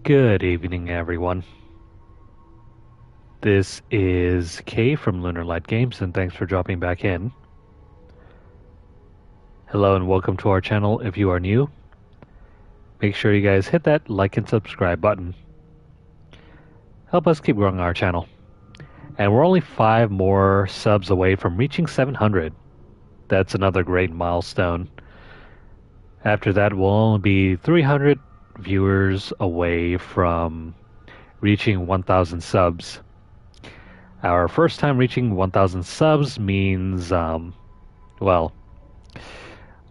Good evening, everyone. This is Kay from Lunarlight Games, and thanks for dropping back in. Hello and welcome to our channel if you are new. Make sure you guys hit that like and subscribe button. Help us keep growing our channel. And we're only 5 more subs away from reaching 700. That's another great milestone. After that, we'll only be 300 viewers away from reaching 1,000 subs. Our first time reaching 1,000 subs means, well,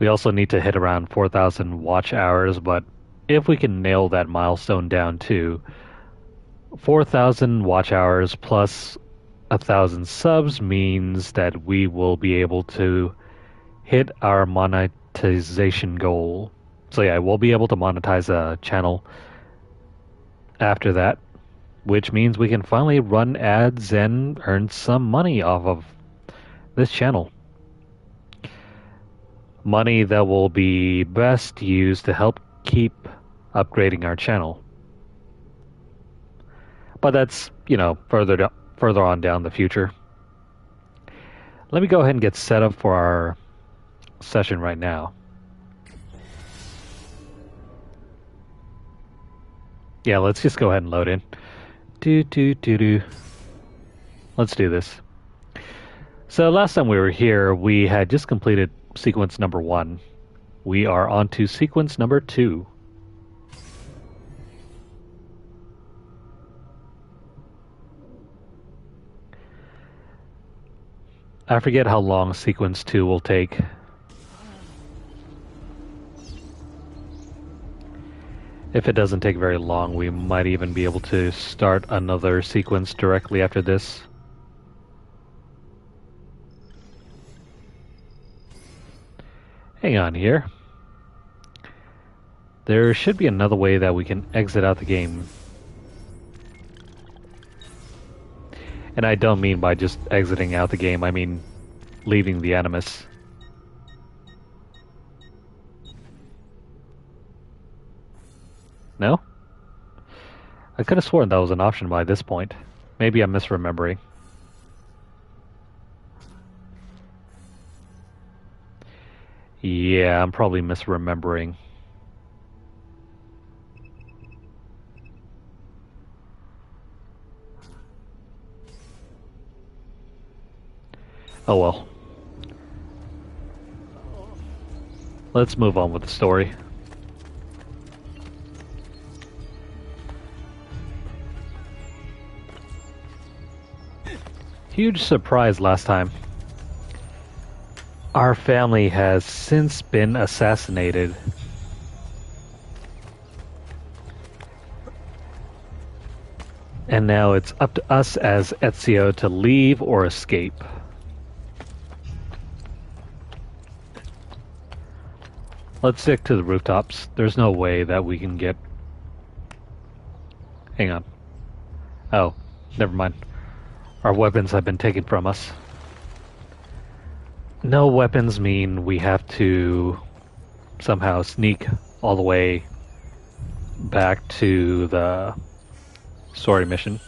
we also need to hit around 4,000 watch hours, but if we can nail that milestone down to 4,000 watch hours plus 1,000 subs means that we will be able to hit our monetization goal. So yeah, we'll be able to monetize a channel after that, which means we can finally run ads and earn some money off of this channel. Money that will be best used to help keep upgrading our channel. But that's, further on down the future. Let me go ahead and get set up for our session right now. Yeah, let's just go ahead and load in. Let's do this. So last time we were here, we had just completed sequence number 1. We are on to sequence number 2. I forget how long sequence 2 will take. If it doesn't take very long, we might even be able to start another sequence directly after this. Hang on here. There should be another way that we can exit out the game. And I don't mean by just exiting out the game, I mean leaving the Animus. No? I could have sworn that was an option by this point. Maybe I'm misremembering. Yeah, I'm probably misremembering. Oh well. Let's move on with the story. Huge surprise last time. Our family has since been assassinated. And now it's up to us as Ezio to leave or escape. Let's stick to the rooftops. There's no way that we can get... Hang on. Oh, never mind. Our weapons have been taken from us. No weapons mean we have to somehow sneak all the way back to the story mission.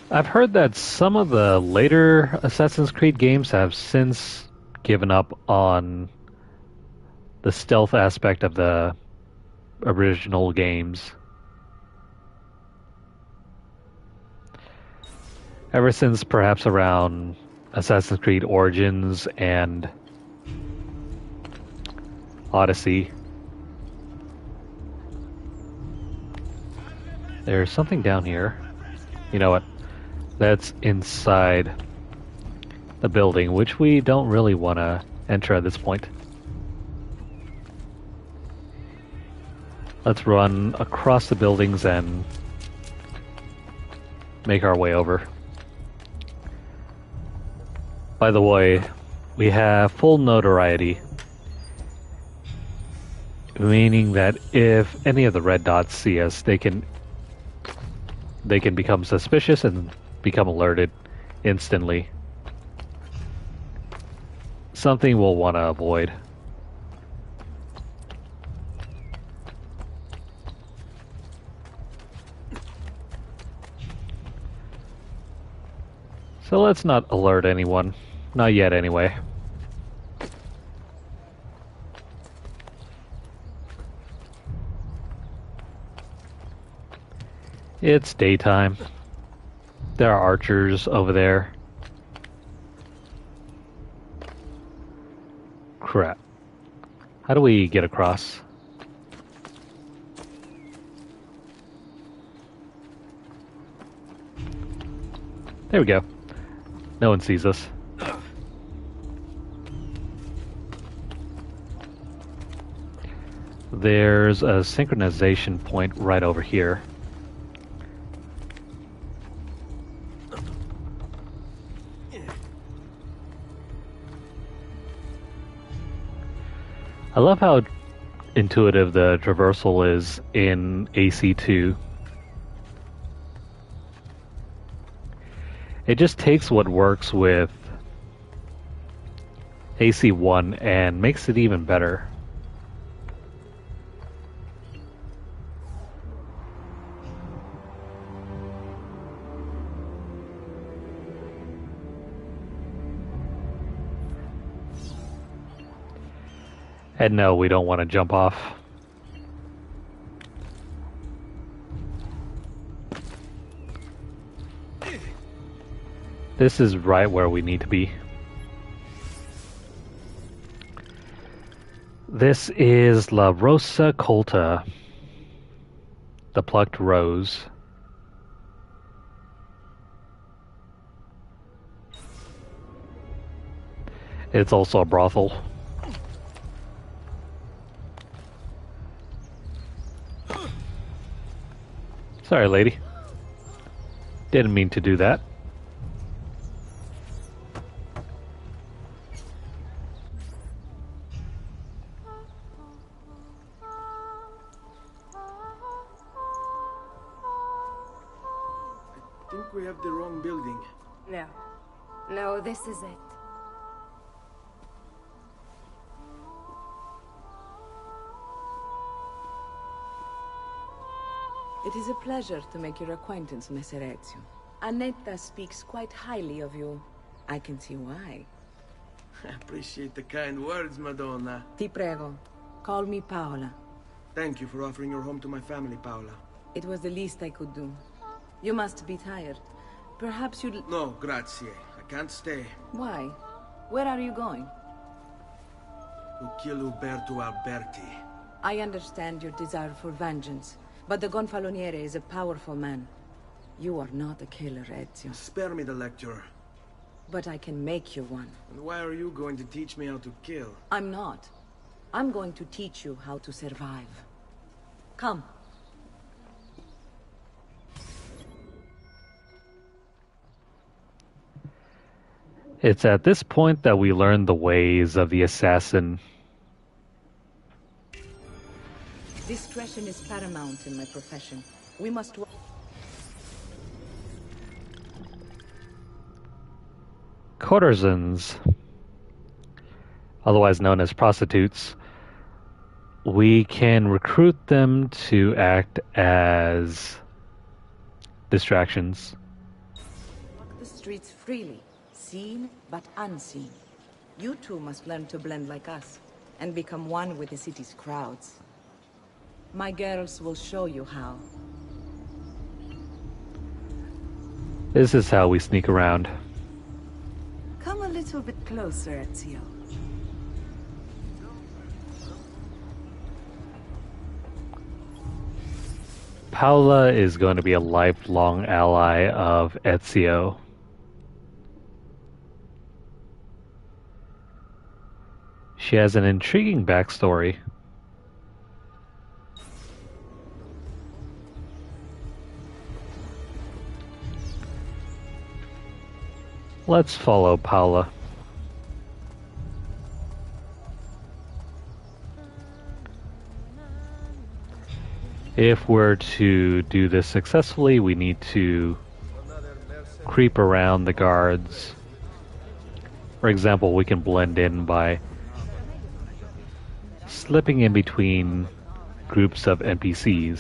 I've heard that some of the later Assassin's Creed games have since given up on the stealth aspect of the original games. Ever since perhaps around Assassin's Creed Origins and Odyssey. There's something down here. You know what? That's inside the building, which we don't really want to enter at this point. Let's run across the buildings and make our way over. By the way, we have full notoriety, meaning that if any of the red dots see us, they can become suspicious and become alerted instantly. something we'll want to avoid. So let's not alert anyone. Not yet, anyway. It's daytime. There are archers over there. Crap. How do we get across? There we go. No one sees us. There's a synchronization point right over here. I love how intuitive the traversal is in AC2. It just takes what works with AC1 and makes it even better. And no, we don't want to jump off. This is right where we need to be. This is La Rosa Colta, the plucked rose. It's also a brothel. Sorry, lady. Didn't mean to do that. I think we have the wrong building. No. No, this is it. It is a pleasure to make your acquaintance, Messer Ezio. Annetta speaks quite highly of you. I can see why. I appreciate the kind words, Madonna. Ti prego, call me Paola. Thank you for offering your home to my family, Paola. It was the least I could do. You must be tired. Perhaps you'd... No, grazie. I can't stay. Why? Where are you going? To kill Uberto Alberti. I understand your desire for vengeance, but the Gonfaloniere is a powerful man. You are not a killer, Ezio. Spare me the lecture. But I can make you one. And why are you going to teach me how to kill? I'm not. I'm going to teach you how to survive. Come. It's at this point that we learn the ways of the assassin. Discretion is paramount in my profession. We must... Courtesans, otherwise known as prostitutes, we can recruit them to act as distractions. Walk the streets freely, seen but unseen. You too must learn to blend like us, and become one with the city's crowds. My girls will show you how. This is how we sneak around. Come a little bit closer, Ezio. Paola is going to be a lifelong ally of Ezio. She has an intriguing backstory. Let's follow Paola. If we're to do this successfully, we need to creep around the guards For example, we can blend in by slipping in between groups of NPCs.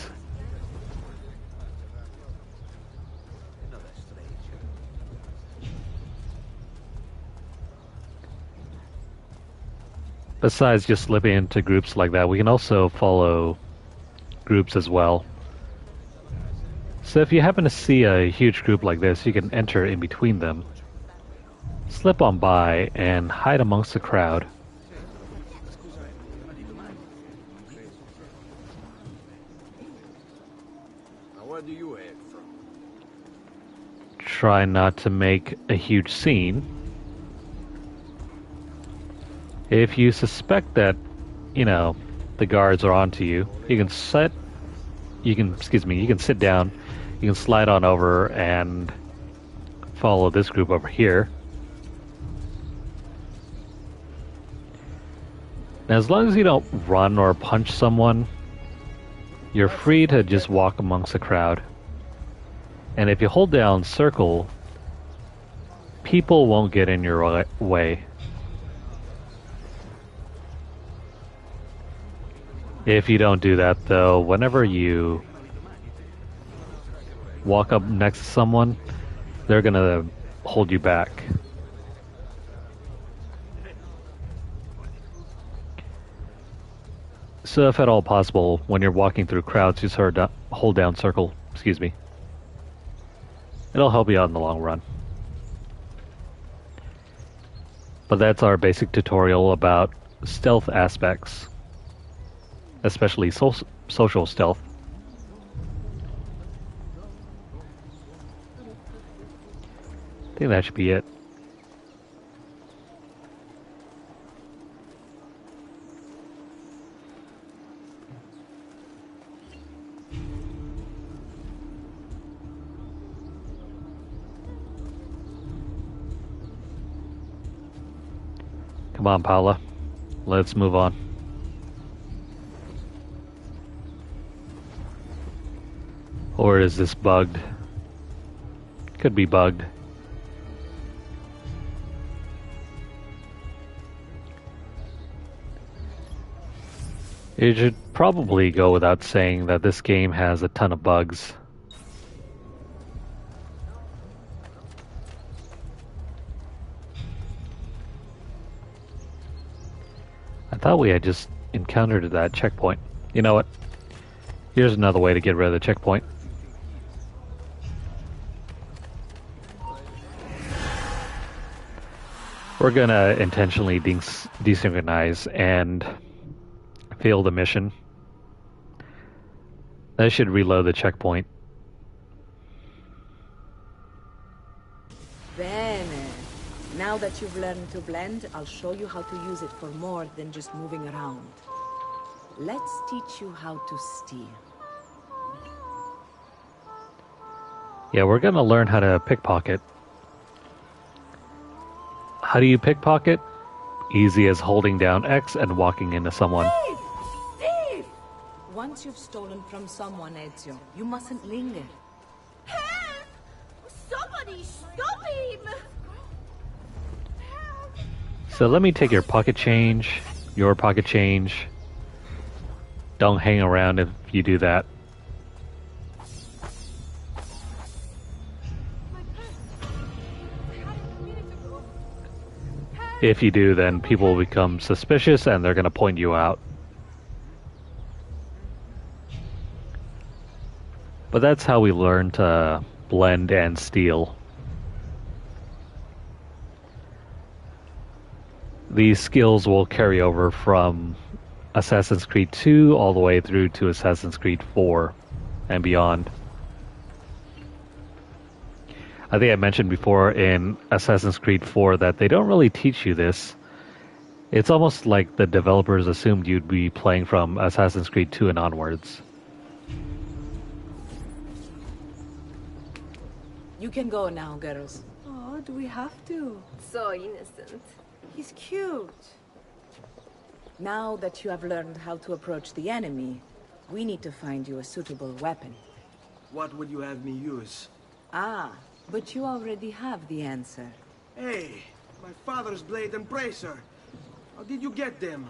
Besides just slipping into groups like that, we can also follow groups as well. So if you happen to see a huge group like this, you can enter in between them, slip on by, and hide amongst the crowd. Where do you head from? Try not to make a huge scene. If you suspect that, the guards are onto you, you can sit down, you can slide on over and follow this group over here. Now, as long as you don't run or punch someone, you're free to just walk amongst the crowd. And if you hold down circle, people won't get in your way. If you don't do that, though, whenever you walk up next to someone, they're gonna hold you back. So if at all possible, when you're walking through crowds, just hold down circle, It'll help you out in the long run. But that's our basic tutorial about stealth aspects, especially social stealth. I think that should be it. Come on, Paula. Let's move on. Or is this bugged? Could be bugged. It should probably go without saying that this game has a ton of bugs. I thought we had just encountered that checkpoint. You know what? Here's another way to get rid of the checkpoint. We're gonna intentionally desynchronize and fail the mission. That should reload the checkpoint. Bene. Now that you've learned to blend, I'll show you how to use it for more than just moving around. Let's teach you how to steal. Yeah, we're gonna learn how to pickpocket. How do you pickpocket? Easy as holding down X and walking into someone. Thief! Thief! Once you've stolen from someone, Ezio, you mustn't linger. Help! Somebody stop him! So let me take your pocket change, your pocket change. Don't hang around if you do that. If you do, then people will become suspicious and they're going to point you out. But that's how we learn to blend and steal. These skills will carry over from Assassin's Creed 2 all the way through to Assassin's Creed 4 and beyond. I think I mentioned before in Assassin's Creed 4 that they don't really teach you this. It's almost like the developers assumed you'd be playing from Assassin's Creed 2 and onwards. You can go now, girls. Oh, do we have to? So innocent. He's cute. Now that you have learned how to approach the enemy, we need to find you a suitable weapon. What would you have me use? Ah, but you already have the answer. Hey, My father's blade and bracer. How did you get them?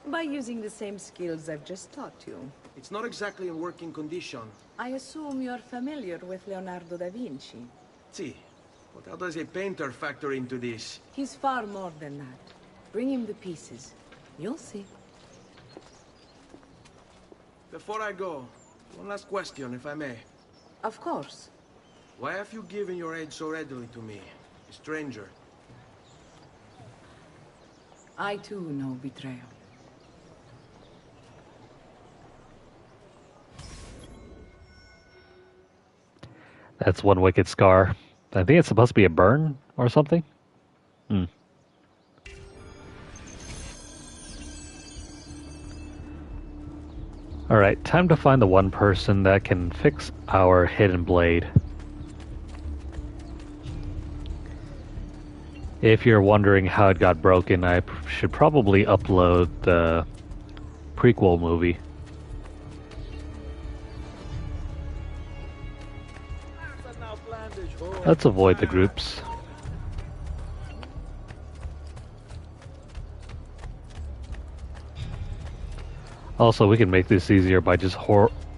By using the same skills I've just taught you. It's not exactly in working condition. I assume you're familiar with Leonardo Da Vinci. See, but how does a painter factor into this? He's far more than that. Bring him the pieces. You'll see. Before I go, one last question, if I may. Of course. Why have you given your aid so readily to me, a stranger? I too know betrayal. That's one wicked scar. I think it's supposed to be a burn or something. Alright, time to find the one person that can fix our hidden blade. If you're wondering how it got broken, I should probably upload the prequel movie. Let's avoid the groups. Also, we can make this easier by just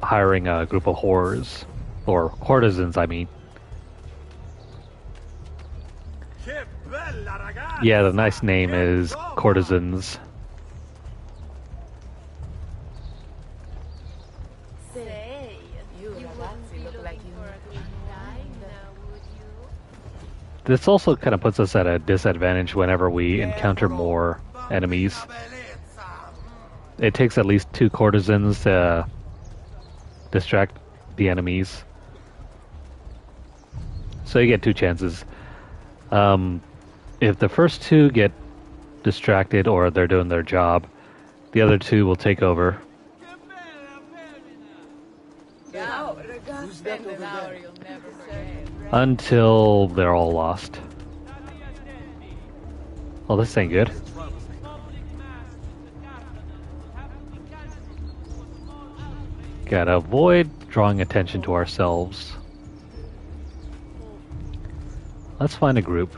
hiring a group of whores. Or courtesans, I mean. Yeah, the nice name is courtesans. Say, you wouldn't be looking for a good time now, would you? This also kind of puts us at a disadvantage whenever we encounter more enemies. It takes at least 2 courtesans to distract the enemies. So you get 2 chances. If the first 2 get distracted or they're doing their job, the other 2 will take over. Until they're all lost. Oh, this ain't good. Gotta avoid drawing attention to ourselves. Let's find a group.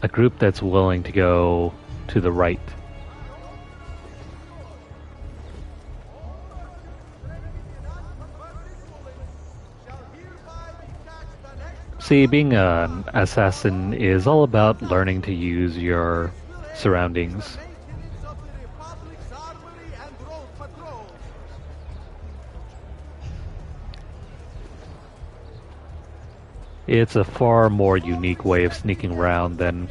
A group that's willing to go to the right. See, being an assassin is all about learning to use your surroundings. It's a far more unique way of sneaking around than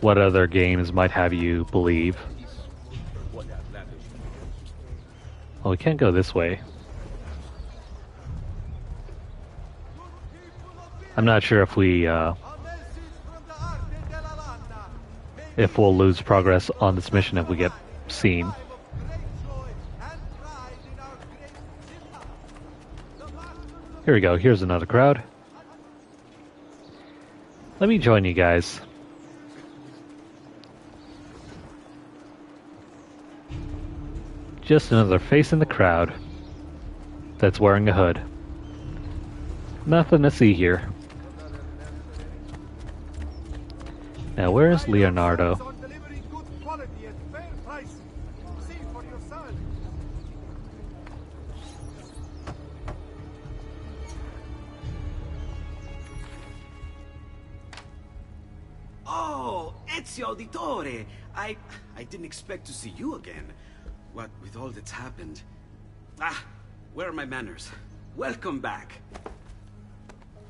what other games might have you believe. Well, we can't go this way. I'm not sure if we'll lose progress on this mission if we get seen. Here we go, here's another crowd. Let me join you guys. Just another face in the crowd that's wearing a hood. Nothing to see here. Now where's Leonardo? Oh, Ezio Auditore! I didn't expect to see you again. What with all that's happened. Ah, where are my manners? Welcome back.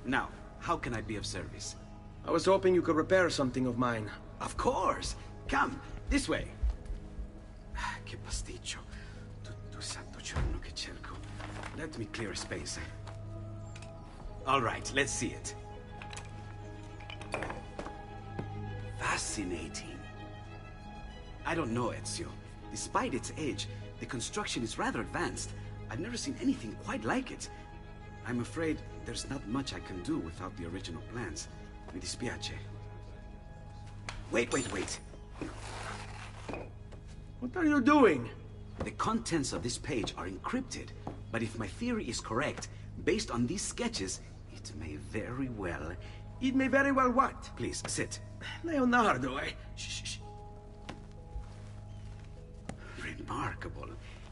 Now, how can I be of service? I was hoping you could repair something of mine. Of course! Come, this way! Che pasticcio. Tutto santo giorno che cerco. Let me clear a space. Alright, let's see it. Fascinating. I don't know, Ezio. Despite its age, the construction is rather advanced. I've never seen anything quite like it. I'm afraid there's not much I can do without the original plans. Mi dispiace. Wait. What are you doing? The contents of this page are encrypted, but if my theory is correct, based on these sketches, it may very well It may very well what? Please, sit. Leonardo, Shh. Remarkable.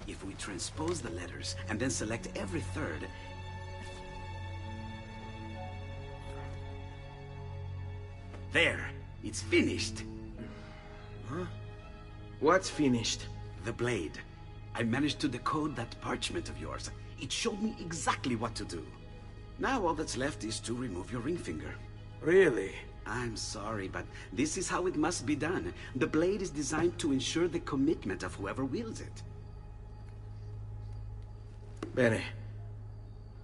If we transpose the letters and then select every third... There! It's finished! Huh? What's finished? The blade. I managed to decode that parchment of yours. It showed me exactly what to do. Now all that's left is to remove your ring finger. Really? I'm sorry, but this is how it must be done. The blade is designed to ensure the commitment of whoever wields it. Bene.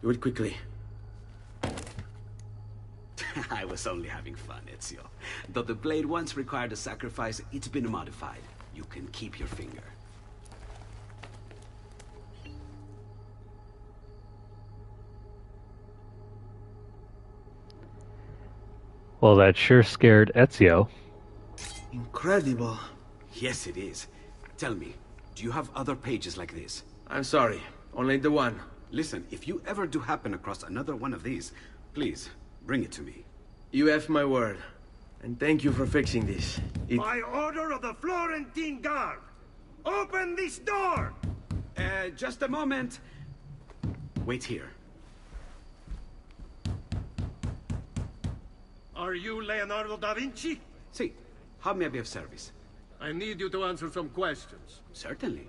Do it quickly. I was only having fun, Ezio. Though the blade once required a sacrifice, it's been modified. You can keep your finger. Well, that sure scared Ezio. Incredible. Yes, it is. Tell me, do you have other pages like this? I'm sorry. Only the one. Listen, if you ever do happen across another one of these, please, bring it to me. You have my word. And thank you for fixing this. By order of the Florentine Guard! Open this door! Just a moment. Wait here. Are you Leonardo Da Vinci? See, how may I be of service? I need you to answer some questions. Certainly.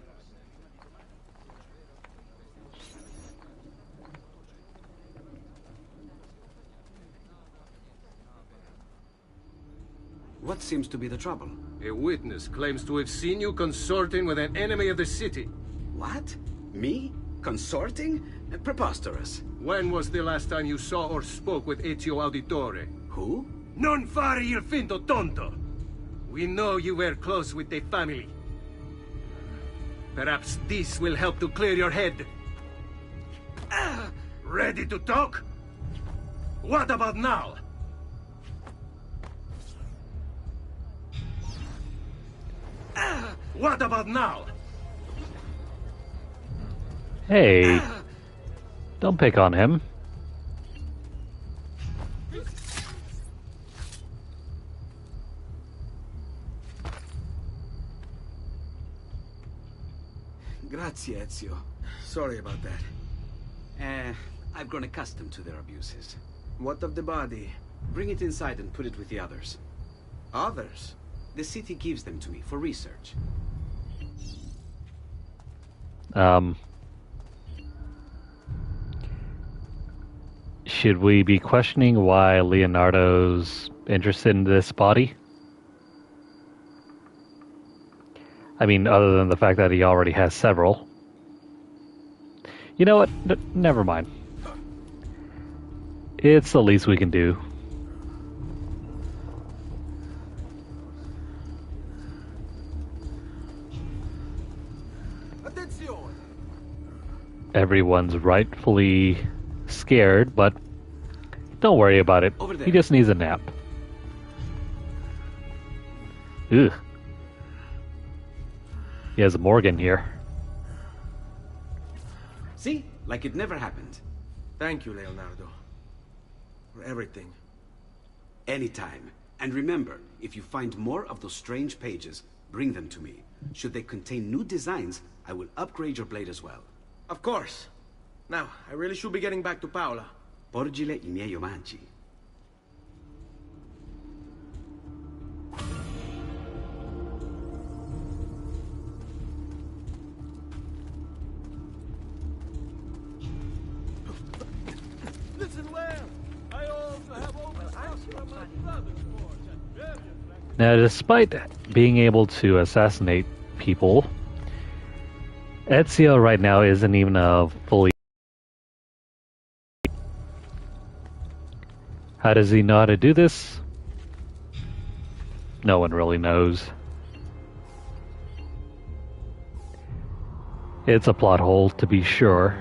What seems to be the trouble? A witness claims to have seen you consorting with an enemy of the city. What? Me? Consorting? Preposterous. When was the last time you saw or spoke with Ezio Auditore? Who? Non fare il finto tonto! We know you were close with the family. Perhaps this will help to clear your head. Ready to talk? What about now? What about now? Hey, don't pick on him. Grazie, Ezio. Sorry about that. I've grown accustomed to their abuses. What of the body? Bring it inside and put it with the others. Others? The city gives them to me for research. Should we be questioning why Leonardo's interested in this body? I mean, other than the fact that he already has several. You know what? Never mind. It's the least we can do. Everyone's rightfully scared, but don't worry about it. He just needs a nap. Ugh. He has a Morgan here. See? Like it never happened. Thank you, Leonardo. For everything. Anytime. And remember, if you find more of those strange pages, bring them to me. Should they contain new designs, I will upgrade your blade as well. Of course. Now, I really should be getting back to Paola. Porgile I miei omaggi. Listen well. I also have Now, despite being able to assassinate people, Ezio right now isn't even a fully... How does he know how to do this? No one really knows. It's a plot hole, to be sure.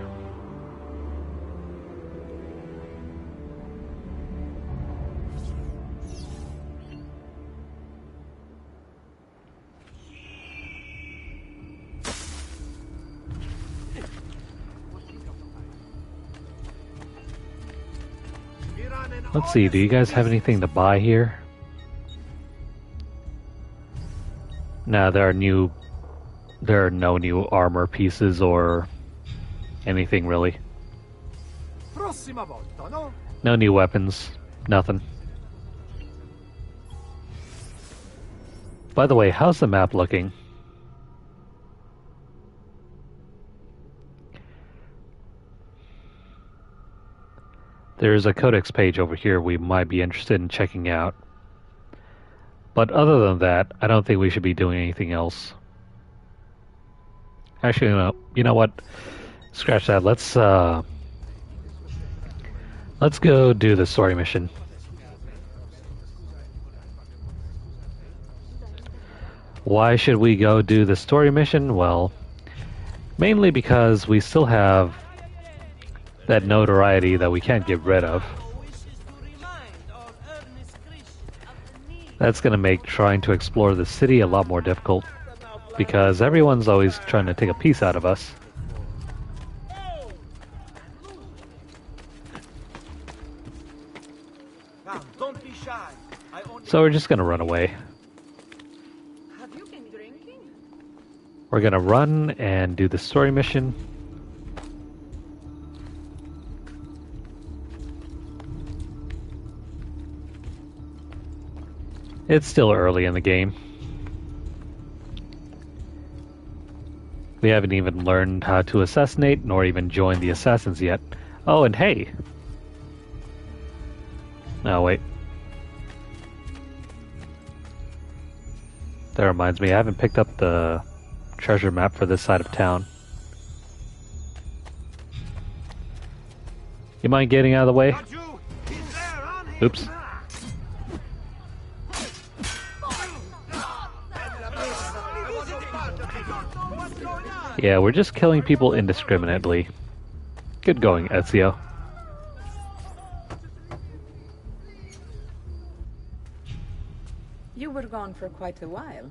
Let's see, do you guys have anything to buy here? No, there are no new armor pieces or anything really. No new weapons, nothing. By the way, how's the map looking? There's a codex page over here we might be interested in checking out. But other than that, I don't think we should be doing anything else. Actually, no, you know what? Scratch that. Let's go do the story mission. Why should we go do the story mission? Well, mainly because we still have that notoriety that we can't get rid of. That's going to make trying to explore the city a lot more difficult, because everyone's always trying to take a piece out of us. So we're just going to run away. Have you been drinking? We're going to run and do the story mission. It's still early in the game. We haven't even learned how to assassinate, nor even join the assassins yet. Oh, and hey! No, wait. That reminds me, I haven't picked up the treasure map for this side of town. You mind getting out of the way? Oops. Yeah, we're just killing people indiscriminately. Good going, Ezio. You were gone for quite a while.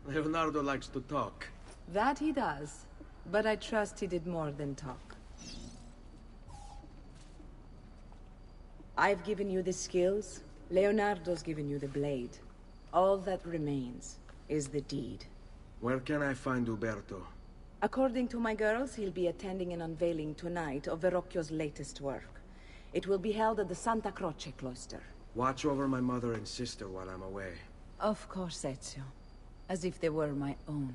Leonardo likes to talk. That he does. But I trust he did more than talk. I've given you the skills. Leonardo's given you the blade. All that remains is the deed. Where can I find Uberto? According to my girls, he'll be attending an unveiling tonight of Verrocchio's latest work. It will be held at the Santa Croce cloister. Watch over my mother and sister while I'm away. Of course, Ezio. As if they were my own.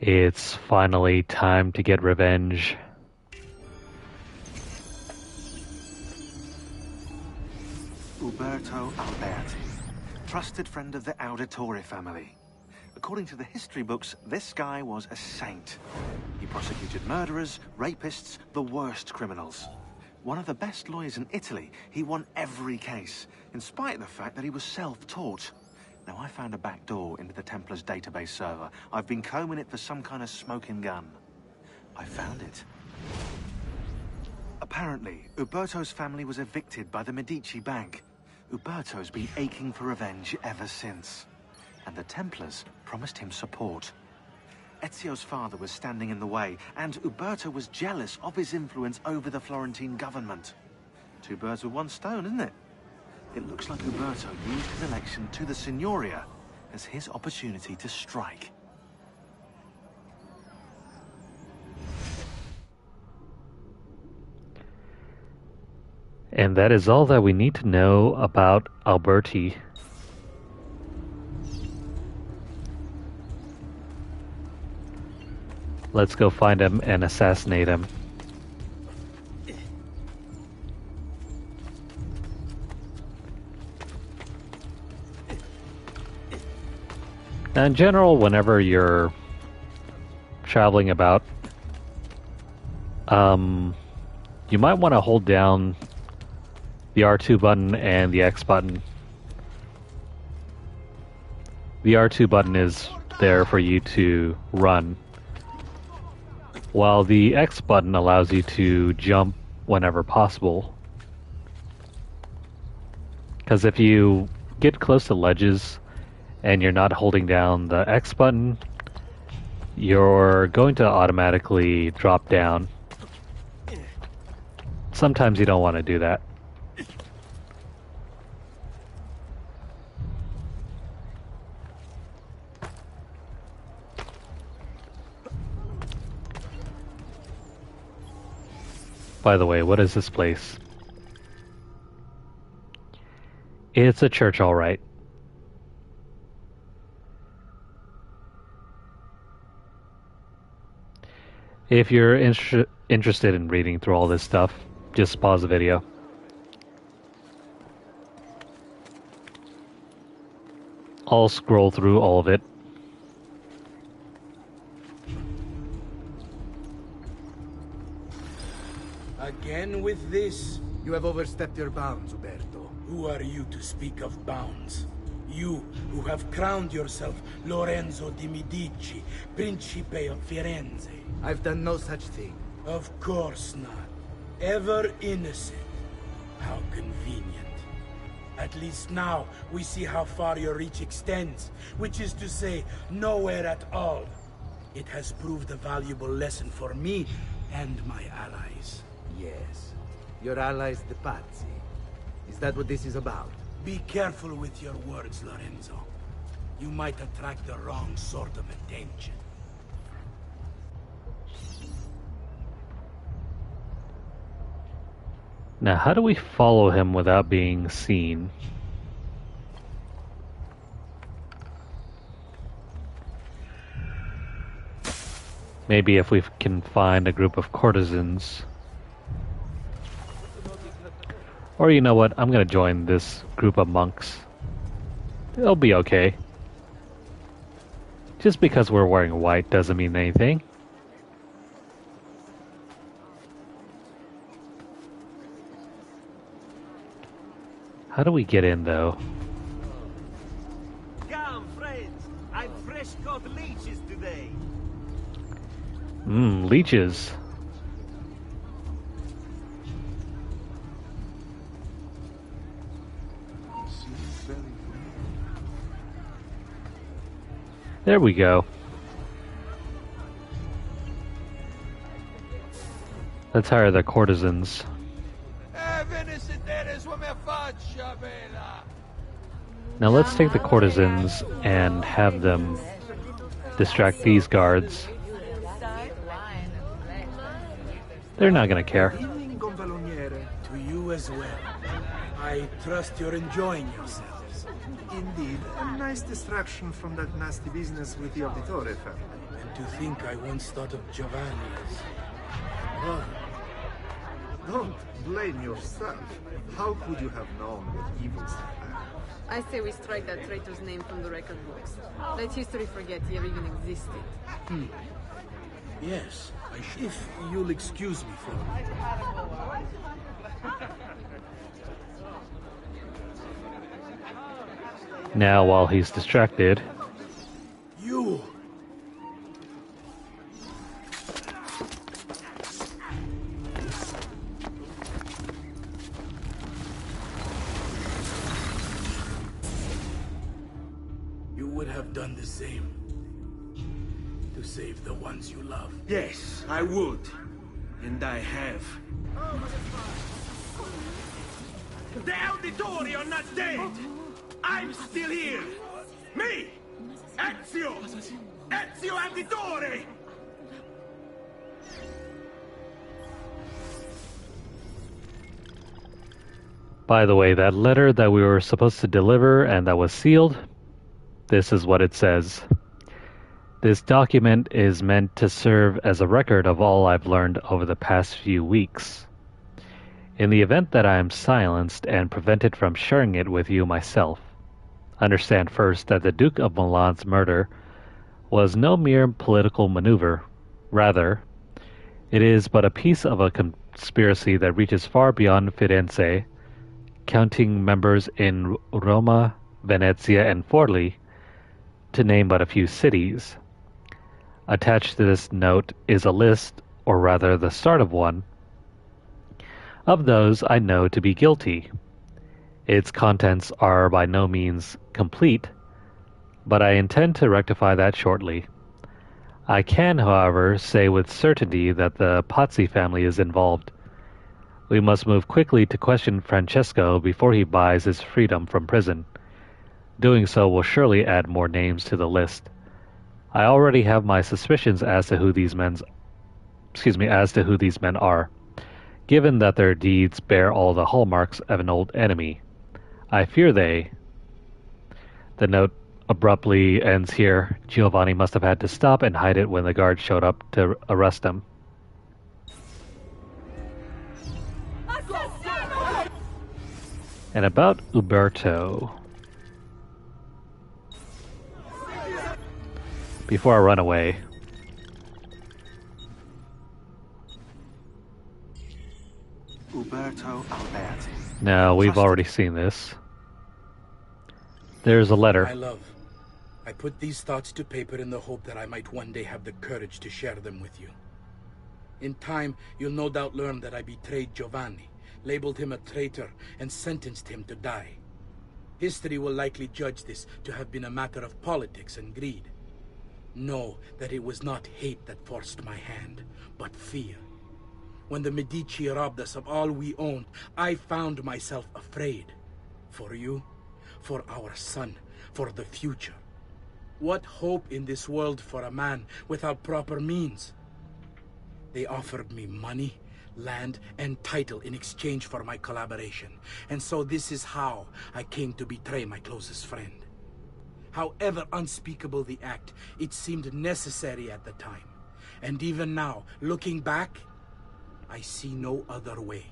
It's finally time to get revenge. Uberto Alberti, trusted friend of the Auditore family. According to the history books, this guy was a saint. He prosecuted murderers, rapists, the worst criminals. One of the best lawyers in Italy, he won every case, in spite of the fact that he was self-taught. Now, I found a back door into the Templars' database server. I've been combing it for some kind of smoking gun. I found it. Apparently, Uberto's family was evicted by the Medici Bank. Uberto's been aching for revenge ever since. And the Templars promised him support. Ezio's father was standing in the way, and Uberto was jealous of his influence over the Florentine government. Two birds with one stone, isn't it? It looks like Uberto used his election to the Signoria as his opportunity to strike. And that is all that we need to know about Alberti. Let's go find him and assassinate him. Now, in general, whenever you're traveling about, you might want to hold down the R2 button and the X button. The R2 button is there for you to run, while the X button allows you to jump whenever possible. Because if you get close to ledges and you're not holding down the X button, you're going to automatically drop down. Sometimes you don't want to do that. By the way, what is this place? It's a church, all right. If you're interested in reading through all this stuff, just pause the video. I'll scroll through all of it. Again with this? You have overstepped your bounds, Uberto. Who are you to speak of bounds? You, who have crowned yourself Lorenzo di Medici, Principe of Firenze. I've done no such thing. Of course not. Ever innocent. How convenient. At least now, we see how far your reach extends, which is to say, nowhere at all. It has proved a valuable lesson for me and my allies. Yes. Your allies, the Pazzi. Is that what this is about? Be careful with your words, Lorenzo. You might attract the wrong sort of attention. Now, how do we follow him without being seen? Maybe if we can find a group of courtesans. Or you know what, I'm gonna join this group of monks. It'll be okay. Just because we're wearing white doesn't mean anything. How do we get in though? Come, friends! I've fresh caught leeches today. Leeches. There we go. Let's hire the courtesans. Now let's take the courtesans and have them distract these guards. They're not gonna care. To you as well. I trust you're enjoying yourselves. Indeed, a nice distraction from that nasty business with the Auditore family. And to think I once thought of Giovanni as... Well, don't blame yourself. How could you have known what evils he had? I say we strike that traitor's name from the record books. Let history forget he ever even existed. Yes, I should. If you'll excuse me for a minute. Now, while he's distracted... You! You would have done the same. To save the ones you love. Yes, I would. And I have. The Auditore are not dead! I'm still here! Me! Ezio! Ezio Auditore! By the way, that letter that we were supposed to deliver and that was sealed, this is what it says. This document is meant to serve as a record of all I've learned over the past few weeks. In the event that I am silenced and prevented from sharing it with you myself, understand first that the Duke of Milan's murder was no mere political maneuver. Rather, it is but a piece of a conspiracy that reaches far beyond Firenze, counting members in Roma, Venezia, and Forli, to name but a few cities. Attached to this note is a list, or rather the start of one, of those I know to be guilty. Its contents are by no means complete, but I intend to rectify that shortly. I can, however, say with certainty that the Pazzi family is involved. We must move quickly to question Francesco before he buys his freedom from prison. Doing so will surely add more names to the list. I already have my suspicions as to who these men are, given that their deeds bear all the hallmarks of an old enemy. I fear they... The note abruptly ends here. Giovanni must have had to stop and hide it when the guards showed up to arrest him. And about Uberto. Before I run away. Uberto Alberti. No, we've already seen this. There's a letter. My love, I put these thoughts to paper in the hope that I might one day have the courage to share them with you. In time, you'll no doubt learn that I betrayed Giovanni, labeled him a traitor, and sentenced him to die. History will likely judge this to have been a matter of politics and greed. Know that it was not hate that forced my hand, but fear. When the Medici robbed us of all we owned, I found myself afraid. For you, for our son, for the future. What hope in this world for a man without proper means? They offered me money, land, and title in exchange for my collaboration. And so this is how I came to betray my closest friend. However unspeakable the act, it seemed necessary at the time. And even now, looking back, I see no other way.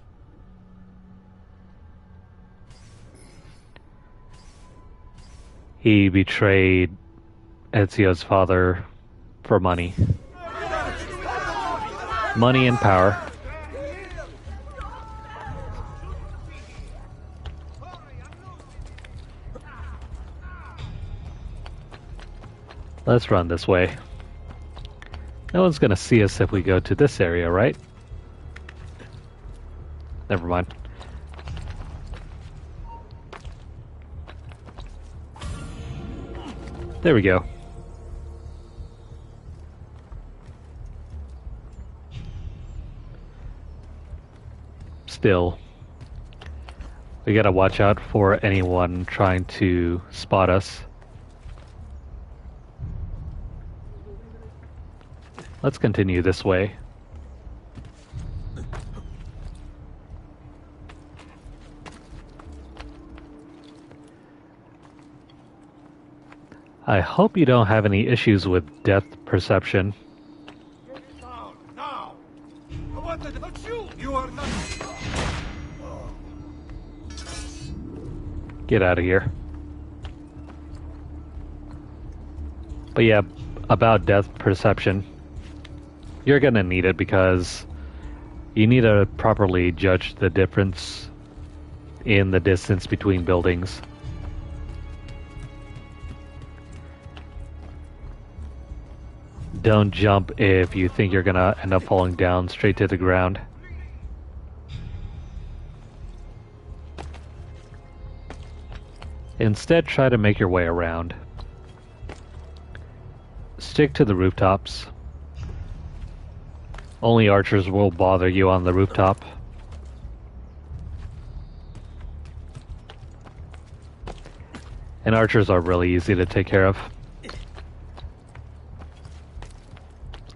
He betrayed Ezio's father for money. Money and power. Let's run this way. No one's gonna see us if we go to this area, right? Never mind. There we go. Still, we gotta watch out for anyone trying to spot us. Let's continue this way. I hope you don't have any issues with depth perception. Now! What about you? You are not... Get out of here. But yeah, about depth perception. You're gonna need it because you need to properly judge the difference in the distance between buildings. Don't jump if you think you're gonna end up falling down straight to the ground. Instead, try to make your way around. Stick to the rooftops. Only archers will bother you on the rooftop. And archers are really easy to take care of.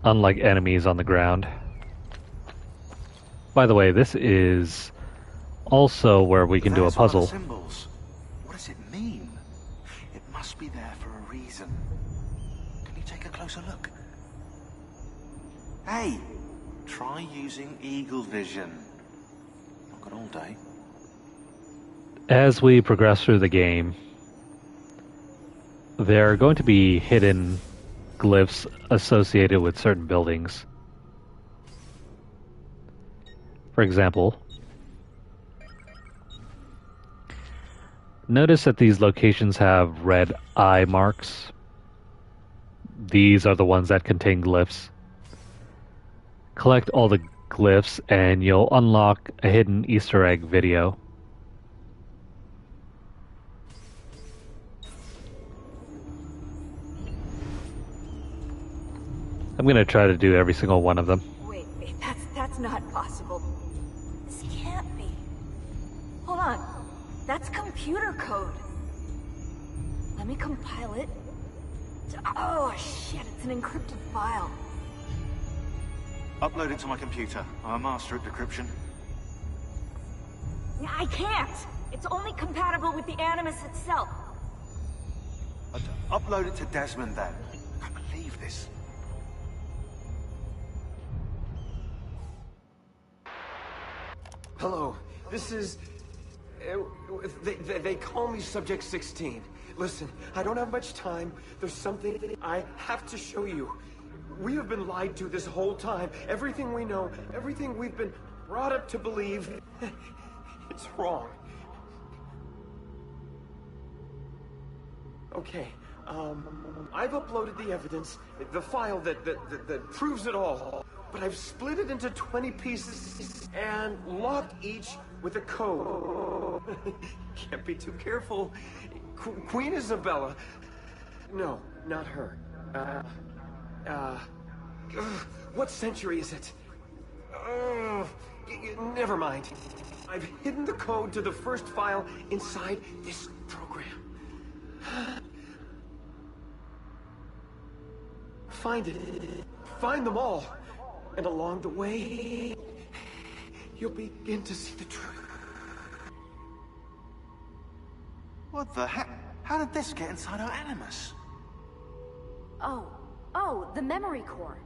Unlike enemies on the ground. By the way, this is also where we can do a puzzle. Symbols. What does it mean? It must be there for a reason. Can you take a closer look? Hey! Try using eagle vision. Not good all day. As we progress through the game, there are going to be hidden glyphs associated with certain buildings. For example, notice that these locations have red eye marks. These are the ones that contain glyphs. Collect all the glyphs and you'll unlock a hidden Easter egg video. I'm gonna try to do every single one of them. Wait, that's not possible. This can't be. Hold on. That's computer code. Let me compile it. Oh shit, it's an encrypted file. Upload it to my computer. I'm a master at decryption. I can't. It's only compatible with the Animus itself. Upload it to Desmond then. I can't believe this. Hello, this is... They call me Subject 16. Listen, I don't have much time. There's something I have to show you. We have been lied to this whole time. Everything we know, everything we've been brought up to believe, it's wrong. Okay, I've uploaded the evidence, the file that proves it all, but I've split it into 20 pieces and locked each with a code. Can't be too careful. Queen Isabella. No, not her. What century is it? Never mind. I've hidden the code to the first file inside this program. Find it. Find them all. And along the way, you'll begin to see the truth. What the heck? How did this get inside our Animus? Oh, the memory core.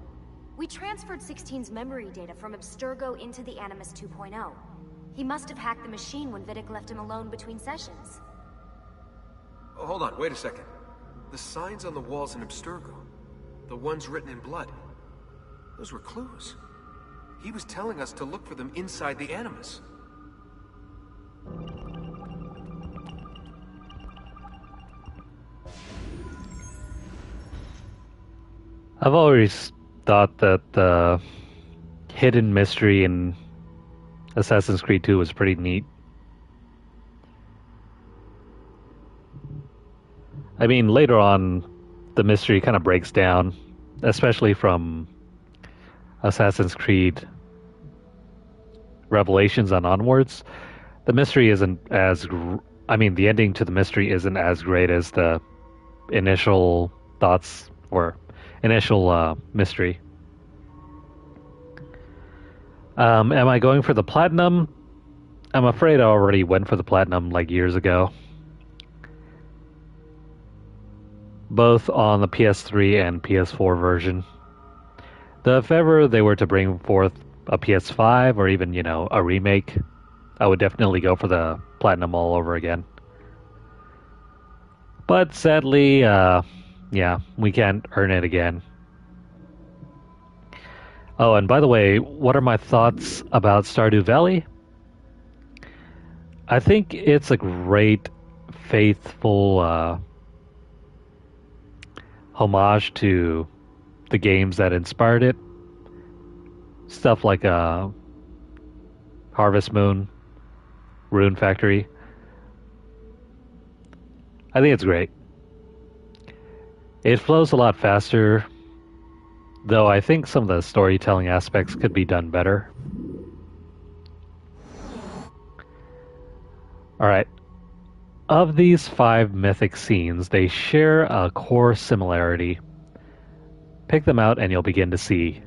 We transferred 16's memory data from Abstergo into the Animus 2.0. He must have hacked the machine when Vidic left him alone between sessions. Oh, hold on, wait a second. The signs on the walls in Abstergo, the ones written in blood, those were clues. He was telling us to look for them inside the Animus. I've always thought that the hidden mystery in Assassin's Creed 2 was pretty neat. I mean, later on, the mystery kind of breaks down, especially from Assassin's Creed Revelations and onwards. The mystery isn't as... the ending to the mystery isn't as great as the initial thoughts or initial mystery. Am I going for the platinum? I'm afraid I already went for the platinum like years ago. Both on the PS3 and PS4 version. Though if ever they were to bring forth a PS5 or even, a remake, I would definitely go for the platinum all over again. But sadly, we can't earn it again. Oh, and by the way, what are my thoughts about Stardew Valley? I think it's a great, faithful homage to the games that inspired it. Stuff like Harvest Moon, Rune Factory. I think it's great. It flows a lot faster, though I think some of the storytelling aspects could be done better. Alright. Of these 5 mythic scenes, they share a core similarity. Pick them out and you'll begin to see.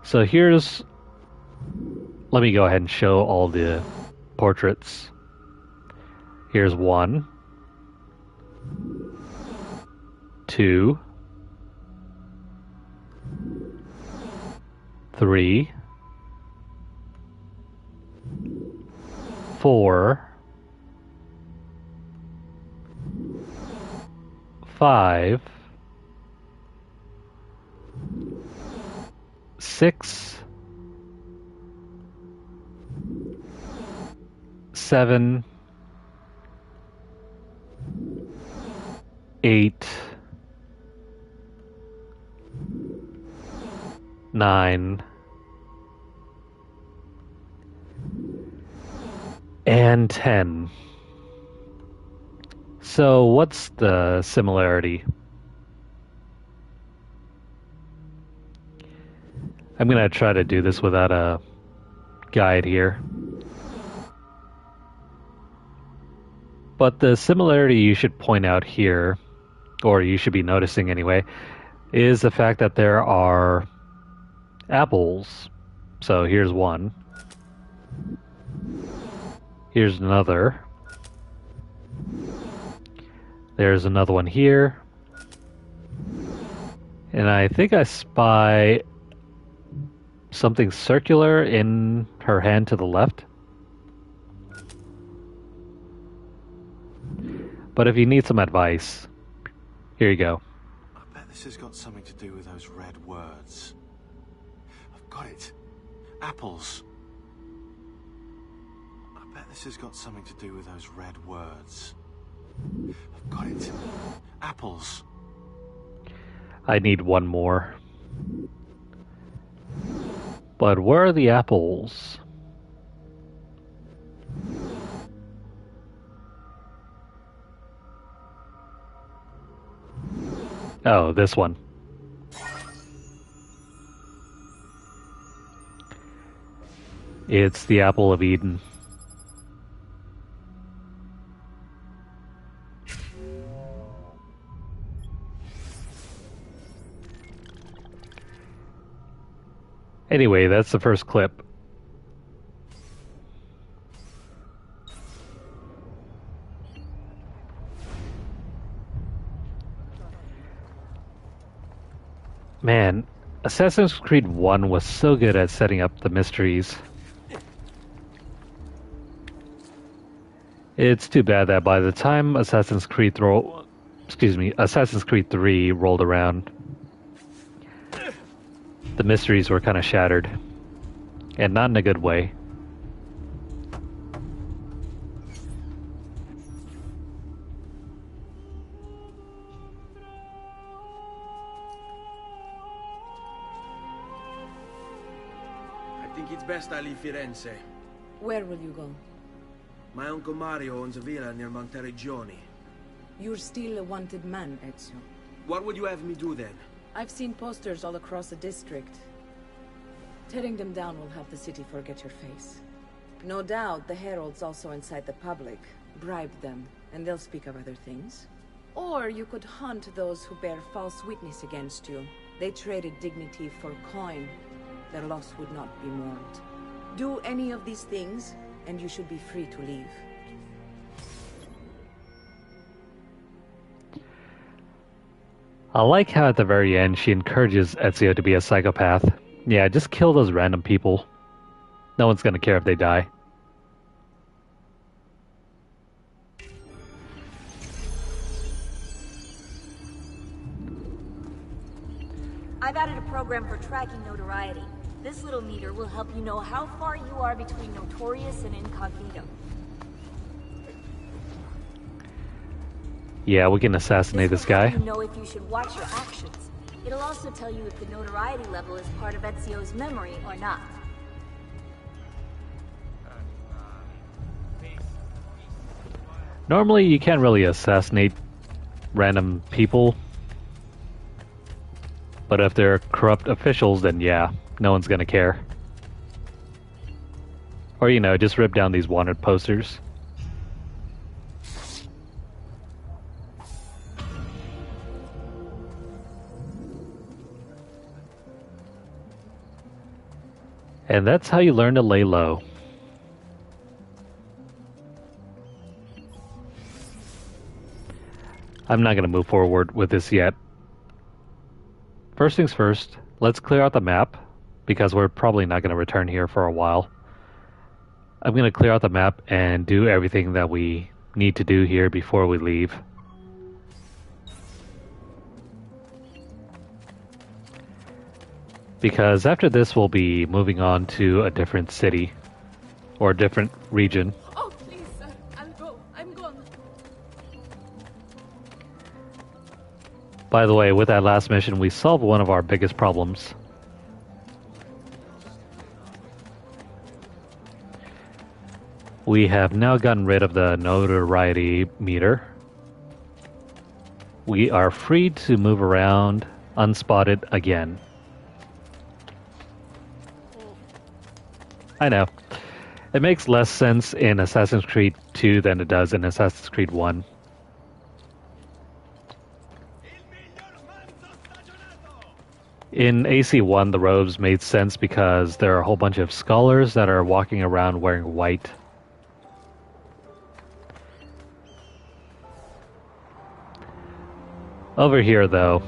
So let me go ahead and show all the portraits. Here's 1, 2, 3, 4, 5, 6, 7, 8, 9, and 10. So what's the similarity? I'm gonna try to do this without a guide here. But the similarity you should point out here, or you should be noticing anyway, is the fact that there are apples. So here's one. Here's another. There's another one here. And I think I spy something circular in her hand to the left. But if you need some advice, here you go. I bet this has got something to do with those red words. I've got it. Apples. I bet this has got something to do with those red words. I've got it. Apples. I need one more. But where are the apples? Oh, this one. It's the apple of Eden. Anyway, that's the first clip. Man, Assassin's Creed 1 was so good at setting up the mysteries. It's too bad that by the time Assassin's Creed 3 rolled around, the mysteries were kind of shattered. And not in a good way. I think it's best I leave Firenze. Where will you go? My uncle Mario owns a villa near Monteriggioni. You're still a wanted man, Ezio. What would you have me do then? I've seen posters all across the district. Tearing them down will have the city forget your face. No doubt the heralds also incite the public. Bribe them, and they'll speak of other things. Or you could hunt those who bear false witness against you. They traded dignity for coin. Their loss would not be mourned. Do any of these things, and you should be free to leave. I like how at the very end she encourages Ezio to be a psychopath. Yeah, just kill those random people. No one's gonna care if they die. I've added a program for tracking notoriety. This little meter will help you know how far you are between notorious and incognito. Yeah, we can assassinate this guy. You know if you should watch your actions. It'll also tell you if the notoriety level is part of Ezio's memory or not. Normally, you can't really assassinate random people. But if they're corrupt officials, then yeah, no one's gonna care. Or, you know, just rip down these wanted posters. And that's how you learn to lay low. I'm not going to move forward with this yet. First things first, let's clear out the map, because we're probably not going to return here for a while. I'm going to clear out the map and do everything that we need to do here before we leave. Because after this we'll be moving on to a different city, or a different region. Oh, please, sir. I'll go. I'm gone. By the way, with that last mission, we solved one of our biggest problems. We have now gotten rid of the notoriety meter. We are free to move around unspotted again. I know. It makes less sense in Assassin's Creed 2 than it does in Assassin's Creed 1. In AC1, the robes made sense because there are a whole bunch of scholars that are walking around wearing white. Over here, though,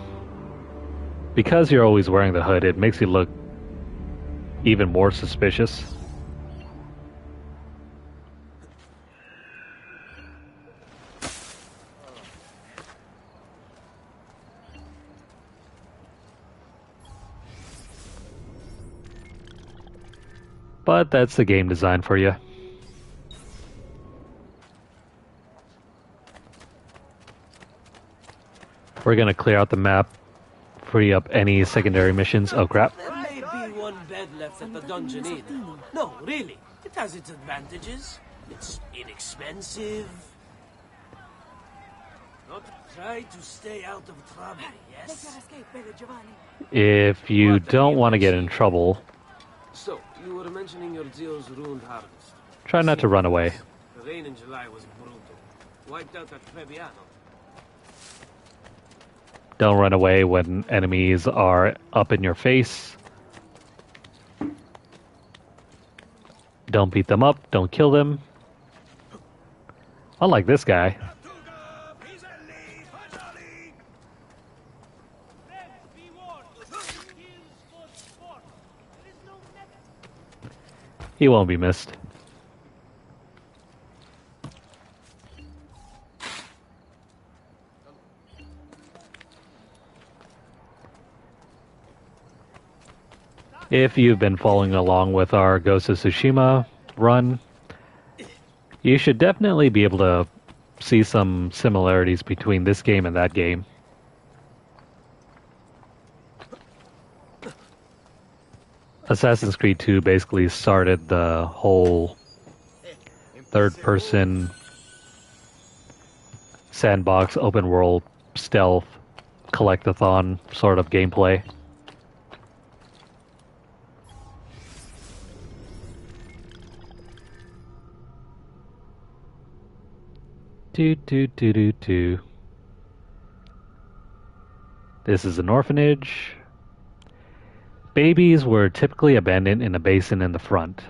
because you're always wearing the hood, it makes you look even more suspicious. But that's the game design for you. We're gonna clear out the map, free up any secondary missions. Oh crap. There may be one bed left at the Dungeon Inn. No, really. It has its advantages. It's inexpensive. Not try to stay out of trouble, yes? If you don't want to get in trouble, So, you were mentioning your Zio's ruined harvest. try not to run away. The rain in July was brutal. Wiped out that Trebbiano. Don't run away when enemies are up in your face. Don't beat them up, don't kill them. Unlike this guy. He won't be missed. If you've been following along with our Ghost of Tsushima run, you should definitely be able to see some similarities between this game and that game. Assassin's Creed 2 basically started the whole third-person sandbox, open-world, stealth, collect-a-thon sort of gameplay. Do. This is an orphanage. Babies were typically abandoned in a basin in the front.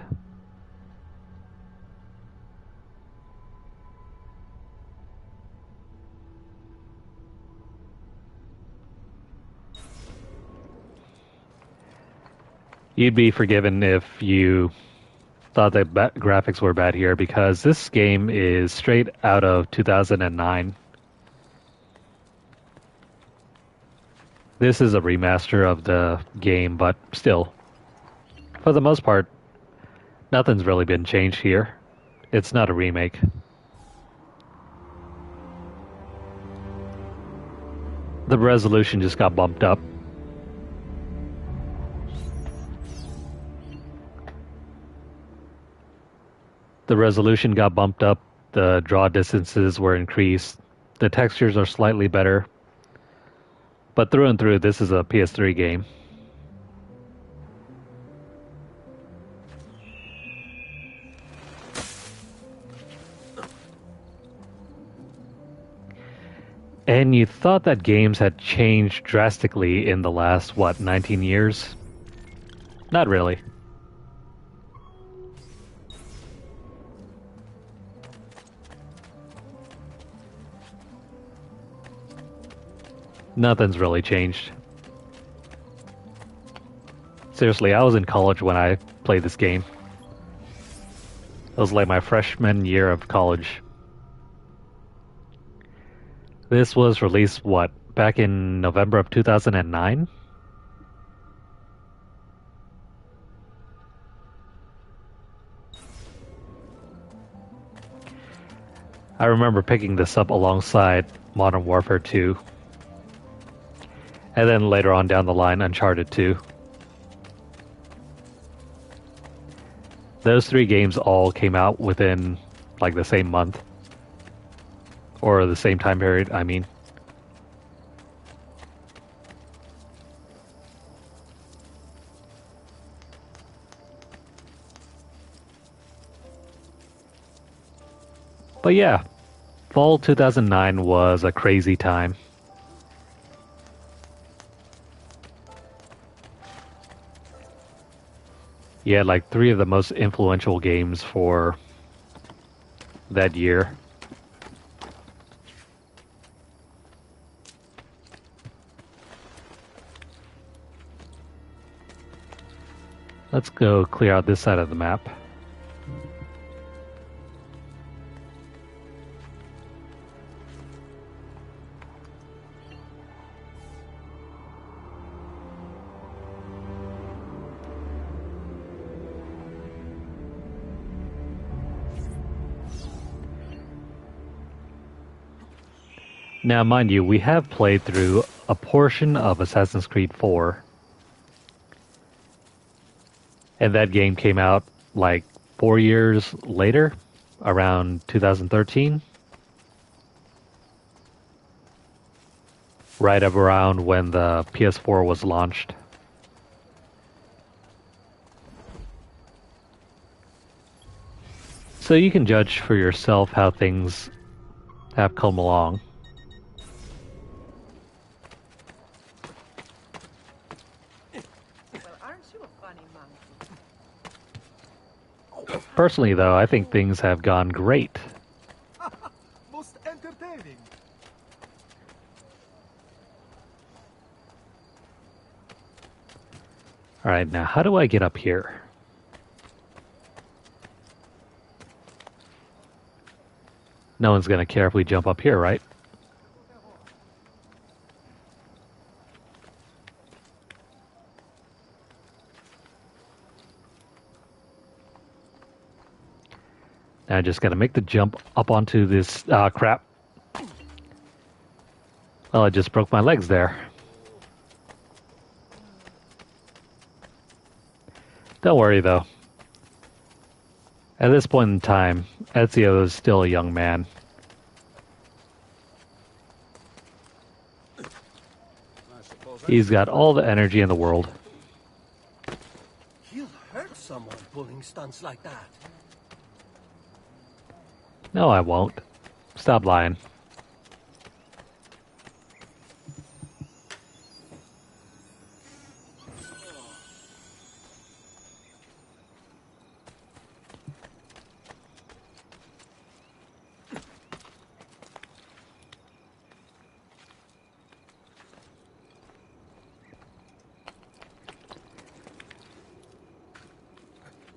You'd be forgiven if you thought that graphics were bad here, because this game is straight out of 2009. This is a remaster of the game, but still, for the most part, nothing's really been changed here. It's not a remake. The resolution just got bumped up. The resolution got bumped up, the draw distances were increased, the textures are slightly better, but through and through, this is a PS3 game. And you thought that games had changed drastically in the last, 19 years? Not really. Nothing's really changed. Seriously, I was in college when I played this game. It was like my freshman year of college. This was released, back in November of 2009? I remember picking this up alongside Modern Warfare 2. And then later on down the line, Uncharted 2. Those three games all came out within, the same month. Or the same time period, I mean. But yeah, fall 2009 was a crazy time. You had like 3 of the most influential games for that year. Let's go clear out this side of the map. Now, mind you, we have played through a portion of Assassin's Creed 4. And that game came out like 4 years later, around 2013. Right up around when the PS4 was launched. So you can judge for yourself how things have come along. Personally, though, I think things have gone great. Most entertaining. Alright, now how do I get up here? No one's gonna care if we jump up here, right? Now I just gotta make the jump up onto this, crap. Well, I just broke my legs there. Don't worry, though. At this point in time, Ezio is still a young man. He's got all the energy in the world. You'll hurt someone pulling stunts like that. No, I won't. Stop lying.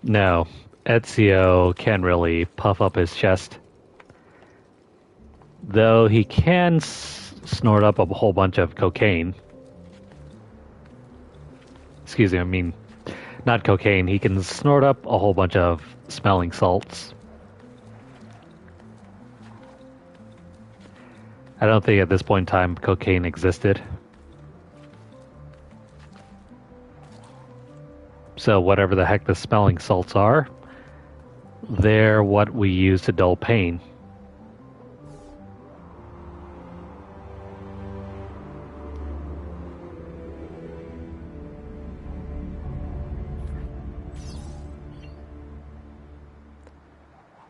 No, Ezio can't really puff up his chest. Though he can snort up a whole bunch of cocaine. Excuse me, I mean, not cocaine. He can snort up a whole bunch of smelling salts. I don't think at this point in time cocaine existed. So whatever the heck the smelling salts are, they're what we use to dull pain.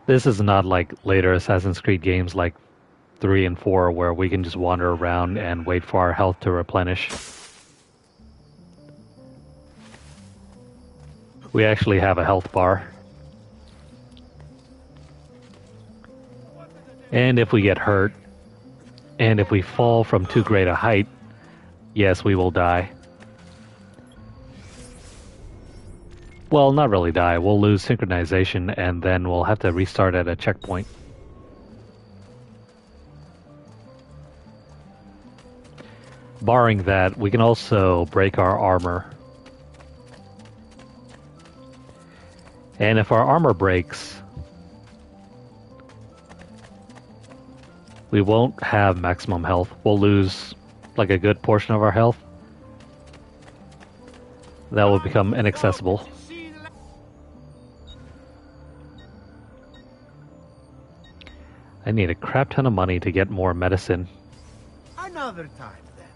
This is not like later Assassin's Creed games like 3 and 4 where we can just wander around and wait for our health to replenish. We actually have a health bar. And if we get hurt, and if we fall from too great a height, yes, we will die. Well, not really die. We'll lose synchronization and then we'll have to restart at a checkpoint. Barring that, we can also break our armor. And if our armor breaks, we won't have maximum health. We'll lose like a good portion of our health. That will become inaccessible. I need a crap ton of money to get more medicine. Another time, then.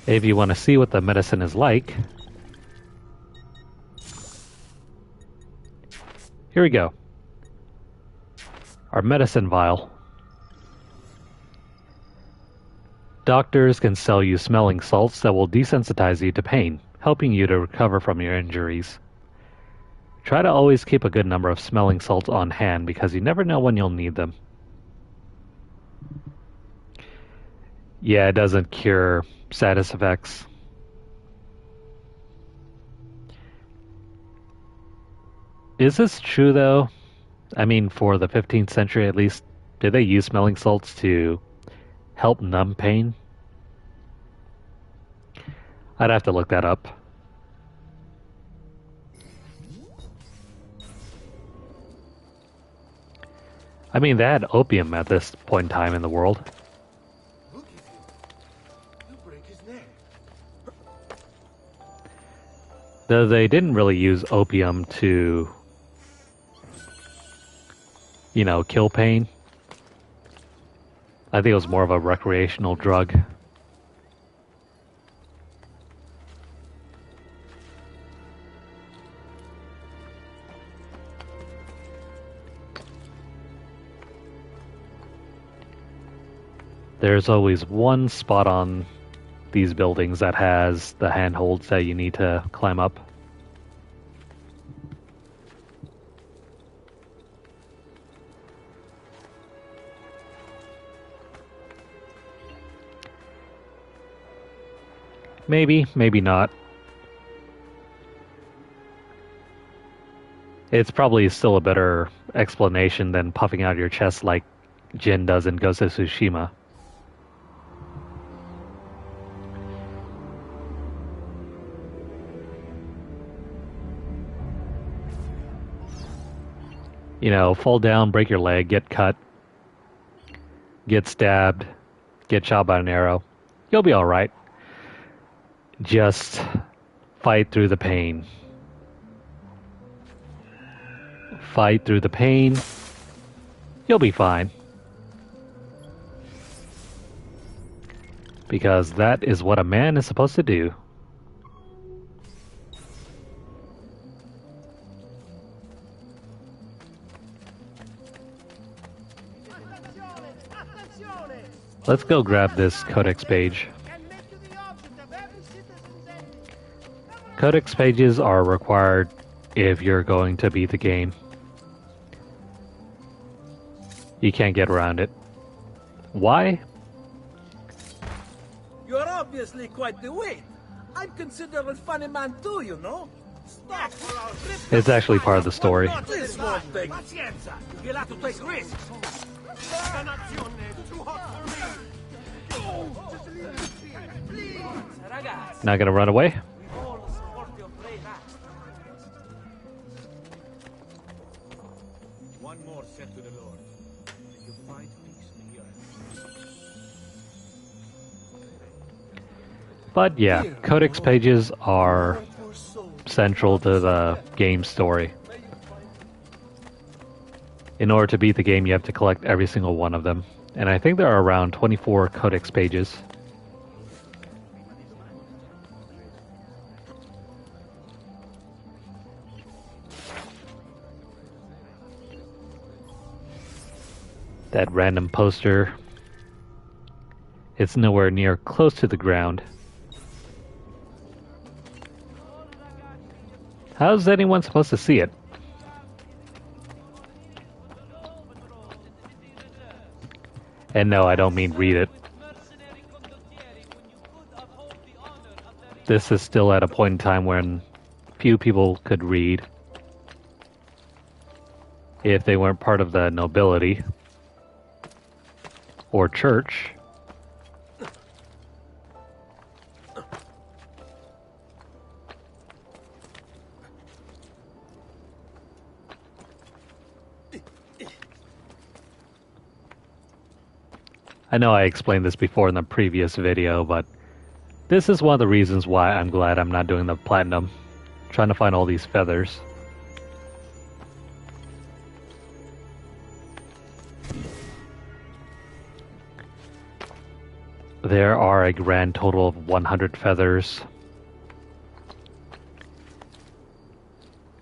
If you want to see what the medicine is like, here we go. Our medicine vial. Doctors can sell you smelling salts that will desensitize you to pain, helping you to recover from your injuries. Try to always keep a good number of smelling salts on hand because you never know when you'll need them. Yeah, it doesn't cure side effects. Is this true though? I mean, for the 15th century at least, did they use smelling salts to help numb pain? I'd have to look that up. I mean, they had opium at this point in time in the world. Though they didn't really use opium to, you know, kill pain. I think it was more of a recreational drug. There's always one spot on these buildings that has the handholds that you need to climb up. Maybe, maybe not. It's probably still a better explanation than puffing out your chest like Jin does in Ghost of Tsushima. You know, fall down, break your leg, get cut, get stabbed, get shot by an arrow. You'll be alright. Just fight through the pain. Fight through the pain. You'll be fine. Because that is what a man is supposed to do. Let's go grab this codex page. Codex pages are required if you're going to beat the game. You can't get around it. Why? You're obviously quite the wit. I'm considered a funny man too, you know. Stop. It's actually part of the story. This one thing. You'll have to take risks. Not gonna run away? One more said to the Lord. If you find peace in the earth. But yeah, codex pages are central to the game story. In order to beat the game, you have to collect every single one of them. And I think there are around 24 codex pages. That random poster. It's nowhere near close to the ground. How's anyone supposed to see it? And no, I don't mean read it. This is still at a point in time when few people could read if they weren't part of the nobility or church. I know I explained this before in the previous video, but this is one of the reasons why I'm glad I'm not doing the platinum. Trying to find all these feathers. There are a grand total of 100 feathers.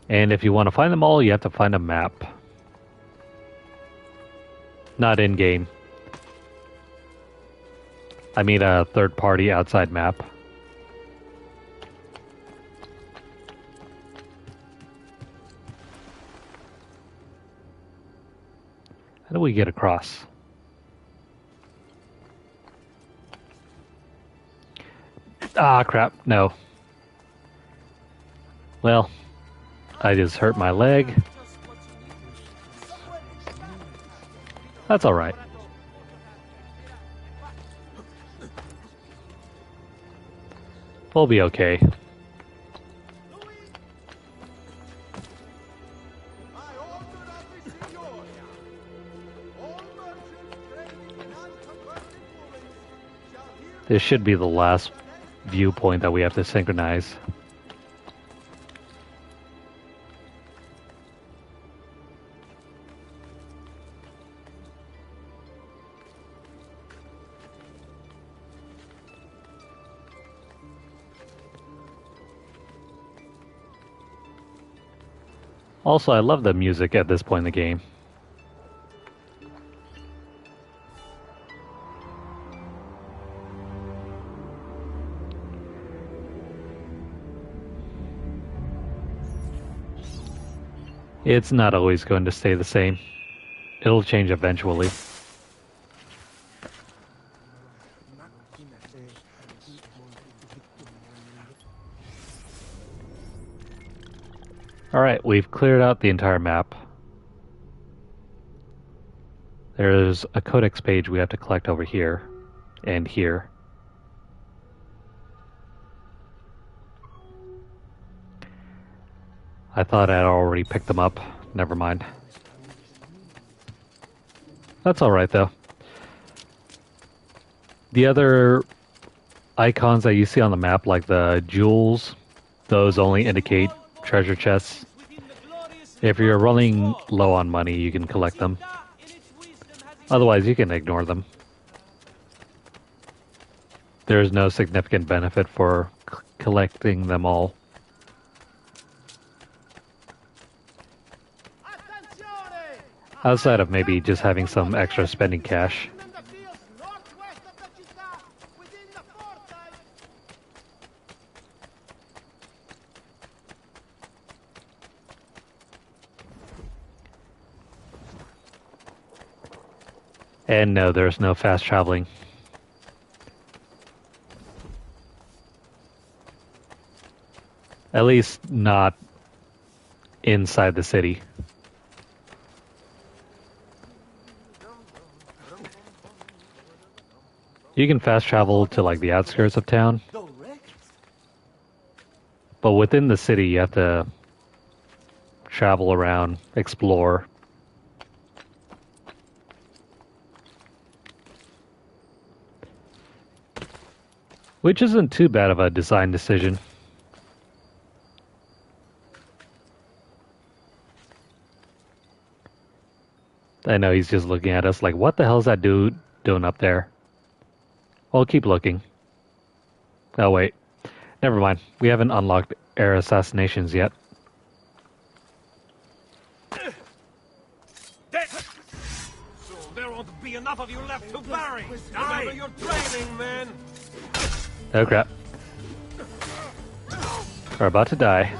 And if you want to find them all, you have to find a map. Not in-game. I mean a third-party outside map. How do we get across? Ah, crap. No. Well, I just hurt my leg. That's alright. We'll be okay. This should be the last viewpoint that we have to synchronize. Also, I love the music at this point in the game. It's not always going to stay the same. It'll change eventually. Alright, we've cleared out the entire map. There's a codex page we have to collect over here and here. I thought I'd already picked them up. Never mind. That's alright though. The other icons that you see on the map, like the jewels, those only indicate treasure chests. If you're running low on money, you can collect them. Otherwise, you can ignore them. There's no significant benefit for collecting them all. Outside of maybe just having some extra spending cash. And no, there's no fast traveling. At least not inside the city. You can fast travel to like the outskirts of town. But within the city you have to travel around, explore. Which isn't too bad of a design decision. I know he's just looking at us like, what the hell is that dude doing up there? Well, keep looking. Oh wait, never mind. We haven't unlocked air assassinations yet. So there won't be enough of you left to bury. Remember your training, man. Oh crap. We're about to die.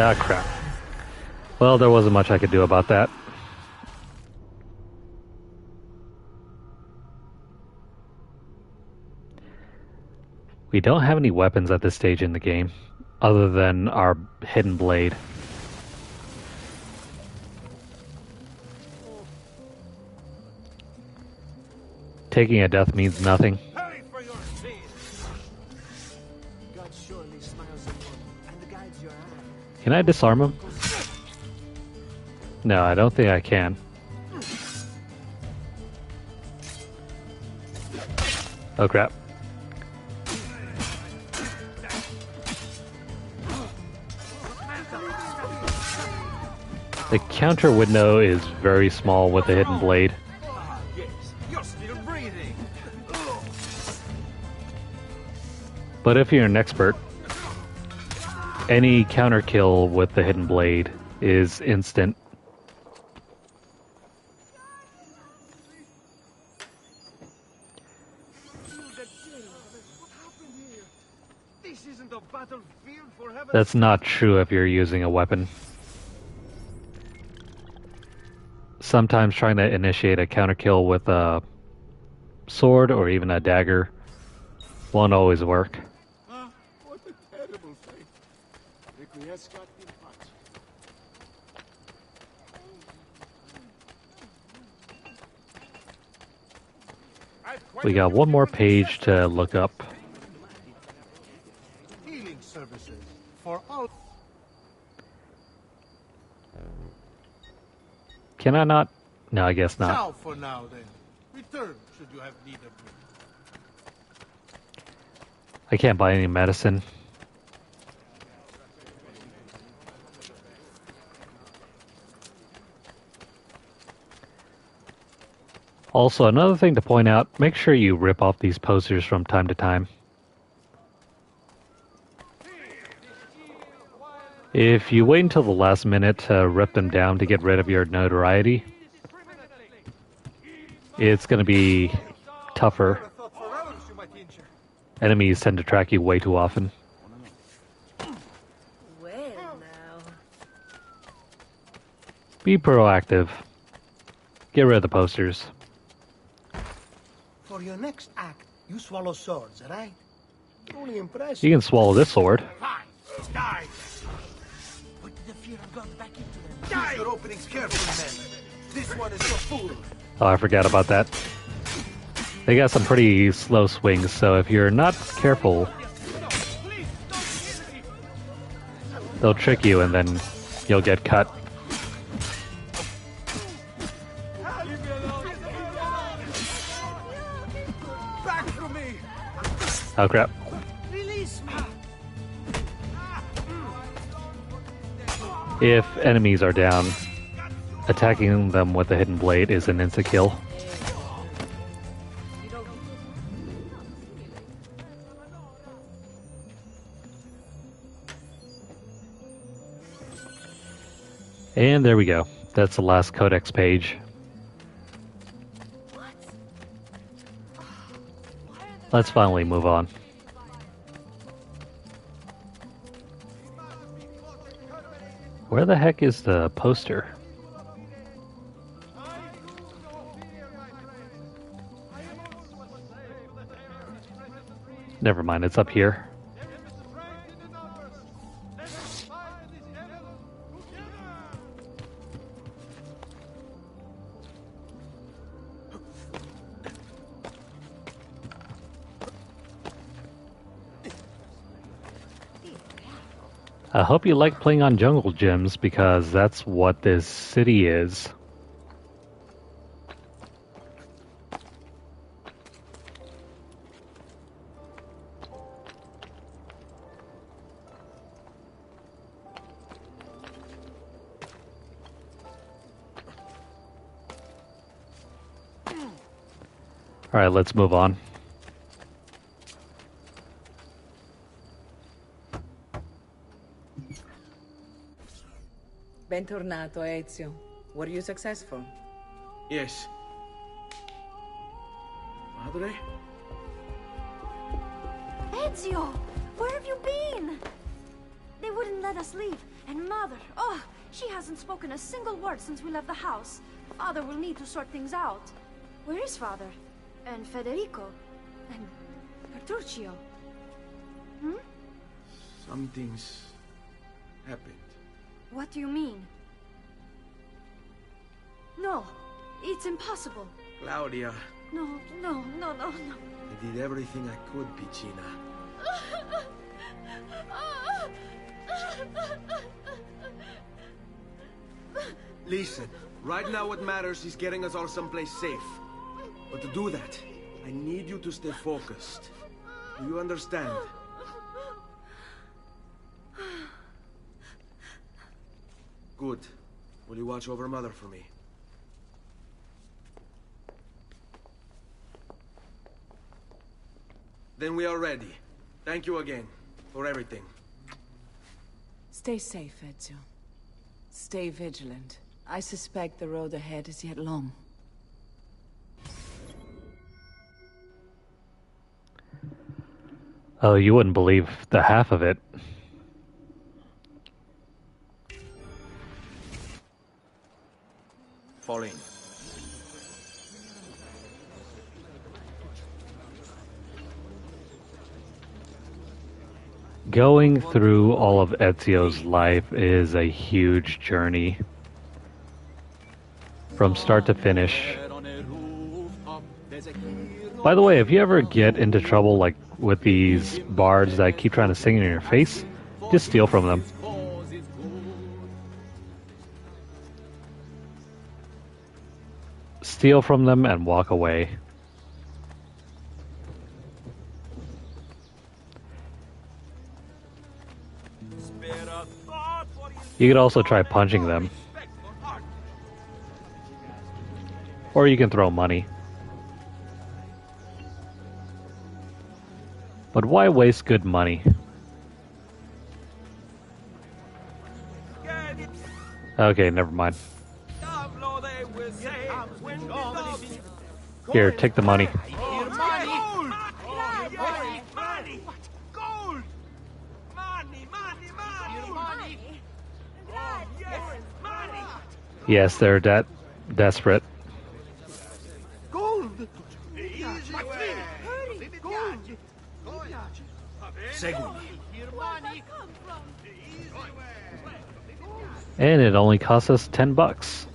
Ah crap. Well, there wasn't much I could do about that. We don't have any weapons at this stage in the game, other than our hidden blade. Taking a death means nothing. Can I disarm him? No, I don't think I can. Oh crap. The counter window is very small with a hidden blade. Yes, you're still breathing. But if you're an expert, any counter kill with the hidden blade is instant. That's not true if you're using a weapon. Sometimes trying to initiate a counter kill with a sword or even a dagger won't always work. What a terrible fate. Requiescat in pace. We got one more page to look up. Healing services for all. Can I not? No, I guess not. Ciao for now, then. Return should you have need of me. I can't buy any medicine. Also, another thing to point out, make sure you rip off these posters from time to time. If you wait until the last minute to rip them down to get rid of your notoriety, it's going to be tougher. Enemies tend to track you way too often. Well, now. Be proactive. Get rid of the posters. For your next act, you swallow swords, right? Only impressive. You can swallow this sword. Fine. Die. Put the fear of God back into them. Die. Use your openings carefully, men. This one is for fool. Oh, I forgot about that. They got some pretty slow swings, so if you're not careful, they'll trick you and then you'll get cut. Back from me. Oh crap. Release me. If enemies are down, attacking them with a hidden blade is an insta-kill. And there we go. That's the last codex page. Let's finally move on. Where the heck is the poster? Never mind, it's up here. I hope you like playing on jungle gyms because that's what this city is. Alright, let's move on. Bentornato, Ezio. Were you successful? Yes. Madre? Ezio! Where have you been? They wouldn't let us leave. And Mother, oh, she hasn't spoken a single word since we left the house. Father will need to sort things out. Where is Father? And Federico? And Petruccio? Hmm? Something's happened. What do you mean? No, it's impossible. Claudia. No. I did everything I could, Piccina. Listen, right now what matters is getting us all someplace safe. But to do that, I need you to stay focused. Do you understand? Good. Will you watch over Mother for me? Then we are ready. Thank you again for everything. Stay safe, Ezio. Stay vigilant. I suspect the road ahead is yet long. Oh, you wouldn't believe the half of it. Fall in. Going through all of Ezio's life is a huge journey. From start to finish. By the way, if you ever get into trouble like with these bards that keep trying to sing in your face, just steal from them. Steal from them and walk away. You could also try punching them. Or you can throw money. But why waste good money? Okay, never mind. Here, take the money. Yes, they're desperate. Gold! And it only cost us $10.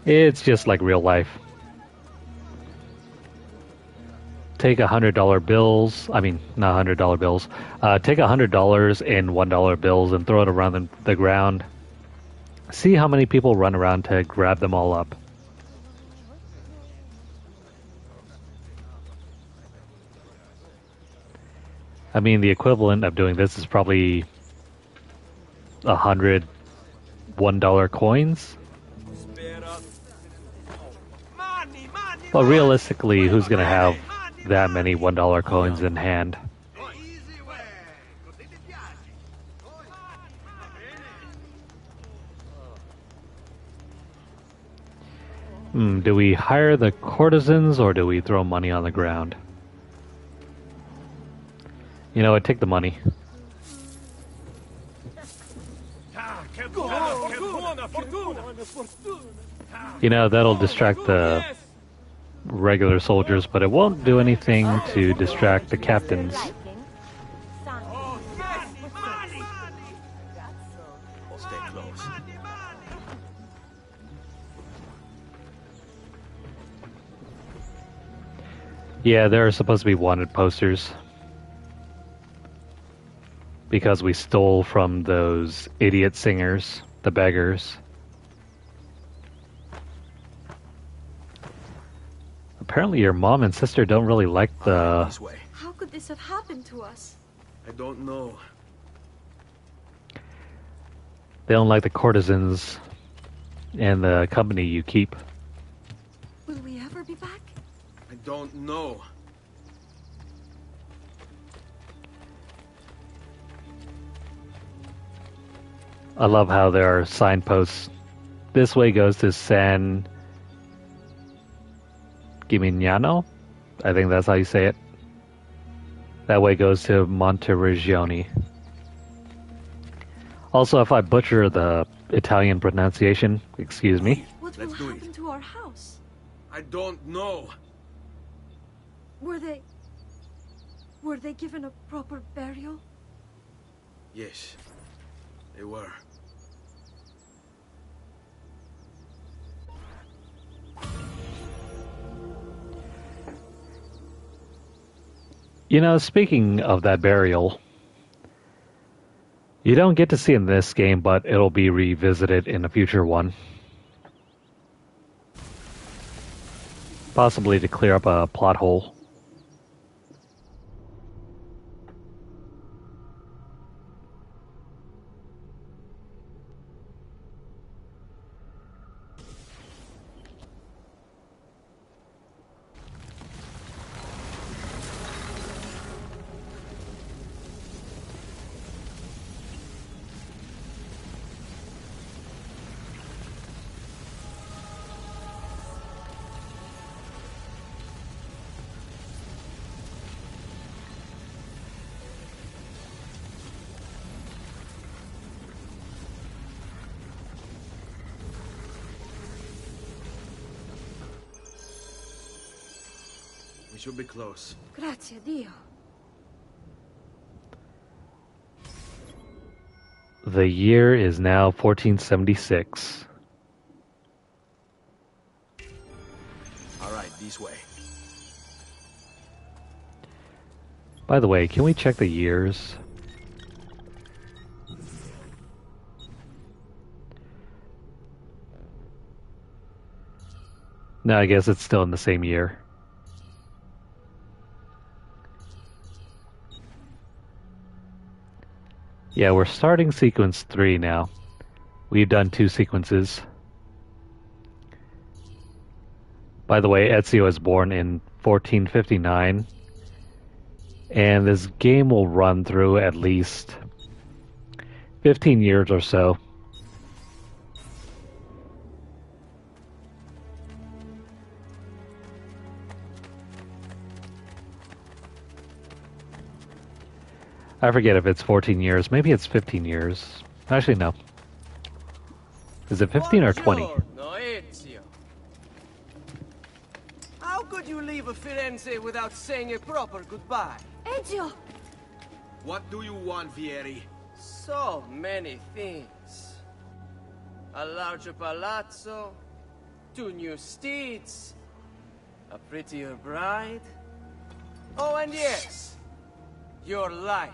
It's just like real life. Take $100 bills. I mean, not $100 bills. Take $100 in $1 bills and throw it around the ground. See how many people run around to grab them all up. I mean, the equivalent of doing this is probably 100 $1 coins. But realistically, who's going to have that many $1 coins in hand? Do we hire the courtesans or do we throw money on the ground? You know what, take the money. You know, that'll distract the regular soldiers, but it won't do anything to distract the captains. Yeah, there are supposed to be wanted posters. Because we stole from those idiot singers, the beggars. Apparently your mom and sister don't really like the... How could this have happened to us? I don't know. They don't like the courtesans and the company you keep. Will we ever be back? I don't know. I love how there are signposts. This way goes to San Gimignano? I think that's how you say it. That way goes to Monteriggioni. Also, if I butcher the Italian pronunciation, excuse me. What will happen to our house? I don't know. Were they given a proper burial? Yes, they were. You know, speaking of that burial, you don't get to see it in this game, but it'll be revisited in a future one. Possibly to clear up a plot hole. We should be close. Grazie a Dio. The year is now 1476. All right, this way. By the way, can we check the years? No, I guess it's still in the same year. Yeah, we're starting sequence 3 now. We've done 2 sequences. By the way, Ezio was born in 1459. And this game will run through at least 15 years or so. I forget if it's 14 years. Maybe it's 15 years. Actually, no. Is it 15 or 20? No, Ezio. How could you leave Firenze without saying a proper goodbye? Ezio! What do you want, Vieri? So many things. A larger palazzo, 2 new steeds, a prettier bride. Oh, and yes, your life.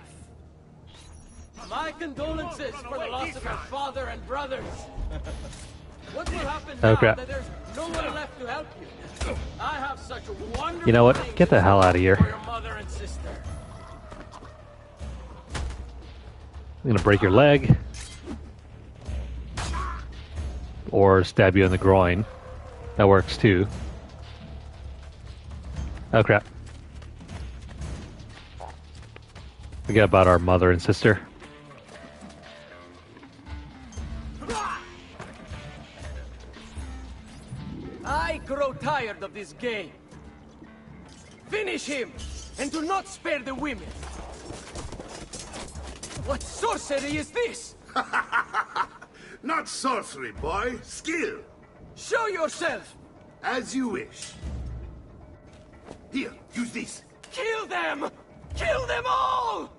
My condolences for the loss of your father and brothers. What will happen now that there's no one left to help you? I have such a wonderful. You know what? Get the hell out of here. For your mother and sister. I'm gonna break your leg. Or stab you in the groin. That works too. Oh crap. Forget about our mother and sister. I grow tired of this game. Finish him, and do not spare the women. What sorcery is this? Not sorcery, boy. Skill. Show yourself. As you wish. Here, use this. Kill them! Kill them all!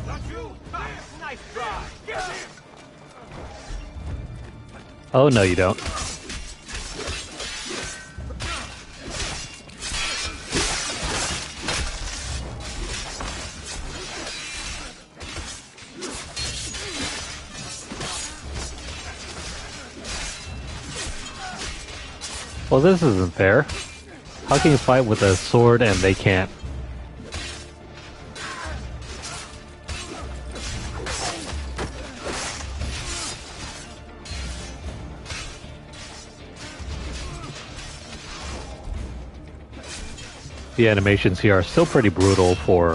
Not you! Nice try! Get him! Oh, no, you don't. Well, this isn't fair. How can you fight with a sword and they can't? The animations here are still pretty brutal for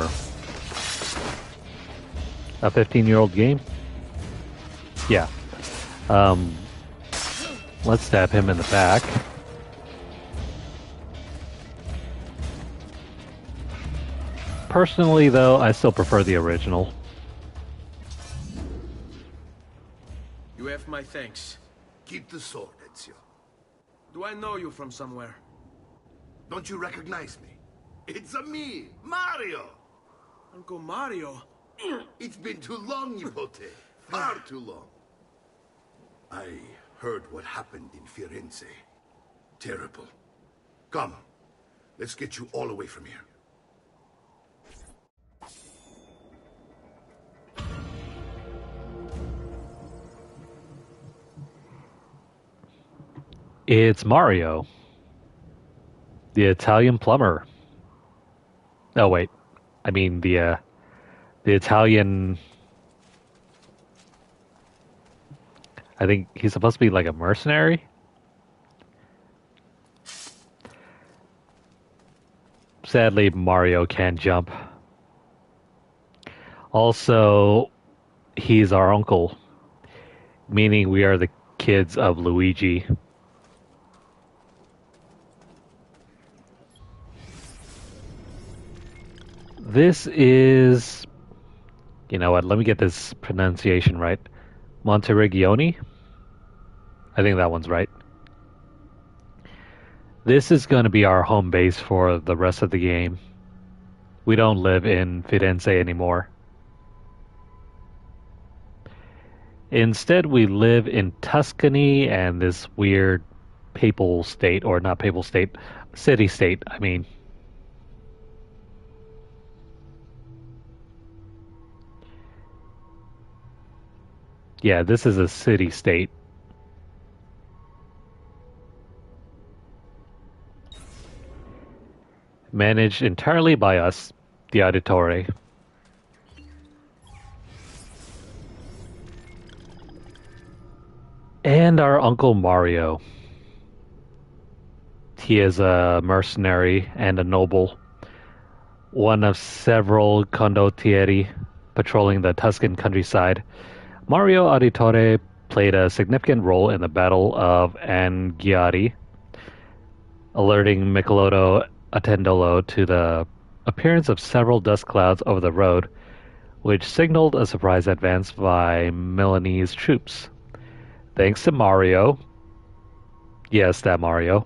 a 15-year-old game. Yeah. Let's stab him in the back. Personally, though, I still prefer the original. You have my thanks. Keep the sword, Ezio. Do I know you from somewhere? Don't you recognize me? It's me, Mario! Uncle Mario? It's been too long, Nipote. Far too long. I heard what happened in Firenze. Terrible. Come, let's get you all away from here. It's Mario, the Italian plumber. Oh wait, I mean the Italian. I think he's supposed to be like a mercenary. Sadly, Mario can't jump. Also, he's our uncle, meaning we are the kids of Luigi. This is... You know what, let me get this pronunciation right. Monteriggioni? I think that one's right. This is going to be our home base for the rest of the game. We don't live in Firenze anymore. Instead, we live in Tuscany and this weird papal state, or not papal state, city-state, I mean. Yeah, this is a city-state. Managed entirely by us, the Auditore. And our Uncle Mario. He is a mercenary and a noble. One of several condottieri patrolling the Tuscan countryside. Mario Auditore played a significant role in the Battle of Anghiari, alerting Michelotto Attendolo to the appearance of several dust clouds over the road, which signaled a surprise advance by Milanese troops. Thanks to Mario, yes, that Mario,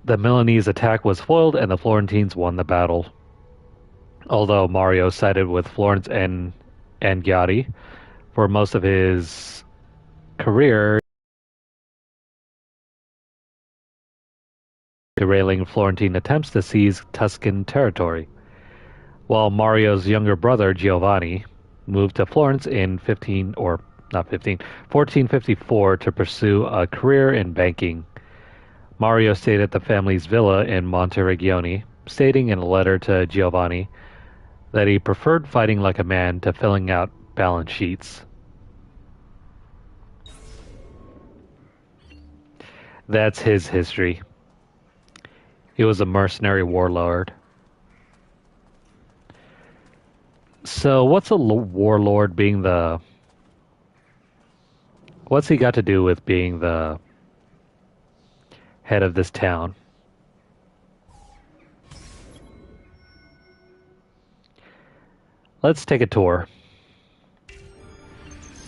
the Milanese attack was foiled and the Florentines won the battle. Although Mario sided with Florence and Anghiari for most of his career, derailing Florentine attempts to seize Tuscan territory, while Mario's younger brother Giovanni moved to Florence in 1454 to pursue a career in banking. Mario stayed at the family's villa in Monteriggioni, stating in a letter to Giovanni that he preferred fighting like a man to filling out balance sheets. That's his history. He was a mercenary warlord. So what's a warlord being the... What's he got to do with being the head of this town? Let's take a tour.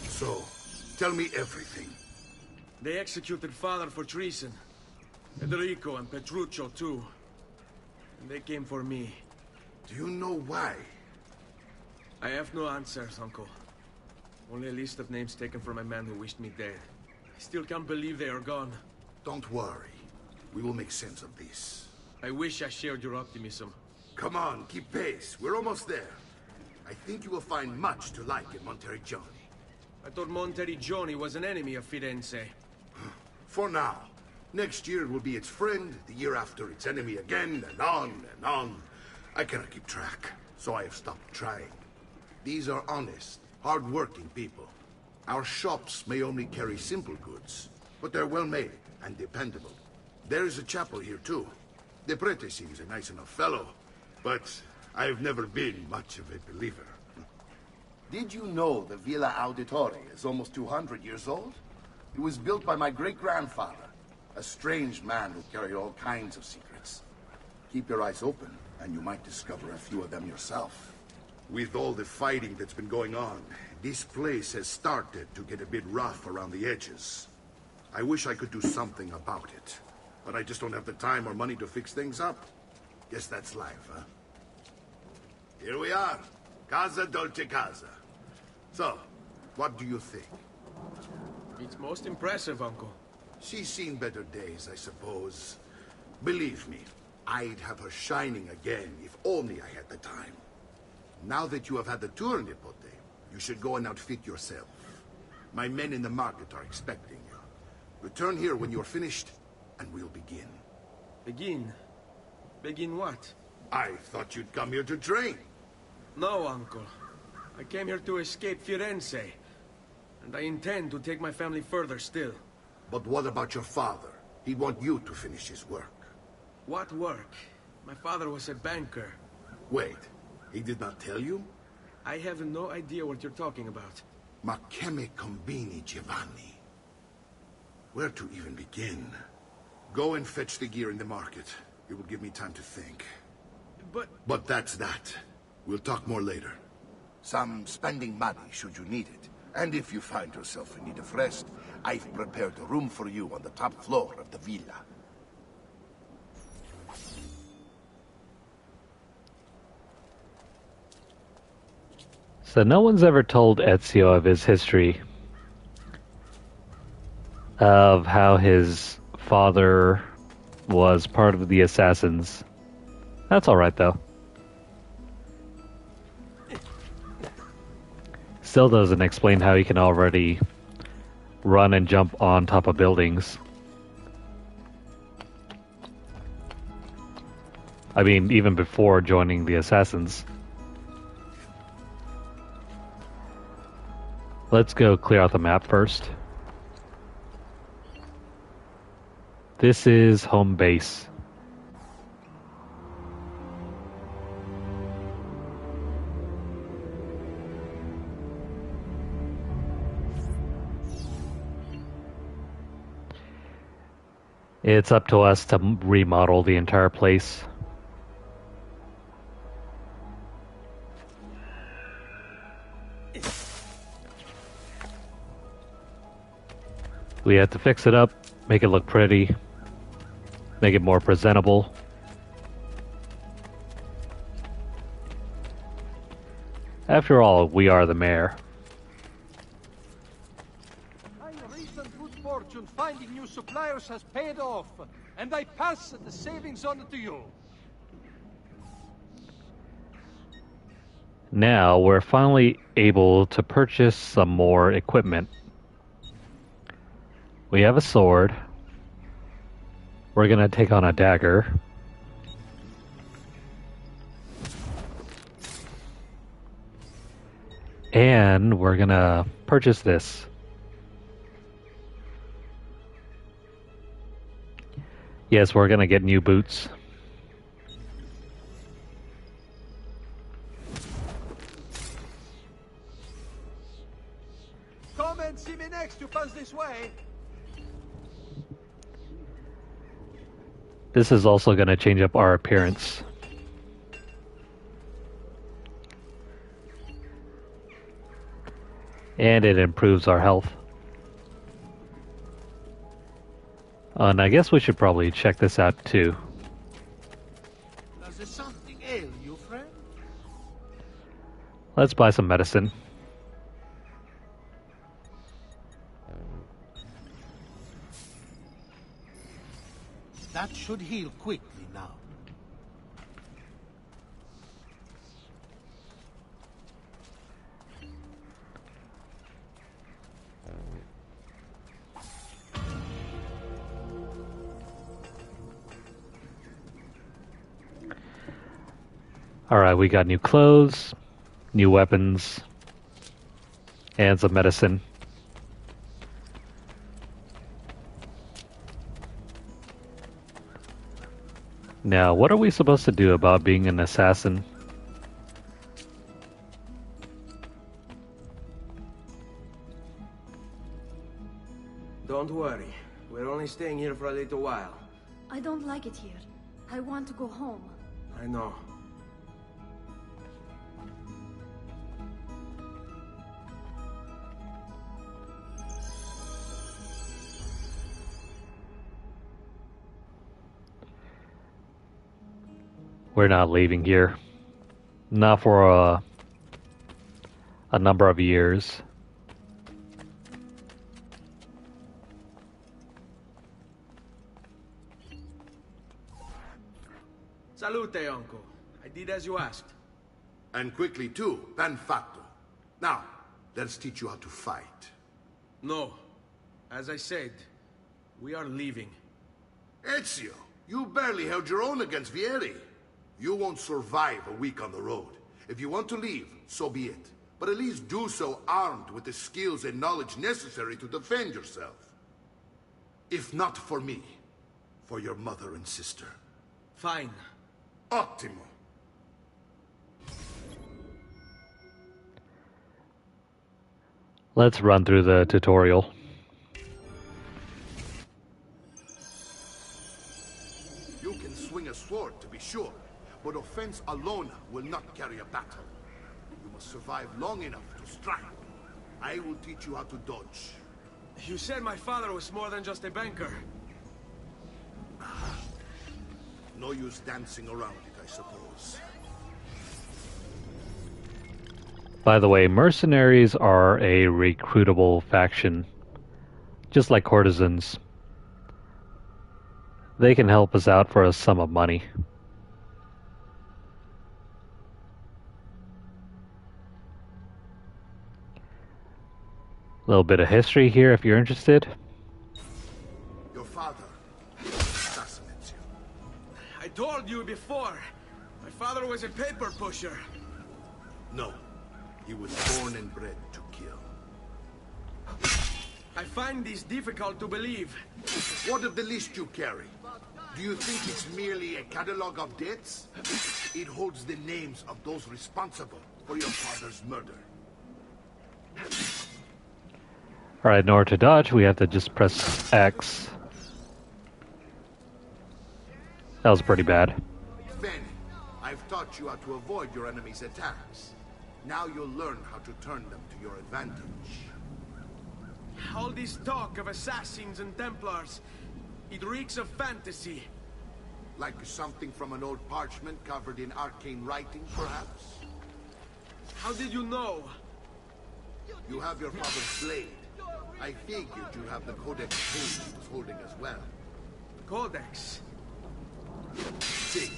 So, tell me everything. They executed father for treason. Federico and Petruccio too. And they came for me. Do you know why? I have no answers, Uncle. Only a list of names taken from a man who wished me dead. I still can't believe they are gone. Don't worry. We will make sense of this. I wish I shared your optimism. Come on, keep pace. We're almost there. I think you will find much to like in Monteriggioni. I thought Monteriggioni was an enemy of Firenze. For now. Next year it will be its friend, the year after its enemy again, and on and on. I cannot keep track, so I have stopped trying. These are honest, hard-working people. Our shops may only carry simple goods, but they're well-made and dependable. There is a chapel here, too. The prete seems a nice enough fellow, but I've never been much of a believer. Did you know the Villa Auditore is almost 200 years old? It was built by my great-grandfather, a strange man who carried all kinds of secrets. Keep your eyes open, and you might discover a few of them yourself. With all the fighting that's been going on, this place has started to get a bit rough around the edges. I wish I could do something about it, but I just don't have the time or money to fix things up. Guess that's life, huh? Here we are. Casa Dolce Casa. So, what do you think? It's most impressive, Uncle. She's seen better days, I suppose. Believe me, I'd have her shining again if only I had the time. Now that you have had the tour, Nipote, you should go and outfit yourself. My men in the market are expecting you. Return here when you're finished, and we'll begin. Begin? Begin what? I thought you'd come here to train. No, Uncle. I came here to escape Firenze. And I intend to take my family further still. But what about your father? He'd want you to finish his work. What work? My father was a banker. Wait, he did not tell you? I have no idea what you're talking about. Ma che me combini, Giovanni? Where to even begin? Go and fetch the gear in the market. It will give me time to think. But that's that. We'll talk more later. Some spending money should you need it. And if you find yourself in need of rest, I've prepared a room for you on the top floor of the villa. So no one's ever told Ezio of his history. Of how his father was part of the assassins. That's alright though. Still doesn't explain how he can already run and jump on top of buildings. I mean, even before joining the assassins. Let's go clear out the map first. This is home base. It's up to us to remodel the entire place. We have to fix it up, make it look pretty, make it more presentable. After all, we are the mayor. My recent good fortune finding new suppliers has paid off, and I pass the savings on to you. Now we're finally able to purchase some more equipment. We have a sword. We're gonna take on a dagger. And we're gonna purchase this. Yes, we're gonna get new boots. Come and see me next. You pass this way. This is also gonna change up our appearance. And it improves our health. And I guess we should probably check this out too. Does something ail you, friend? Let's buy some medicine. That should heal quickly now. Alright, we got new clothes, new weapons, and some medicine. Now, what are we supposed to do about being an assassin? Don't worry. We're only staying here for a little while. I don't like it here. I want to go home. I know. We're not leaving here. Not for a number of years. Salute, Uncle. I did as you asked. And quickly too, ben fatto. Now, let's teach you how to fight. No. As I said, we are leaving. Ezio, you barely held your own against Vieri. You won't survive a week on the road. If you want to leave, so be it. But at least do so armed with the skills and knowledge necessary to defend yourself. If not for me, for your mother and sister. Fine. Ottimo. Let's run through the tutorial. You can swing a sword, to be sure, but offense alone will not carry a battle. You must survive long enough to strike. I will teach you how to dodge. You said my father was more than just a banker. No use dancing around it, I suppose. By the way, mercenaries are a recruitable faction, just like courtesans. They can help us out for a sum of money. A little bit of history here if you're interested. Your father assassinates you. I told you before. My father was a paper pusher. No. He was born and bred to kill. I find this difficult to believe. What of the list you carry? Do you think it's merely a catalog of debts? It holds the names of those responsible for your father's murder. Alright, in order to dodge, we have to just press X. That was pretty bad. Benny, I've taught you how to avoid your enemy's attacks. Now you'll learn how to turn them to your advantage. All this talk of assassins and Templars, it reeks of fantasy. Like something from an old parchment covered in arcane writing, perhaps? How did you know? You have your father's blade. I figured you have the codex page he was holding as well. Codex? See,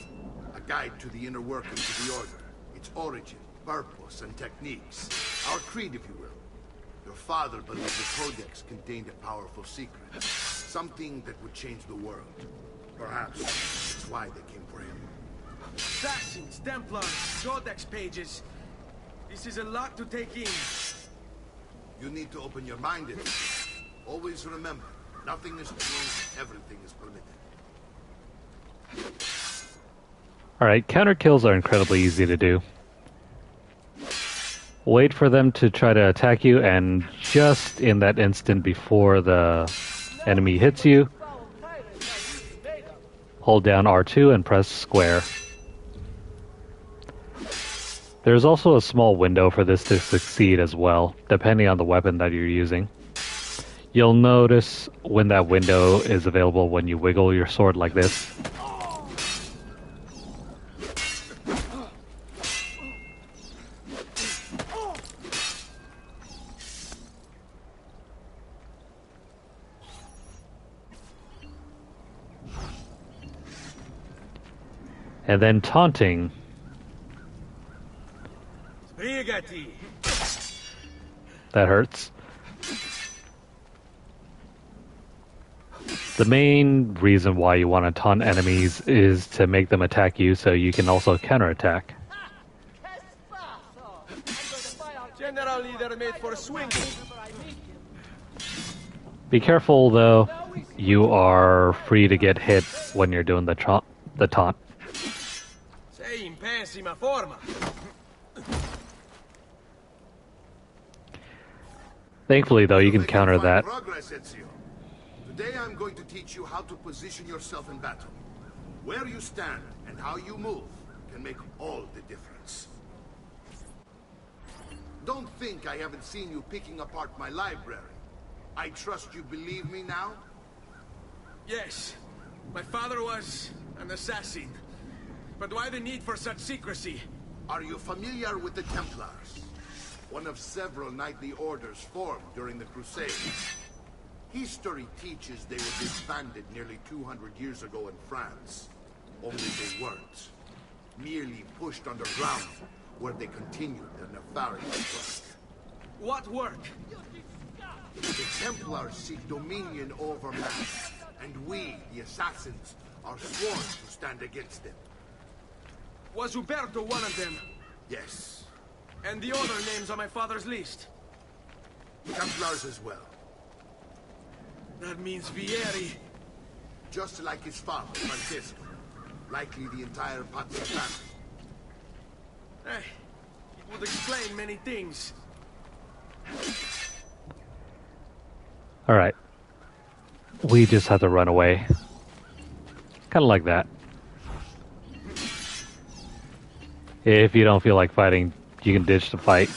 a guide to the inner workings of the Order. Its origin, purpose, and techniques. Our creed, if you will. Your father believed the Codex contained a powerful secret. Something that would change the world. Perhaps that's why they came for him. Assassins, Templars, Codex pages. This is a lot to take in. You need to open your mind to it. Always remember, nothing is true, everything is permitted. Alright, counter kills are incredibly easy to do. Wait for them to try to attack you, and just in that instant before the enemy hits you, hold down R2 and press square. There's also a small window for this to succeed as well, depending on the weapon that you're using. You'll notice when that window is available when you wiggle your sword like this. And then taunting. That hurts. The main reason why you want to taunt enemies is to make them attack you so you can also counterattack. General leader made for swinging. Be careful though, you are free to get hit when you're doing the taunt. Sei in pessima forma. Thankfully though, you can counter that. Progress, Ezio. Today I'm going to teach you how to position yourself in battle. Where you stand and how you move can make all the difference. Don't think I haven't seen you picking apart my library. I trust you believe me now? Yes. My father was an assassin. But why the need for such secrecy? Are you familiar with the Templars? One of several knightly orders formed during the Crusades. History teaches they were disbanded nearly 200 years ago in France. Only they weren't. Merely pushed underground, where they continued their nefarious work. What work? The Templars seek dominion over man, And we, the assassins, are sworn to stand against them. Was Uberto one of them? Yes. And the other names on my father's list? Templars as well. That means Vieri. Just like his father, Francesco. Likely the entire Pazzi family. Hey, it would explain many things. Alright. We just have to run away. Kind of like that. If you don't feel like fighting, you can ditch the fight.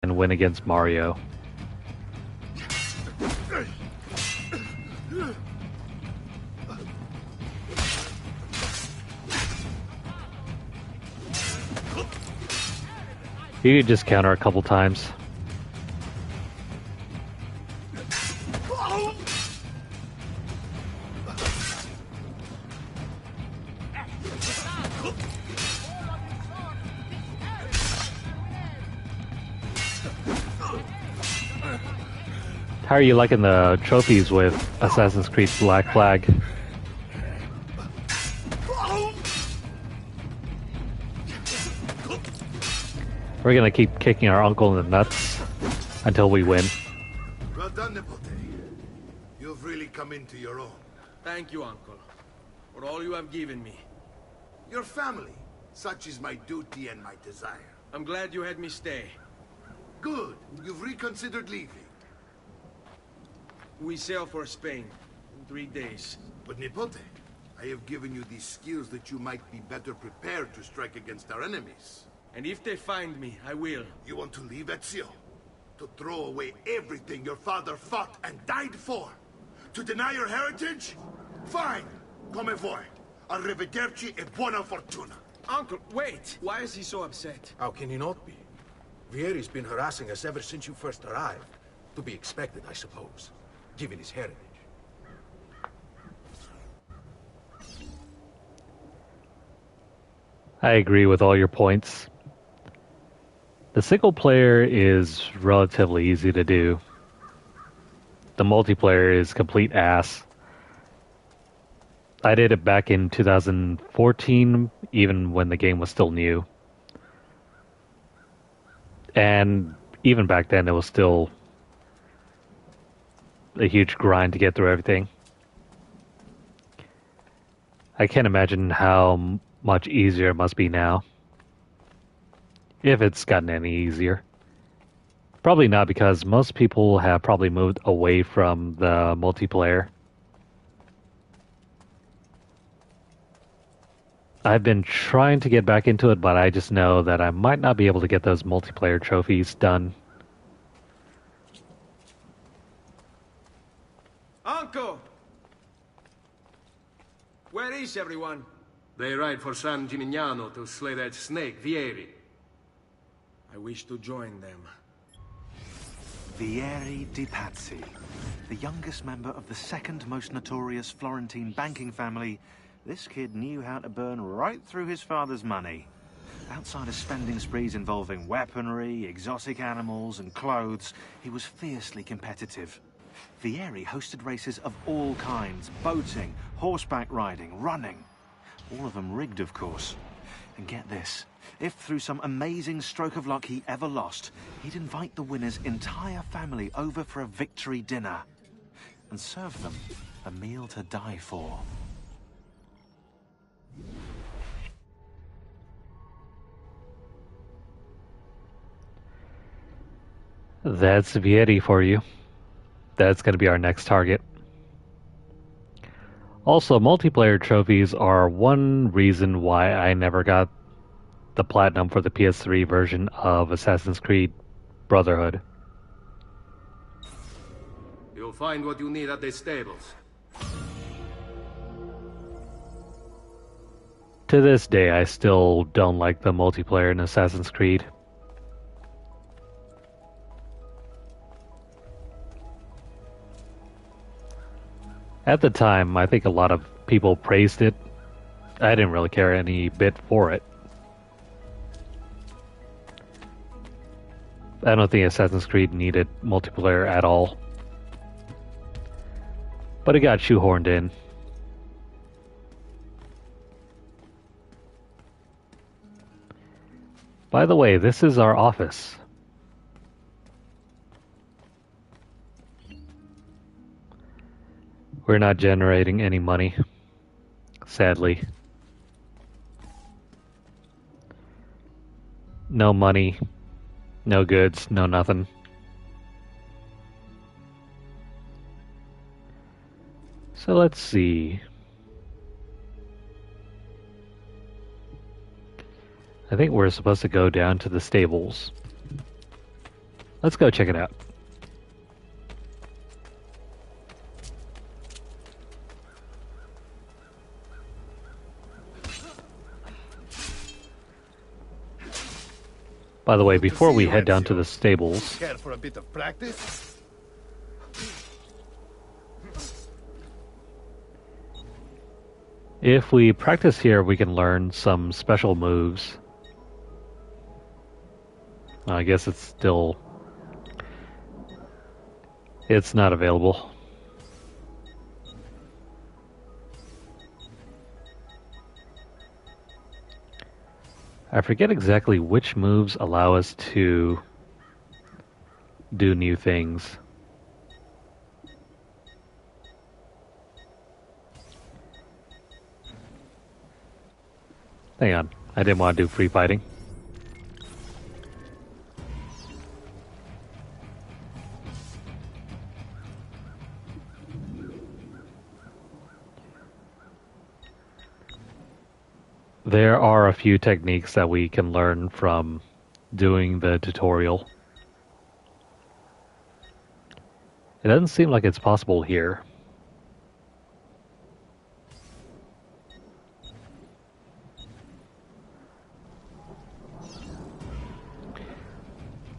And win against Mario. You could just counter a couple times. How are you liking the trophies with Assassin's Creed Black Flag? We're gonna keep kicking our uncle in the nuts until we win. Well done, Nipote. You've really come into your own. Thank you, Uncle, for all you have given me. Your family. Such is my duty and my desire. I'm glad you had me stay. Good. You've reconsidered leaving. We sail for Spain in 3 days. But Nipote, I have given you these skills that you might be better prepared to strike against our enemies. And if they find me, I will. You want to leave Ezio? To throw away everything your father fought and died for? To deny your heritage? Fine! Come voi. Arrivederci e buona fortuna. Uncle, wait! Why is he so upset? How can he not be? Vieri's been harassing us ever since you first arrived. To be expected, I suppose, given his heritage. I agree with all your points. The single player is relatively easy to do. The multiplayer is complete ass. I did it back in 2014, even when the game was still new. And even back then, it was still a huge grind to get through everything. I can't imagine how much easier it must be now. If it's gotten any easier. Probably not, because most people have probably moved away from the multiplayer. I've been trying to get back into it, but I just know that I might not be able to get those multiplayer trophies done. Uncle! Where is everyone? They ride for San Gimignano to slay that snake, Vieri. I wish to join them. Vieri di Pazzi, the youngest member of the second most notorious Florentine banking family. This kid knew how to burn right through his father's money. Outside of spending sprees involving weaponry, exotic animals, and clothes, he was fiercely competitive. Vieri hosted races of all kinds: boating, horseback riding, running. All of them rigged, of course. And get this, if through some amazing stroke of luck he ever lost, he'd invite the winner's entire family over for a victory dinner and serve them a meal to die for. That's Vieri for you. That's going to be our next target. Also, multiplayer trophies are one reason why I never got the platinum for the PS3 version of Assassin's Creed Brotherhood. You'll find what you need at the stables. To this day, I still don't like the multiplayer in Assassin's Creed. At the time, I think a lot of people praised it, I didn't really care any bit for it. I don't think Assassin's Creed needed multiplayer at all. But it got shoehorned in. By the way, this is our office. We're not generating any money, sadly. No money, no goods, no nothing. So let's see. I think we're supposed to go down to the stables. Let's go check it out. By the way, before we head down to the stables, Care for a bit of practice? if we practice here, we can learn some special moves. I guess it's not available. I forget exactly which moves allow us to do new things. Hang on, I didn't want to do free fighting. There are a few techniques that we can learn from doing the tutorial. It doesn't seem like it's possible here.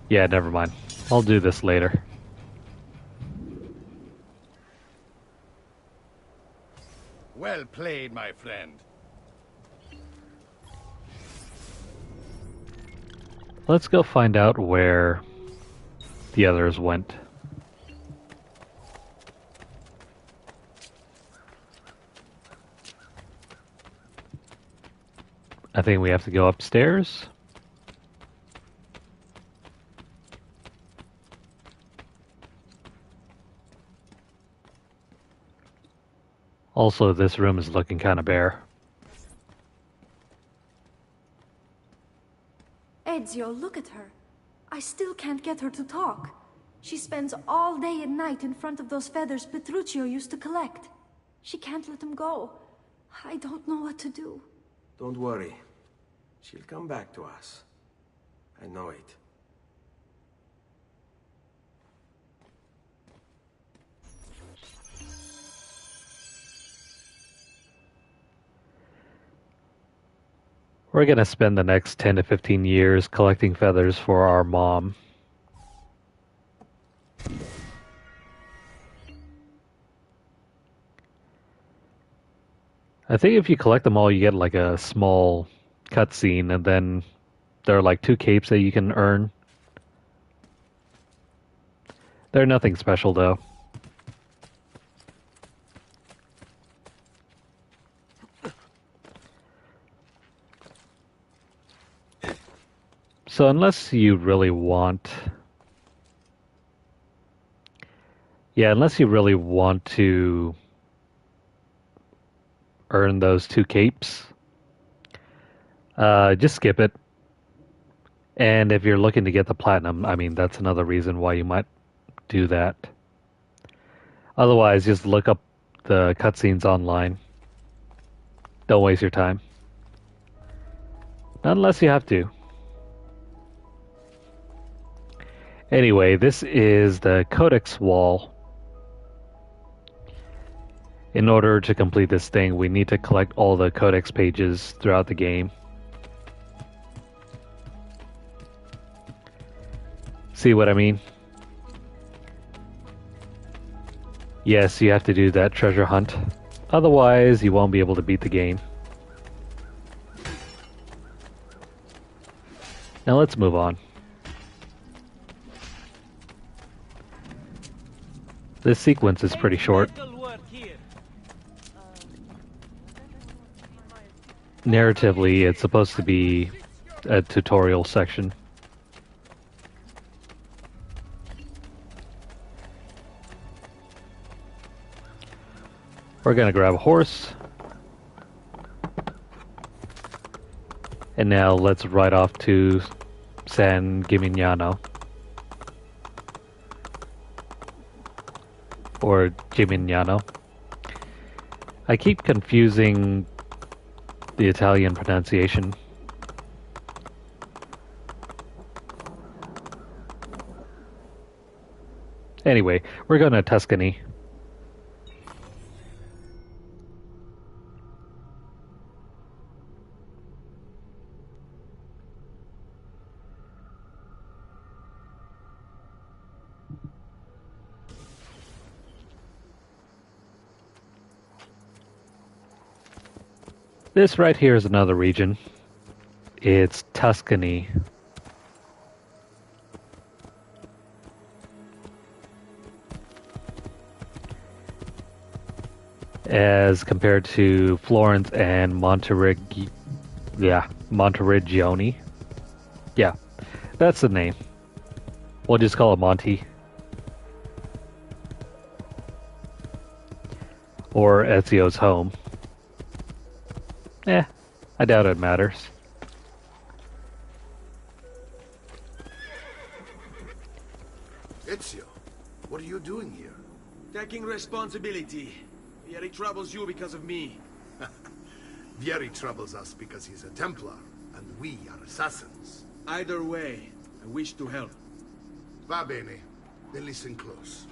Yeah, never mind. I'll do this later. Well played, my friend. Let's go find out where the others went. I think we have to go upstairs. Also, this room is looking kind of bare. Ezio, look at her. I still can't get her to talk. She spends all day and night in front of those feathers Petruchio used to collect. She can't let them go. I don't know what to do. Don't worry. She'll come back to us. I know it. We're gonna spend the next 10 to 15 years collecting feathers for our mom. I think if you collect them all, you get like a small cutscene, and then there are like 2 capes that you can earn. They're nothing special though. So unless you really want... Yeah, unless you really want to earn those 2 capes, just skip it. And if you're looking to get the platinum, I mean, that's another reason why you might do that. Otherwise, just look up the cutscenes online. Don't waste your time. Not unless you have to. Anyway, this is the codex wall. In order to complete this thing, we need to collect all the codex pages throughout the game. See what I mean? Yes, you have to do that treasure hunt. Otherwise, you won't be able to beat the game. Now let's move on. This sequence is pretty short. Narratively, it's supposed to be a tutorial section. We're gonna grab a horse. And now let's ride off to San Gimignano. Or Gimignano. I keep confusing the Italian pronunciation. Anyway, we're going to Tuscany. This right here is another region. It's Tuscany. As compared to Florence and Monteriggioni. Yeah, that's the name. We'll just call it Monty. Or Ezio's home. I doubt it matters. Ezio, what are you doing here? Taking responsibility. Vieri troubles you because of me. Vieri troubles us because he's a Templar, and we are assassins. Either way, I wish to help. Va bene. Then listen close.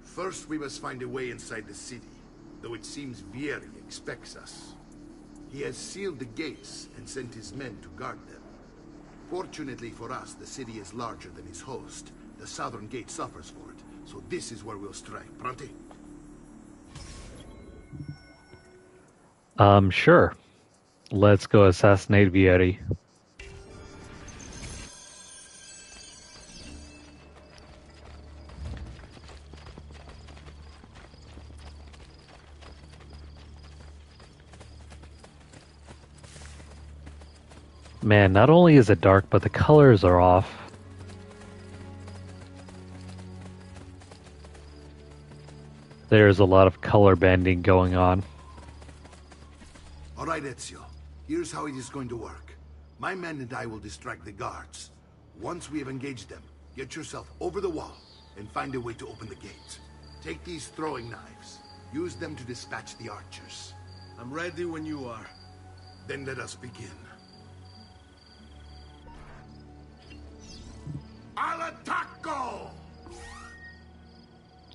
First, we must find a way inside the city, though it seems Vieri expects us. He has sealed the gates and sent his men to guard them. Fortunately for us, the city is larger than its host. The southern gate suffers for it, so this is where we'll strike. Pronti? Sure. Let's go assassinate Vieri. Man, not only is it dark, but the colors are off. There's a lot of color banding going on. All right, Ezio. Here's how it is going to work. My men and I will distract the guards. Once we have engaged them, get yourself over the wall and find a way to open the gate. Take these throwing knives. Use them to dispatch the archers. I'm ready when you are. Then let us begin. Al attacco!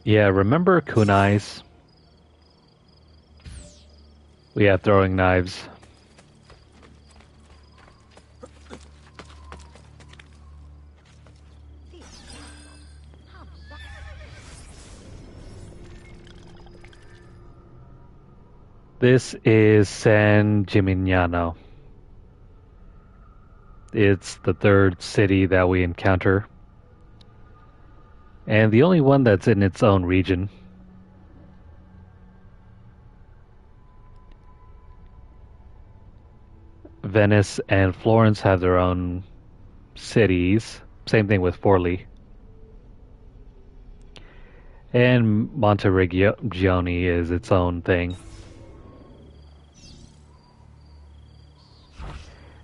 Yeah, remember kunais? We have throwing knives. This is San Gimignano. It's the third city that we encounter. And the only one that's in its own region. Venice and Florence have their own cities. Same thing with Forli. And Monteriggioni is its own thing.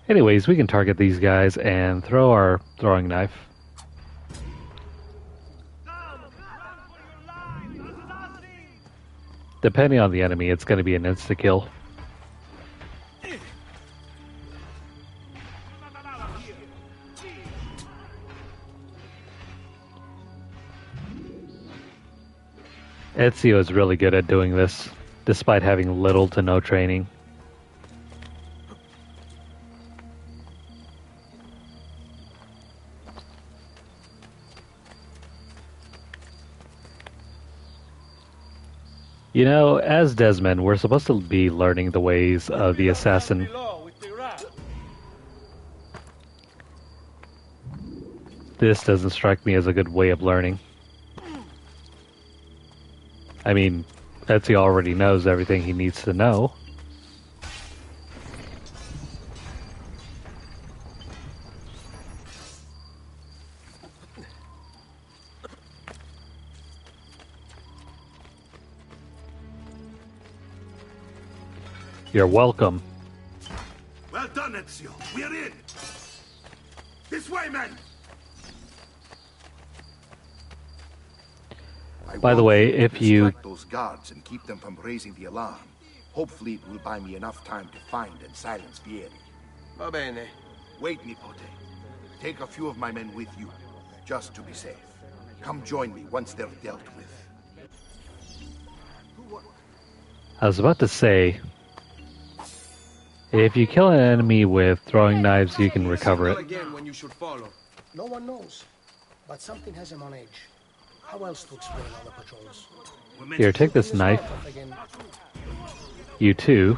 Anyways, we can target these guys and throw our throwing knife. Depending on the enemy, it's going to be an insta-kill. Ezio is really good at doing this, despite having little to no training. You know, as Desmond, we're supposed to be learning the ways of the assassin. this doesn't strike me as a good way of learning. I mean, Ezio already knows everything he needs to know. You're welcome. Well done, Ezio. We're in. This way, men. By the way, if you distract those guards and keep them from raising the alarm, hopefully it will buy me enough time to find and silence Vieri. Va bene. Wait, Nipote. Take a few of my men with you, just to be safe. Come join me once they're dealt with. I was about to say, if you kill an enemy with throwing knives, you can recover it. Again when you should follow. No one knows, but something has him on edge. How else to explain all the patrols? Here, take this knife. You too.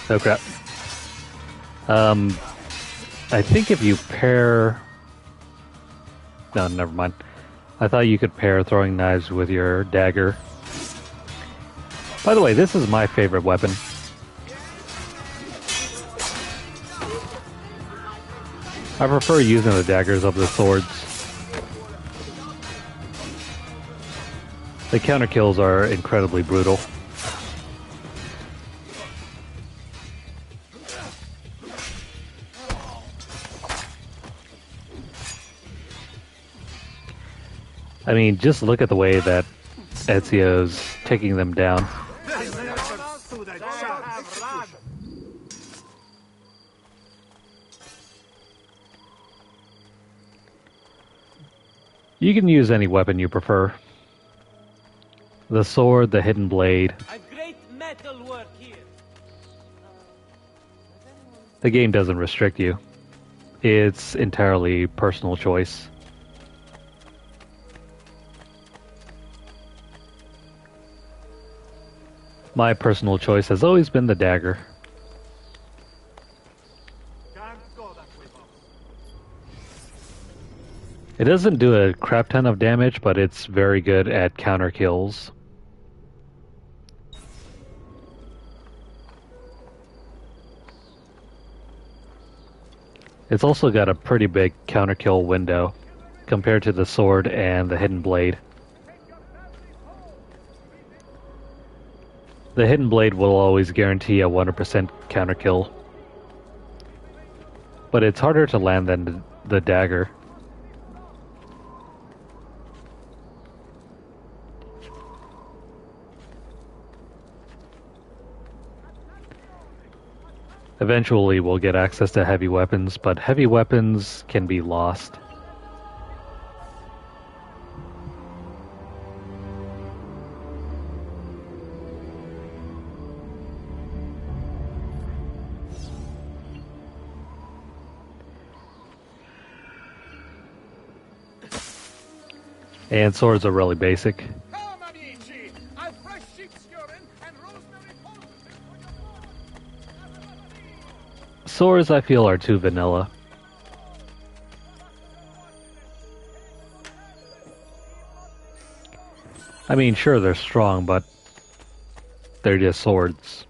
Oh crap. I think if you pair... No, never mind. I thought you could pair throwing knives with your dagger. By the way, this is my favorite weapon. I prefer using the daggers over the swords. The counter kills are incredibly brutal. I mean, just look at the way that Ezio's taking them down. You can use any weapon you prefer. The sword, the hidden blade. The game doesn't restrict you. It's entirely personal choice. My personal choice has always been the dagger. It doesn't do a crap ton of damage, but it's very good at counter kills. It's also got a pretty big counter kill window compared to the sword and the hidden blade. The hidden blade will always guarantee a 100% counter kill, but it's harder to land than the dagger. Eventually we'll get access to heavy weapons, but heavy weapons can be lost. And swords are really basic. Swords, I feel, are too vanilla. I mean, sure, they're strong, but they're just swords.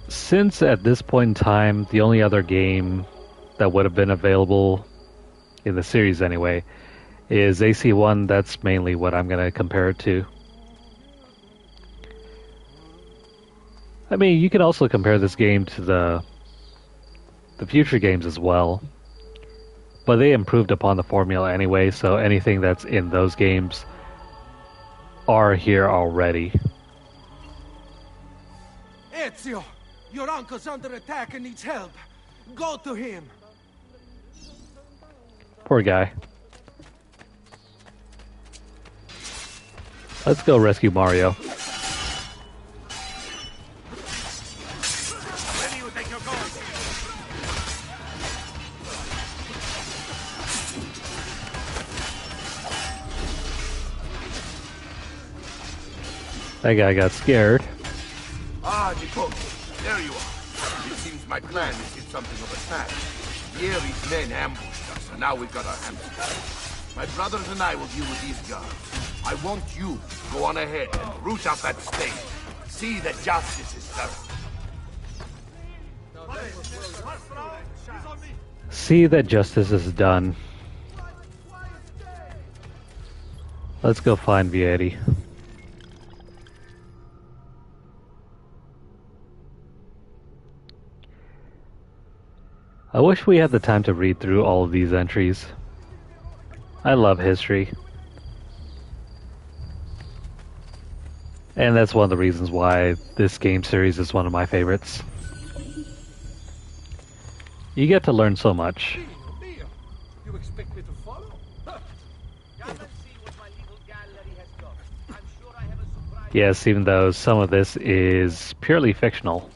Since at this point in time, the only other game that would have been available in the series anyway is AC1, that's mainly what I'm going to compare it to. I mean, you can also compare this game to the future games as well, but they improved upon the formula anyway, so anything that's in those games are here already. Ezio! Your uncle's under attack and needs help. Go to him. Poor guy. Let's go rescue Mario. Where do you think you're going? That guy got scared. Ah, Nipote, there you are. It seems my plan is hit something of a snag. Vieri's men ambushed us, and now we've got our hands full. My brothers and I will deal with these guards. I want you to go on ahead and root out that stain. See that justice is served. See that justice is done. Let's go find Vieri. I wish we had the time to read through all of these entries. I love history. And that's one of the reasons why this game series is one of my favorites. You get to learn so much. You expect me to follow? Yes, even though some of this is purely fictional.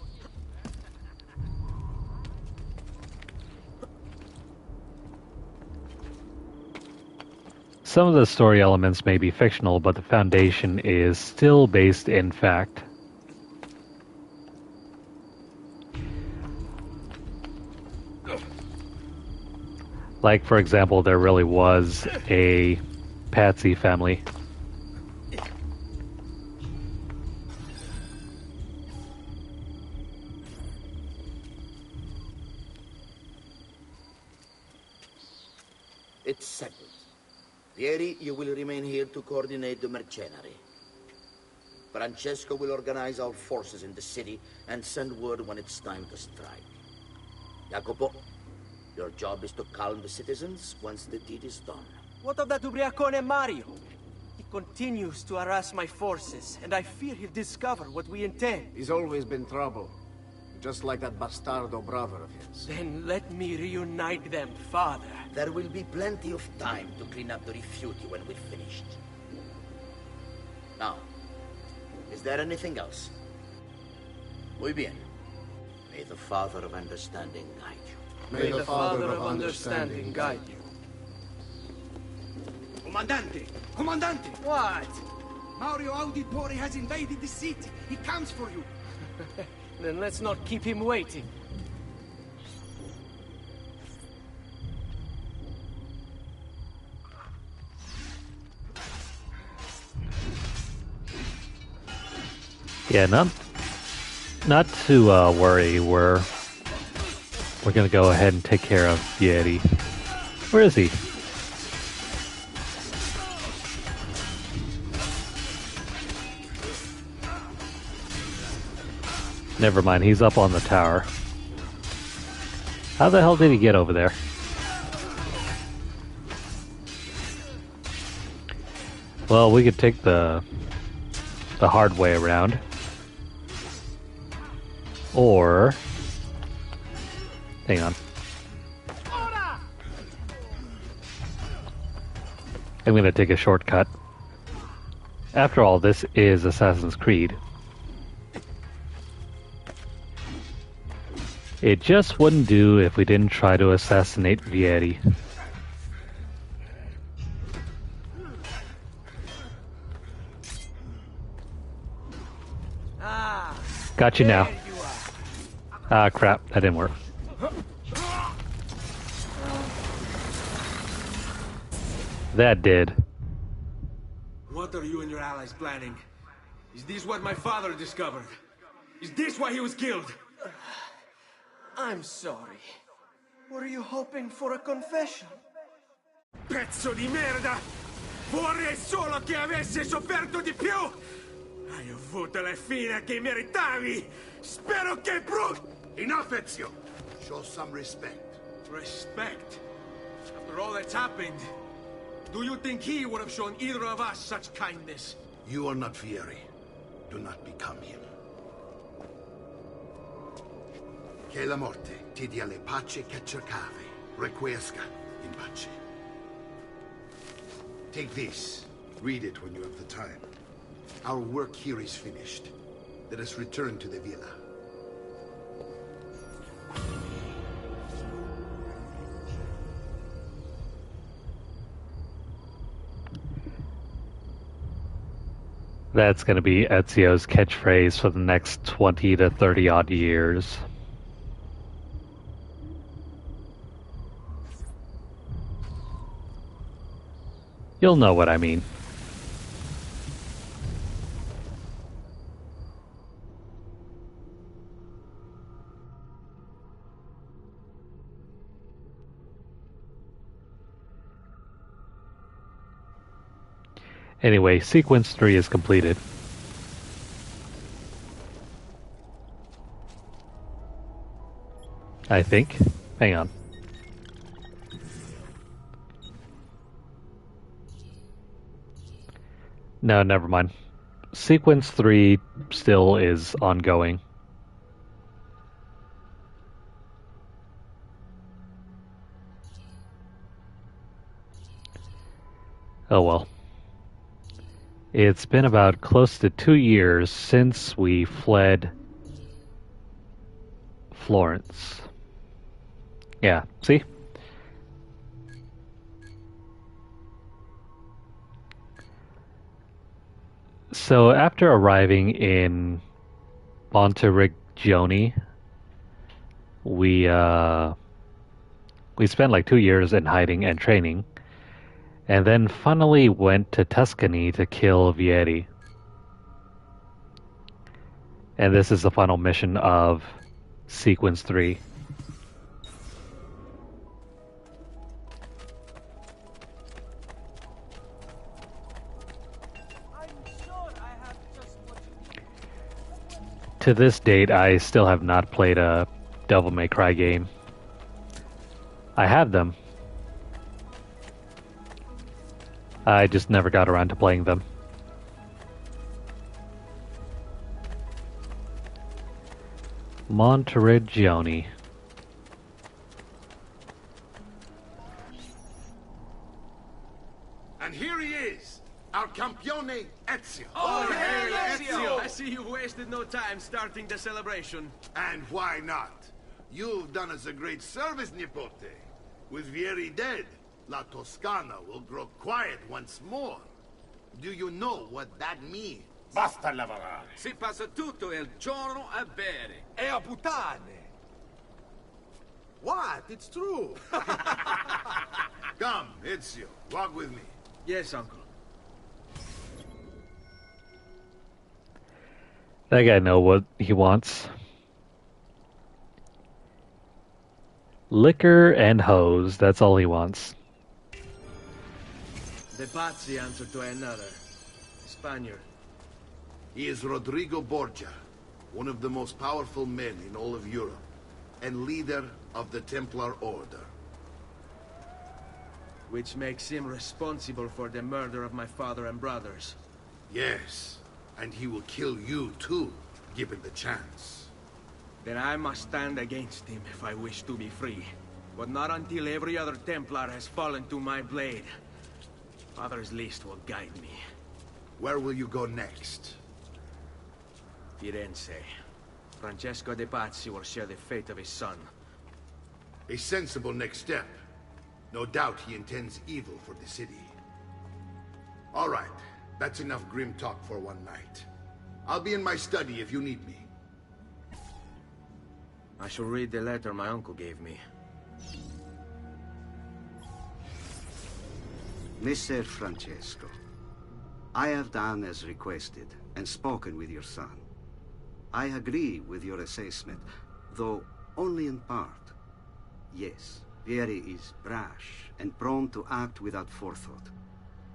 Some of the story elements may be fictional, but the foundation is still based in fact. Like, for example, there really was a Patsy family. It's settled. Vieri, you will remain here to coordinate the mercenary. Francesco will organize our forces in the city and send word when it's time to strike. Jacopo, your job is to calm the citizens once the deed is done. What of that ubriacone Mario? He continues to harass my forces, and I fear he'll discover what we intend. He's always been trouble. Just like that bastardo brother of his. Then let me reunite them, father. There will be plenty of time to clean up the refuge when we're finished. Now, is there anything else? Muy bien. May the Father of Understanding guide you. May the Father of Understanding guide you. Comandante! Comandante! What? Mario Auditore has invaded the city. He comes for you. Then let's not keep him waiting. Yeah, not to worry. We're gonna go ahead and take care of Vieri. Where is he? Never mind, he's up on the tower. How the hell did he get over there? Well, we could take the hard way around. Or... hang on. I'm gonna take a shortcut. After all, this is Assassin's Creed. It just wouldn't do if we didn't try to assassinate Vieri. Got you now. Ah, crap. That didn't work. That did. What are you and your allies planning? Is this what my father discovered? Is this why he was killed? I'm sorry. Were you hoping for a confession? Pezzo di merda! Vorrei solo che avessi sofferto di più! Hai avuto la fine che meritavi! Spero che Enough, Ezio! Show some respect. Respect? After all that's happened, do you think he would have shown either of us such kindness? You are not Vieri. Do not become him. Che la morte ti dia le pace che cercavi. Requiesca in pace. Take this. Read it when you have the time. Our work here is finished. Let us return to the villa. That's going to be Ezio's catchphrase for the next 20 to 30 odd years. You'll know what I mean. Anyway, sequence 3 is completed. I think. Hang on. No, never mind. Sequence 3 still is ongoing. Oh well. It's been about close to 2 years since we fled Florence. Yeah, see? So after arriving in Monteriggioni, we spent like 2 years in hiding and training, and then finally went to Tuscany to kill Vieri. And this is the final mission of Sequence 3. To this date, I still have not played a Devil May Cry game. I have them. I just never got around to playing them. Monteriggioni. And here he is, our campione Ezio. Oh, hey, Ezio! I see you wasted no time starting the celebration. And why not? You've done us a great service, Nipote. With Vieri dead, La Toscana will grow quiet once more. Do you know what that means? Basta lavorare. Si passa tutto il giorno a bere. E a puttane. What? It's true. Come, Ezio, walk with me. Yes, uncle. That guy knows what he wants. Liquor and hoes, that's all he wants. De Pazzi answered to another. Spaniard. He is Rodrigo Borgia, one of the most powerful men in all of Europe, and leader of the Templar Order. Which makes him responsible for the murder of my father and brothers. Yes, and he will kill you too, given the chance. Then I must stand against him if I wish to be free. But not until every other Templar has fallen to my blade. Father's list will guide me. Where will you go next? Firenze. Francesco de Pazzi will share the fate of his son. A sensible next step. No doubt he intends evil for the city. All right, that's enough grim talk for one night. I'll be in my study if you need me. I shall read the letter my uncle gave me. Messer Francesco, I have done as requested and spoken with your son. I agree with your assessment, though only in part. Yes, Vieri is brash and prone to act without forethought.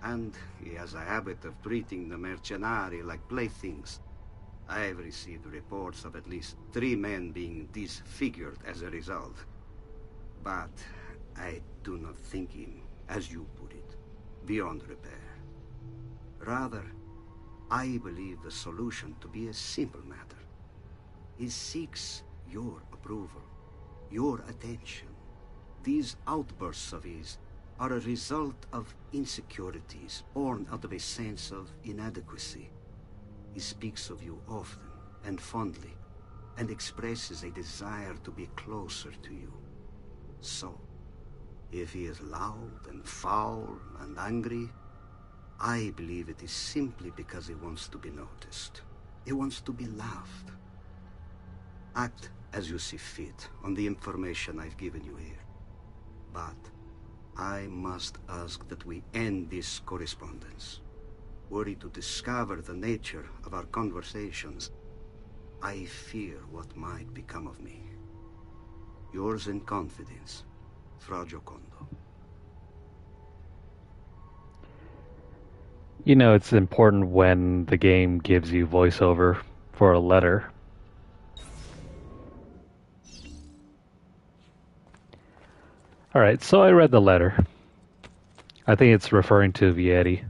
And he has a habit of treating the mercenari like playthings. I have received reports of at least 3 men being disfigured as a result. But I do not think him, as you put it, beyond repair. Rather, I believe the solution to be a simple matter. He seeks your approval, your attention. These outbursts of his are a result of insecurities born out of a sense of inadequacy. He speaks of you often and fondly, and expresses a desire to be closer to you. So, if he is loud and foul and angry, I believe it is simply because he wants to be noticed. He wants to be loved. Act as you see fit on the information I've given you here. But I must ask that we end this correspondence. Were he to discover the nature of our conversations, I fear what might become of me. Yours in confidence, Fra Giocondo. You know, it's important when the game gives you voiceover for a letter. Alright, so I read the letter. I think it's referring to Vieri.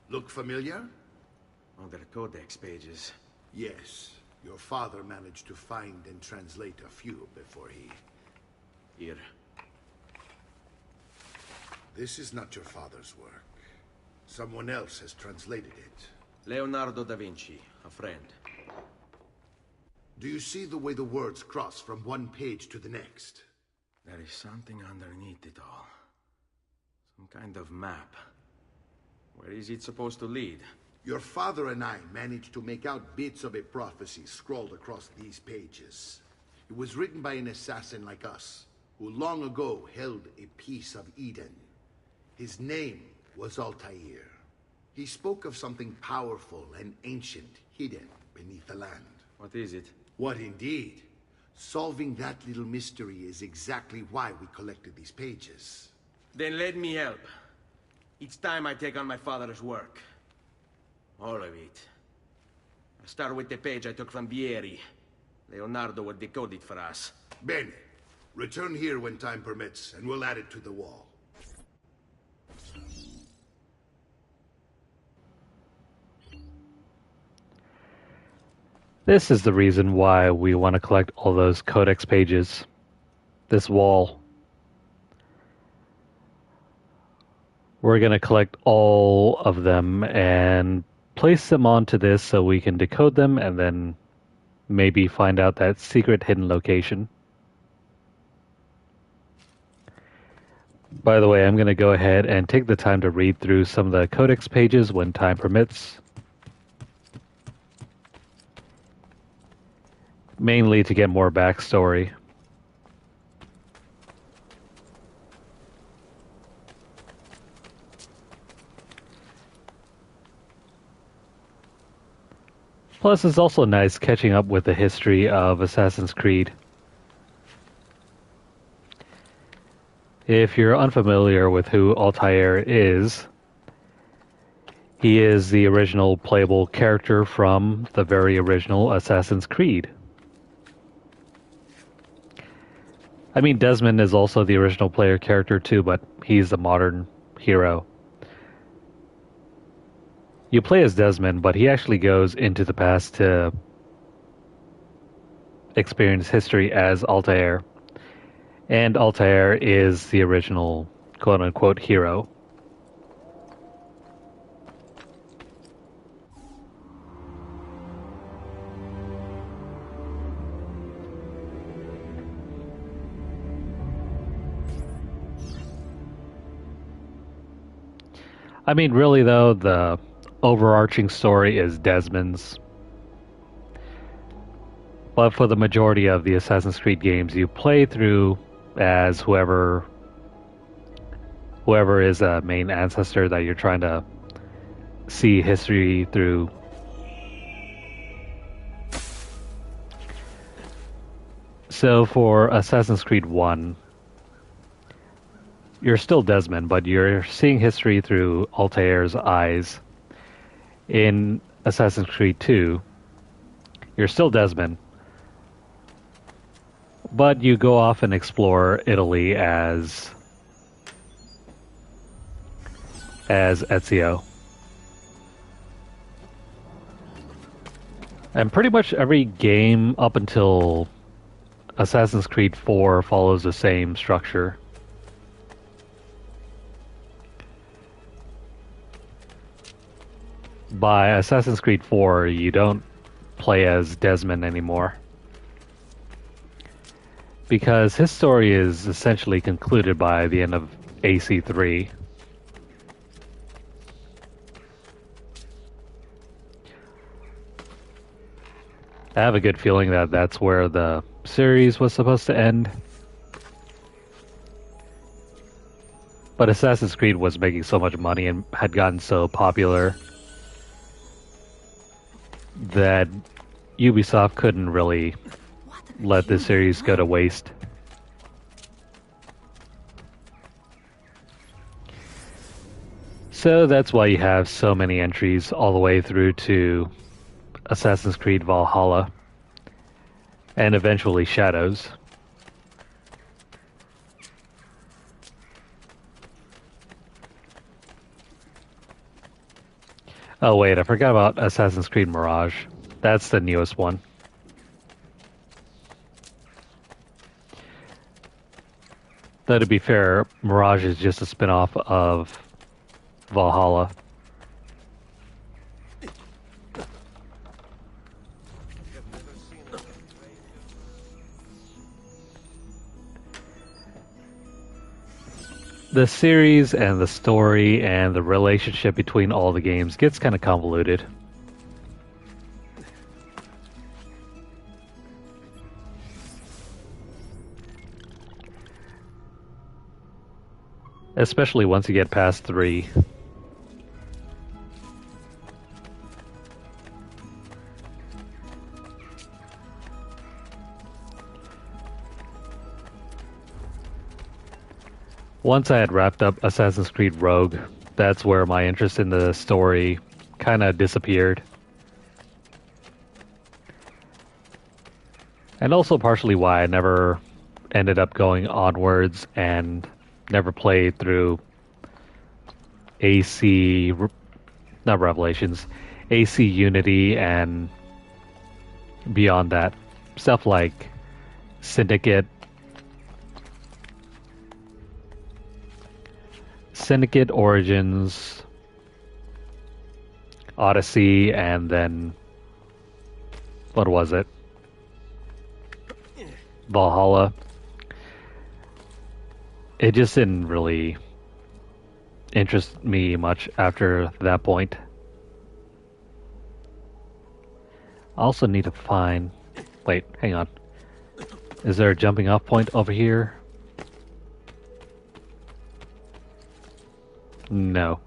Look familiar? Oh, they're codex pages. Yes. Your father managed to find and translate a few before he... Here. This is not your father's work. Someone else has translated it. Leonardo Da Vinci, a friend. Do you see the way the words cross from one page to the next? There is something underneath it all. Some kind of map. Where is it supposed to lead? Your father and I managed to make out bits of a prophecy scrawled across these pages. It was written by an assassin like us, who long ago held a piece of Eden. His name was Altair. He spoke of something powerful and ancient hidden beneath the land. What is it? What indeed? Solving that little mystery is exactly why we collected these pages. Then let me help. Each time I take on my father's work. All of it. I start with the page I took from Vieri. Leonardo would decode it for us. Bene. Return here when time permits, and we'll add it to the wall. This is the reason why we want to collect all those codex pages. This wall. We're going to collect all of them and place them onto this so we can decode them and then maybe find out that secret hidden location. By the way, I'm going to go ahead and take the time to read through some of the codex pages when time permits. Mainly to get more backstory. Plus, it's also nice catching up with the history of Assassin's Creed. If you're unfamiliar with who Altair is, he is the original playable character from the very original Assassin's Creed. I mean, Desmond is also the original player character too, but he's the modern hero. You play as Desmond, but he actually goes into the past to experience history as Altair. And Altair is the original quote-unquote hero. I mean, really though, the overarching story is Desmond's. But for the majority of the Assassin's Creed games, you play through as whoever is a main ancestor that you're trying to see history through. So for Assassin's Creed 1, you're still Desmond, but you're seeing history through Altair's eyes. In Assassin's Creed 2, you're still Desmond, but you go off and explore Italy as Ezio. And pretty much every game up until Assassin's Creed 4 follows the same structure. by Assassin's Creed 4, you don't play as Desmond anymore. Because his story is essentially concluded by the end of AC3. I have a good feeling that that's where the series was supposed to end. But Assassin's Creed was making so much money and had gotten so popular that Ubisoft couldn't really let the series go to waste. So that's why you have so many entries all the way through to Assassin's Creed Valhalla and eventually Shadows. Oh wait, I forgot about Assassin's Creed Mirage. That's the newest one. Though to be fair, Mirage is just a spin-off of Valhalla. The series and the story and the relationship between all the games gets kind of convoluted. Especially once you get past 3. Once I had wrapped up Assassin's Creed Rogue, that's where my interest in the story kind of disappeared. And also partially why I never ended up going onwards and never played through AC, not Revelations, AC Unity and beyond that. Stuff like Syndicate, Origins, Odyssey, and then what was it? Valhalla. It just didn't really interest me much after that point. I also need to find... Wait, hang on. Is there a jumping off point over here? No.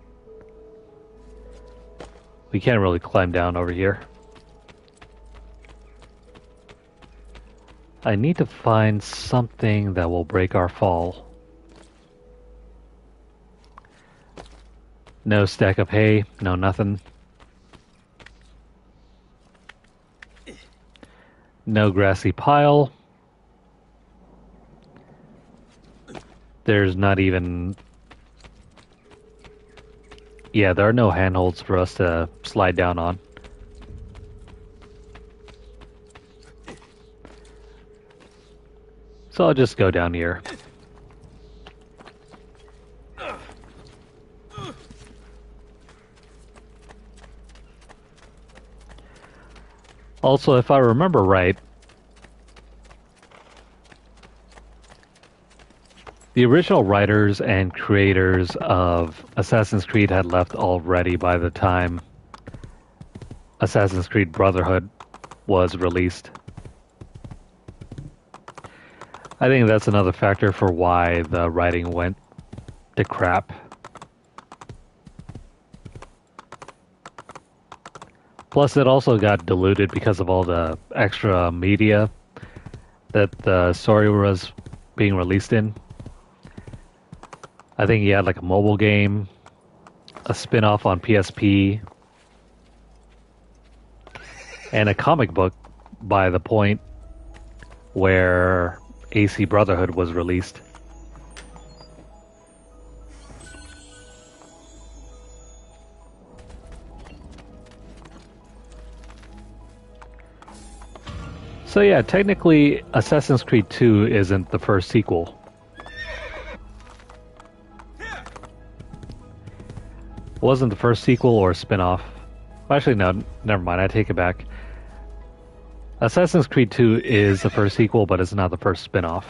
We can't really climb down over here. I need to find something that will break our fall. No stack of hay, no nothing. No grassy pile. There's not even... Yeah, there are no handholds for us to slide down on. So I'll just go down here. Also, if I remember right, the original writers and creators of Assassin's Creed had left already by the time Assassin's Creed Brotherhood was released. I think that's another factor for why the writing went to crap. Plus, it also got diluted because of all the extra media that the story was being released in. I think he had like a mobile game, a spin-off on PSP, and a comic book by the point where AC Brotherhood was released. So yeah, technically Assassin's Creed 2 isn't the first sequel. Wasn't the first sequel or spin-off. Actually, no, never mind. I take it back. Assassin's Creed 2 is the first sequel, but it's not the first spin-off.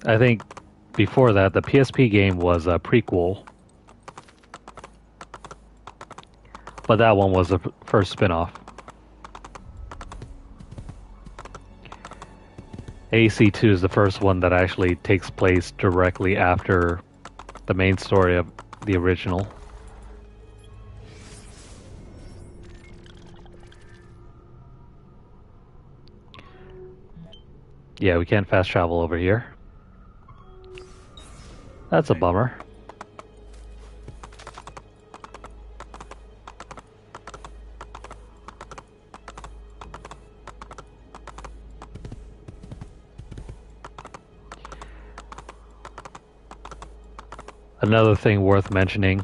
I think before that, the PSP game was a prequel. But that one was the first spin-off. AC2 is the first one that actually takes place directly after the main story of the original. Yeah, we can't fast travel over here. That's a bummer. Another thing worth mentioning,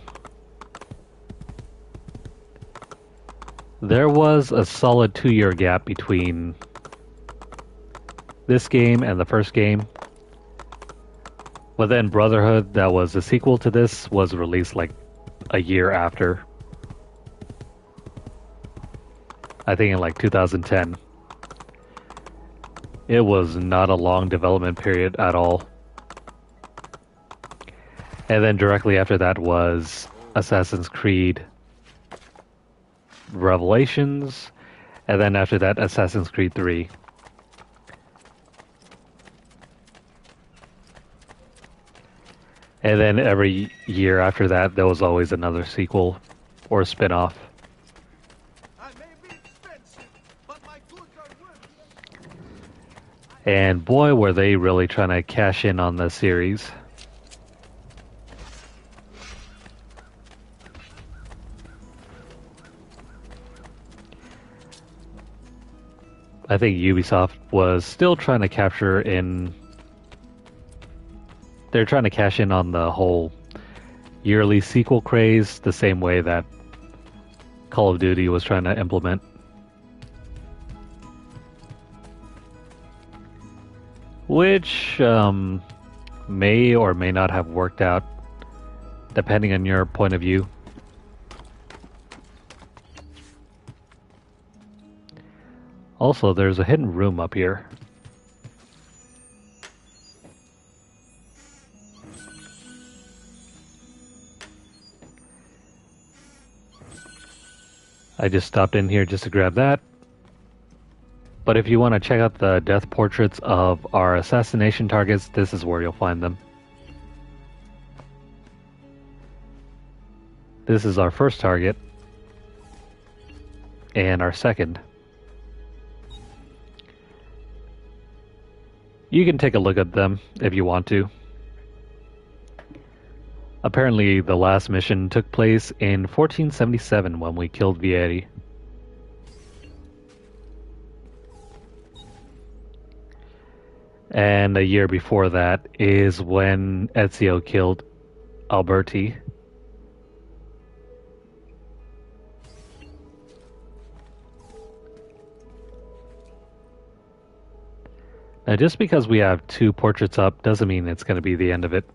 there was a solid 2-year gap between this game and the first game. But then Brotherhood, that was a sequel to this, was released like a year after. I think in like 2010. It was not a long development period at all. And then directly after that was Assassin's Creed Revelations, and then after that Assassin's Creed 3. And then every year after that, there was always another sequel or spin-off. And boy, were they really trying to cash in on the series. I think Ubisoft was still trying to capture in... They're trying to cash in on the whole yearly sequel craze the same way that Call of Duty was trying to implement. Which may or may not have worked out, depending on your point of view. Also, there's a hidden room up here. I just stopped in here just to grab that. But if you want to check out the death portraits of our assassination targets, this is where you'll find them. This is our first target. And our second. You can take a look at them if you want to. Apparently, the last mission took place in 1477 when we killed Vieri. And a year before that is when Ezio killed Alberti. Now, just because we have 2 portraits up doesn't mean it's going to be the end of it.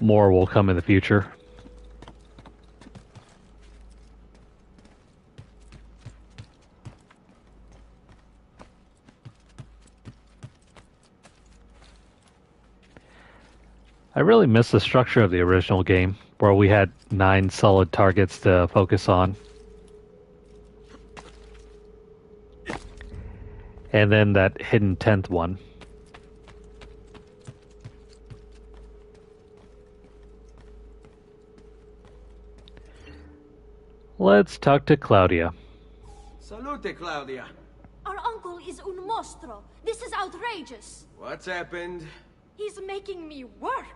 More will come in the future. I really miss the structure of the original game, where we had 9 solid targets to focus on. And then that hidden 10th one. Let's talk to Claudia. Salute, Claudia. Our uncle is un mostro. This is outrageous. What's happened? He's making me work.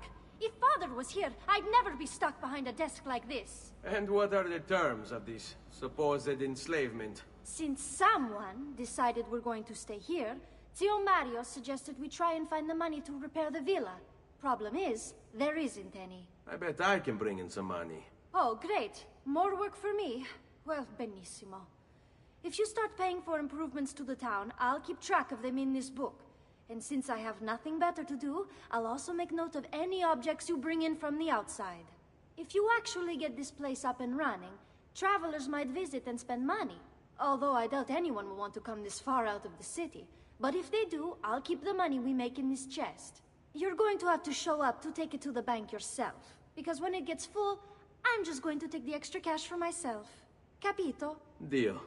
If Father was here, I'd never be stuck behind a desk like this. And what are the terms of this supposed enslavement? Since someone decided we're going to stay here, Zio Mario suggested we try and find the money to repair the villa. Problem is, there isn't any. I bet I can bring in some money. Oh, great. More work for me. Well, benissimo. If you start paying for improvements to the town, I'll keep track of them in this book. And since I have nothing better to do, I'll also make note of any objects you bring in from the outside. If you actually get this place up and running, travelers might visit and spend money. Although I doubt anyone will want to come this far out of the city. But if they do, I'll keep the money we make in this chest. You're going to have to show up to take it to the bank yourself. Because when it gets full, I'm just going to take the extra cash for myself. Capito? Deal.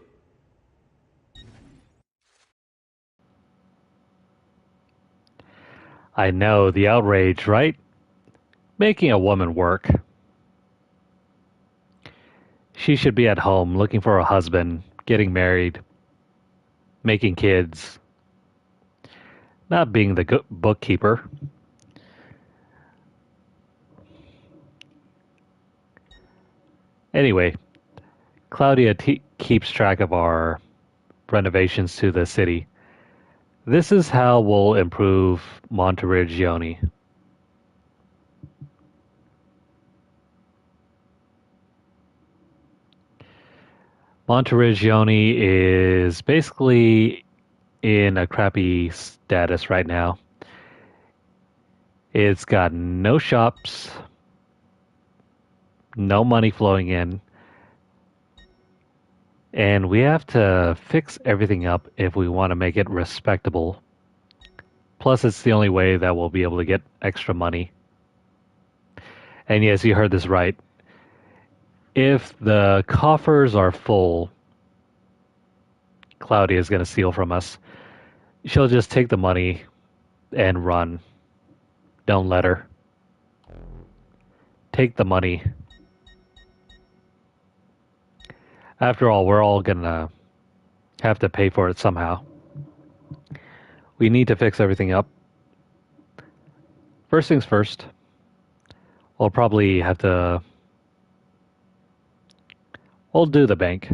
I know, the outrage, right? Making a woman work. She should be at home looking for a husband, getting married, making kids, not being the bookkeeper. Anyway, Claudia keeps track of our renovations to the city. This is how we'll improve Monteriggioni. Monteriggioni is basically in a crappy status right now. It's got no shops, no money flowing in, and we have to fix everything up if we want to make it respectable. Plus, it's the only way that we'll be able to get extra money. And yes, you heard this right. If the coffers are full, Claudia is going to steal from us. She'll just take the money and run. Don't let her. Take the money. After all, we're all going to have to pay for it somehow. We need to fix everything up. First things first, we'll probably have to... We'll do the bank.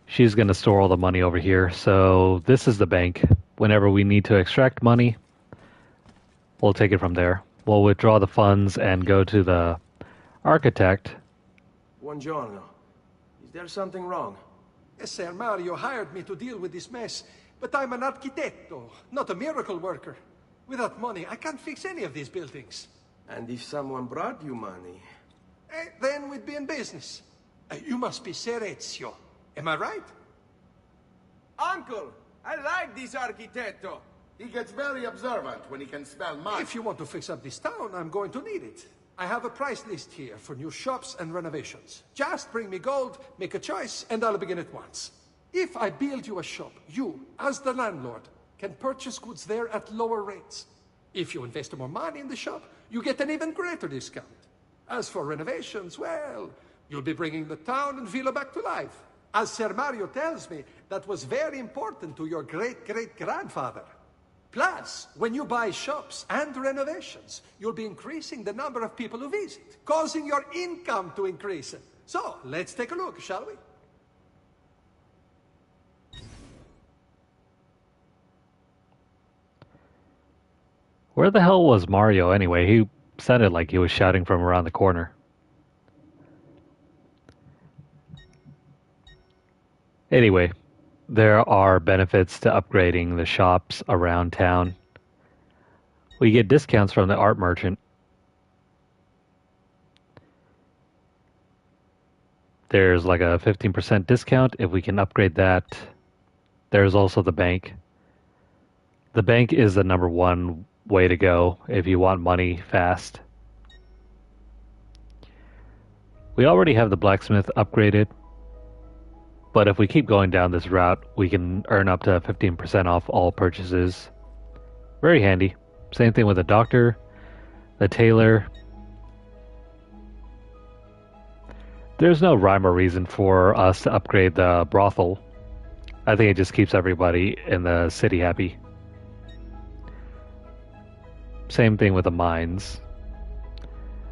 She's going to store all the money over here. So this is the bank. Whenever we need to extract money, we'll take it from there. We'll withdraw the funds and go to the architect. Buongiorno. Is there something wrong? Yes, Sir Mario hired me to deal with this mess, but I'm an architetto, not a miracle worker. Without money, I can't fix any of these buildings. And if someone brought you money? Then we'd be in business. You must be Ser Ezio. Am I right? Uncle, I like this architetto. He gets very observant when he can smell money. If you want to fix up this town, I'm going to need it. I have a price list here for new shops and renovations. Just bring me gold, make a choice, and I'll begin at once. If I build you a shop, you, as the landlord, can purchase goods there at lower rates. If you invest more money in the shop, you get an even greater discount. As for renovations, well, you'll be bringing the town and villa back to life. As Sir Mario tells me, that was very important to your great-great-grandfather. Plus, when you buy shops and renovations, you'll be increasing the number of people who visit, causing your income to increase. So, let's take a look, shall we? Where the hell was Mario anyway? He sounded like he was shouting from around the corner. Anyway, there are benefits to upgrading the shops around town. We get discounts from the art merchant. There's like a 15% discount if we can upgrade that. There's also the bank. The bank is the number one way to go if you want money fast. We already have the blacksmith upgraded. But if we keep going down this route, we can earn up to 15% off all purchases. Very handy. Same thing with the doctor, the tailor. There's no rhyme or reason for us to upgrade the brothel. I think it just keeps everybody in the city happy. Same thing with the mines.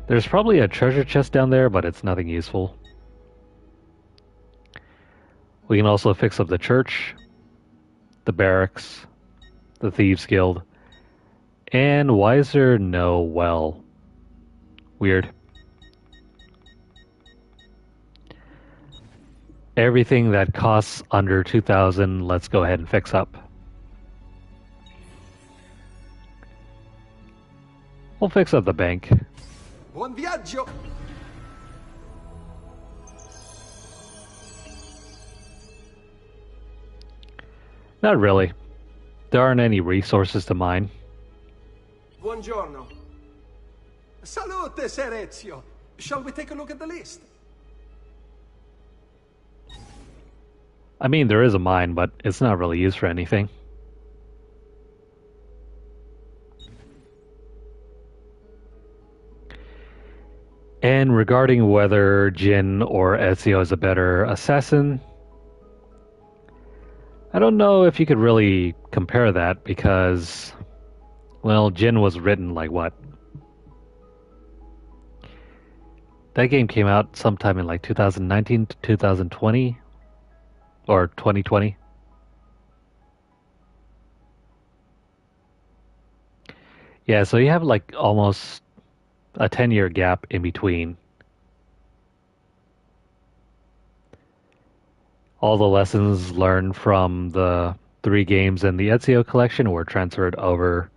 There's probably a treasure chest down there, but it's nothing useful. We can also fix up the church, the barracks, the Thieves Guild, and why is there no well? Weird. everything that costs under 2,000, let's go ahead and fix up. We'll fix up the bank. Buon viaggio! Not really. There aren't any resources to mine. Buongiorno. Salute, Ser Ezio. Shall we take a look at the list? I mean, there is a mine, but it's not really used for anything. And regarding whether Jin or Ezio is a better assassin, I don't know if you could really compare that because, well, Jin was written like what? That game came out sometime in like 2019 to 2020 or 2020. Yeah, so you have like almost a 10-year gap in between. All the lessons learned from the 3 games in the Ezio collection were transferred over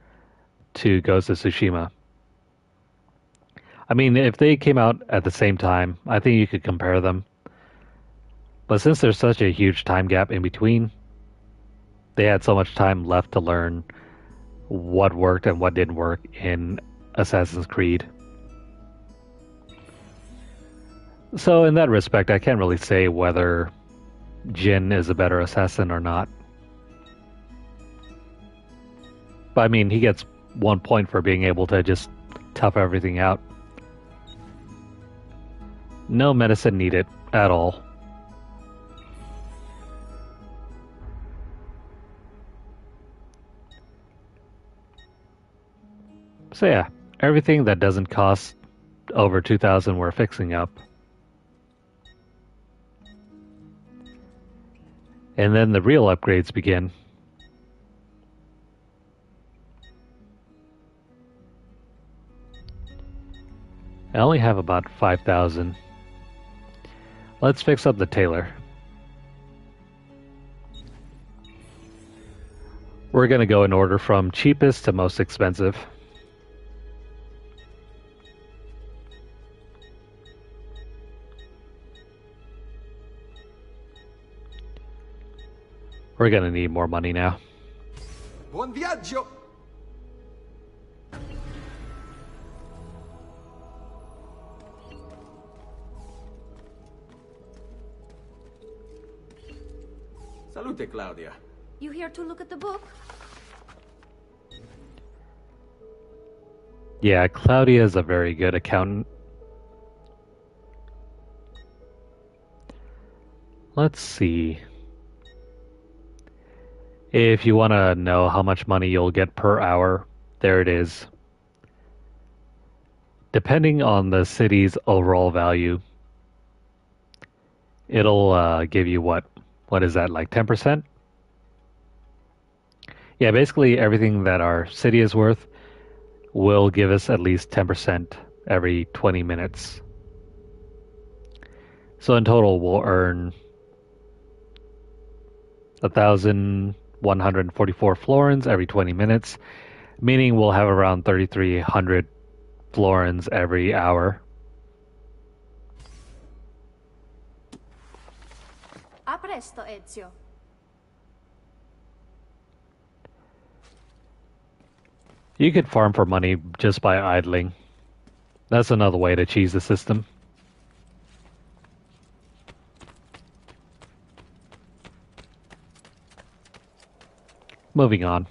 to Ghost of Tsushima. I mean, if they came out at the same time, I think you could compare them. But since there's such a huge time gap in between, they had so much time left to learn what worked and what didn't work in Assassin's Creed. So in that respect, I can't really say whether Jin is a better assassin or not. But I mean, he gets 1 point for being able to just tough everything out. No medicine needed at all. So yeah, everything that doesn't cost over 2,000 we're fixing up. And then the real upgrades begin. I only have about 5,000. Let's fix up the tailor. We're going to go in order from cheapest to most expensive. We're going to need more money now. Buon viaggio! Salute, Claudia. You here to look at the book? Yeah, Claudia is a very good accountant. Let's see. If you want to know how much money you'll get per hour, there it is. Depending on the city's overall value, it'll give you what? What is that, like 10%? Yeah, basically everything that our city is worth will give us at least 10% every 20 minutes. So in total, we'll earn 1,144 florins every 20 minutes, meaning we'll have around 3,300 florins every hour. A presto, Ezio. You could farm for money just by idling. That's another way to cheese the system. Moving on.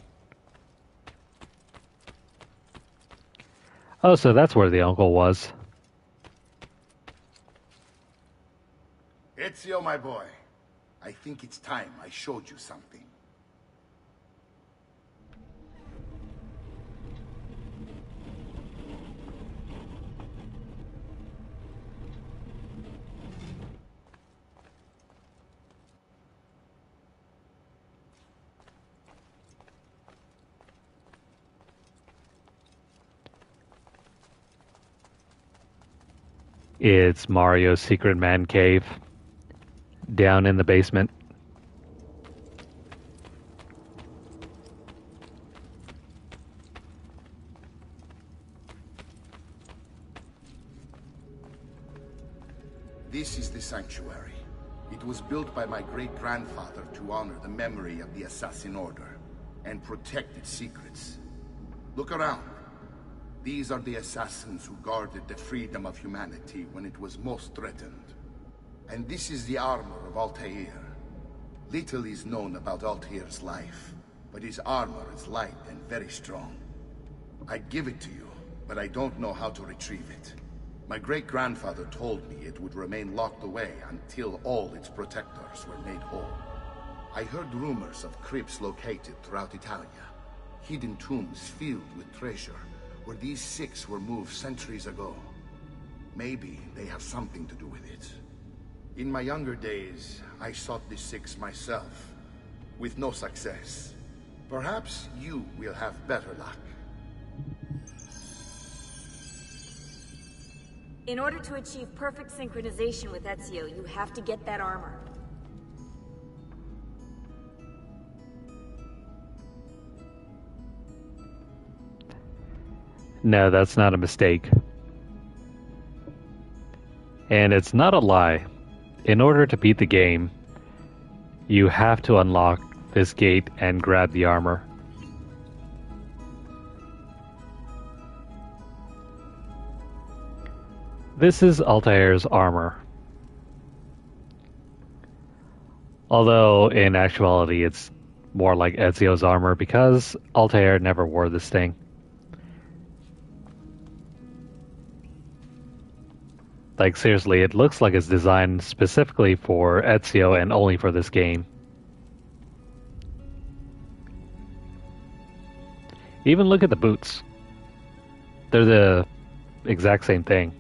Oh, so that's where the uncle was. Ezio, my boy. I think it's time I showed you something. It's Mario's secret man cave. down in the basement. This is the sanctuary. It was built by my great-grandfather to honor the memory of the Assassin Order and protect its secrets. Look around. These are the assassins who guarded the freedom of humanity when it was most threatened. And this is the armor of Altair. Little is known about Altair's life, but his armor is light and very strong. I'd give it to you, but I don't know how to retrieve it. My great-grandfather told me it would remain locked away until all its protectors were made whole. I heard rumors of crypts located throughout Italia, hidden tombs filled with treasure, where these six were moved centuries ago. Maybe they have something to do with it. In my younger days, I sought the six myself, with no success. Perhaps you will have better luck. In order to achieve perfect synchronization with Ezio, you have to get that armor. No, that's not a mistake. And it's not a lie. In order to beat the game, you have to unlock this gate and grab the armor. This is Altair's armor. Although, in actuality, it's more like Ezio's armor because Altair never wore this thing. Like, seriously, it looks like it's designed specifically for Ezio and only for this game. Even look at the boots. They're the exact same thing.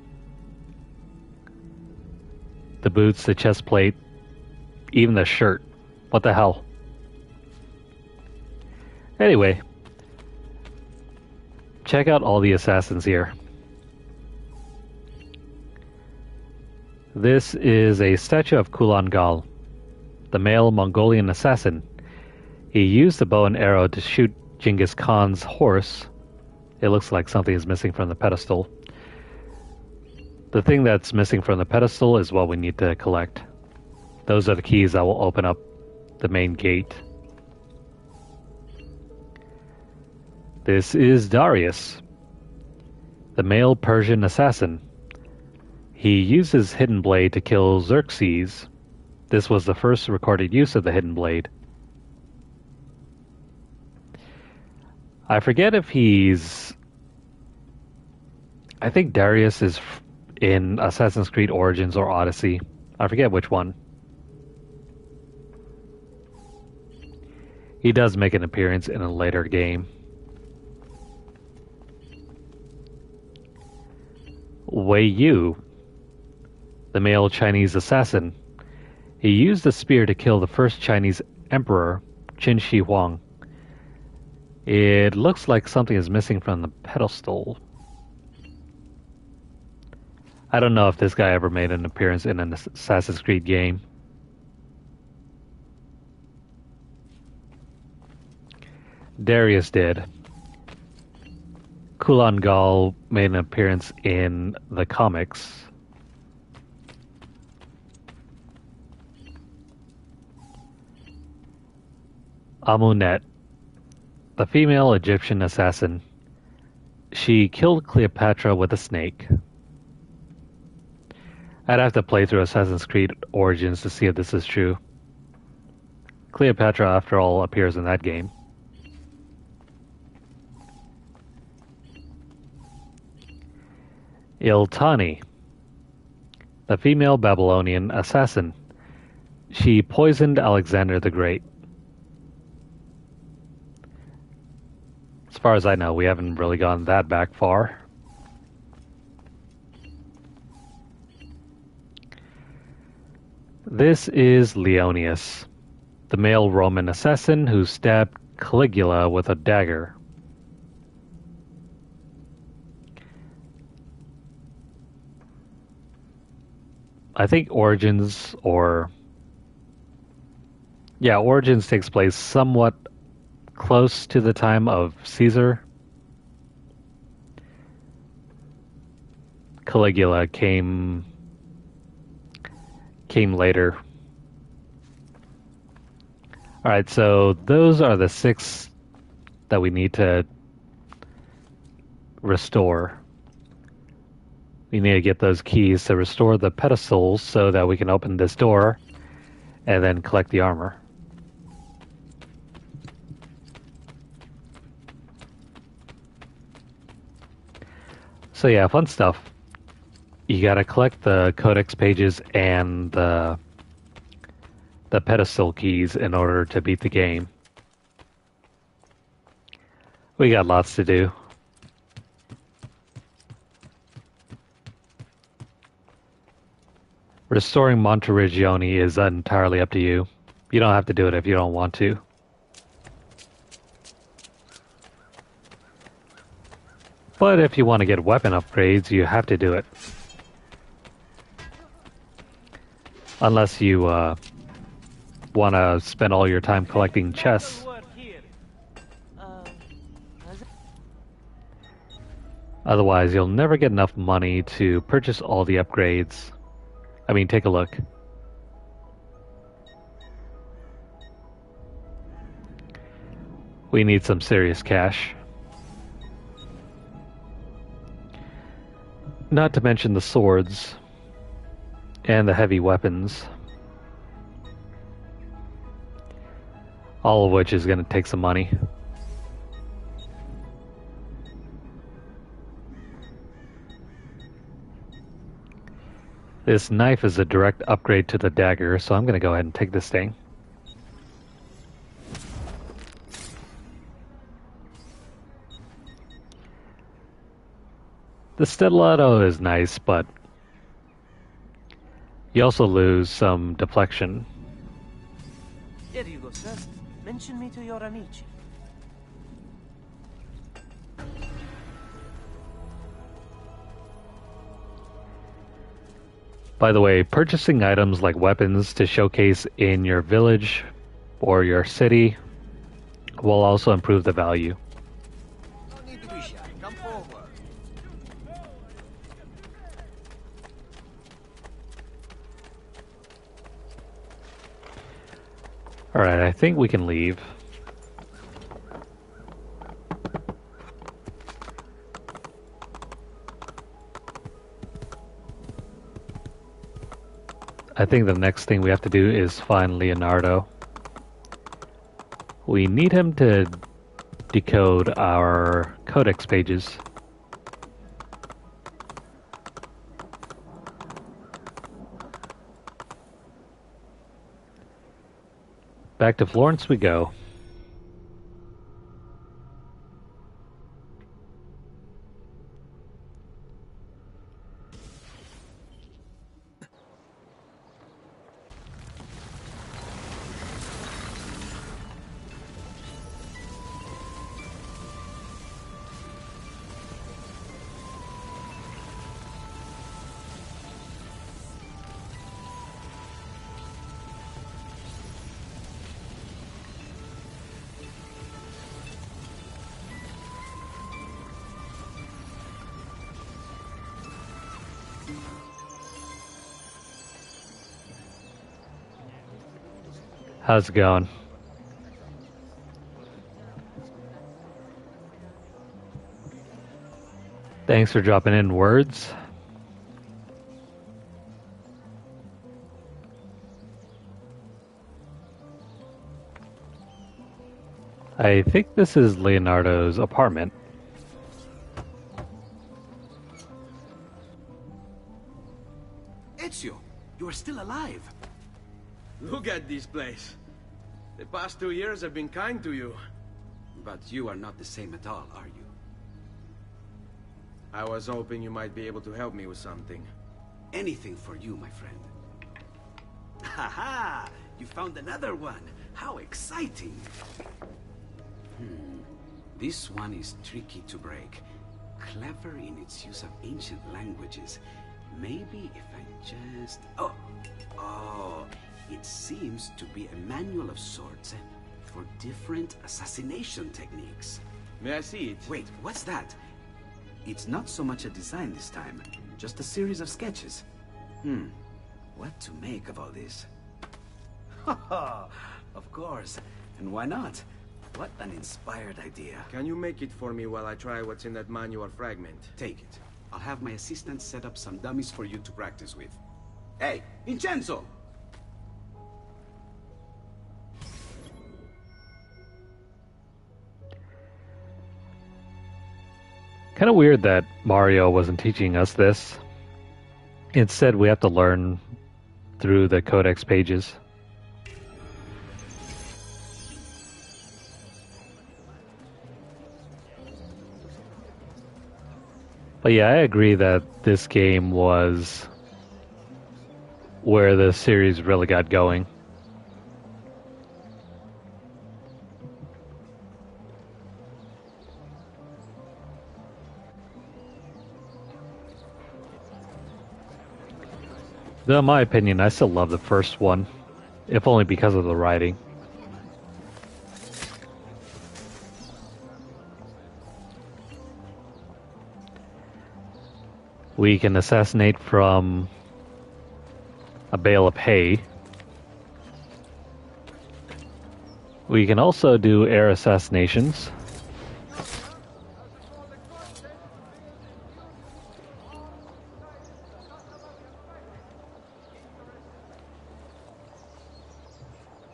The boots, the chest plate, even the shirt. What the hell? Anyway, check out all the assassins here. This is a statue of Kulan Gal, the male Mongolian assassin. He used the bow and arrow to shoot Genghis Khan's horse. It looks like something is missing from the pedestal. The thing that's missing from the pedestal is what we need to collect. Those are the keys that will open up the main gate. This is Darius, the male Persian assassin. He used his hidden blade to kill Xerxes. This was the first recorded use of the hidden blade. I forget if he's... I think Darius is in Assassin's Creed Origins or Odyssey. I forget which one. He does make an appearance in a later game. Wei Yu, the male Chinese assassin. He used a spear to kill the first Chinese emperor, Qin Shi Huang. It looks like something is missing from the pedestal. I don't know if this guy ever made an appearance in an Assassin's Creed game. Darius did. Kulan Gal made an appearance in the comics. Amunet, the female Egyptian assassin. She killed Cleopatra with a snake. I'd have to play through Assassin's Creed Origins to see if this is true. Cleopatra, after all, appears in that game. Iltani, the female Babylonian assassin. She poisoned Alexander the Great. As far as I know, we haven't really gone that back far. This is Leonius, the male Roman assassin who stabbed Caligula with a dagger. I think Origins or Yeah, Origins takes place somewhat close to the time of Caesar. Caligula came later. Alright, so those are the 6 that we need to restore. We need to get those keys to restore the pedestals so that we can open this door and then collect the armor. So yeah, fun stuff. You gotta collect the codex pages and the pedestal keys in order to beat the game. We got lots to do. Restoring Monteriggioni is entirely up to you. You don't have to do it if you don't want to. But if you want to get weapon upgrades, you have to do it. Unless you want to spend all your time collecting chests. Otherwise, you'll never get enough money to purchase all the upgrades. I mean, take a look. We need some serious cash. Not to mention the swords and the heavy weapons. All of which is going to take some money. This knife is a direct upgrade to the dagger, so I'm going to go ahead and take this thing. The stiletto is nice, but you also lose some deflection. Here you go, sir. Mention me to your amici. By the way, purchasing items like weapons to showcase in your village or your city will also improve the value. No need to be shy. Come forward. Alright, I think we can leave. I think the next thing we have to do is find Leonardo. We need him to decode our codex pages. Back to Florence we go. How's it going? Thanks for dropping in words. I think this is Leonardo's apartment. Ezio, you are still alive. Look at this place. The past 2 years have been kind to you. But you are not the same at all, are you? I was hoping you might be able to help me with something. Anything for you, my friend. Haha! You found another one! How exciting! This one is tricky to break. Clever in its use of ancient languages. Maybe if I just... Oh! It seems to be a manual of sorts for different assassination techniques. May I see it? Wait, what's that? It's not so much a design this time, just a series of sketches. What to make of all this? Of course. And why not? What an inspired idea. Can you make it for me while I try what's in that manual fragment? Take it. I'll have my assistant set up some dummies for you to practice with. Hey, Vincenzo! Kind of weird that Mario wasn't teaching us this. Instead, we have to learn through the codex pages. But yeah, I agree that this game was where the series really got going. Though in my opinion, I still love the first one, if only because of the writing. We can assassinate from a bale of hay. We can also do air assassinations.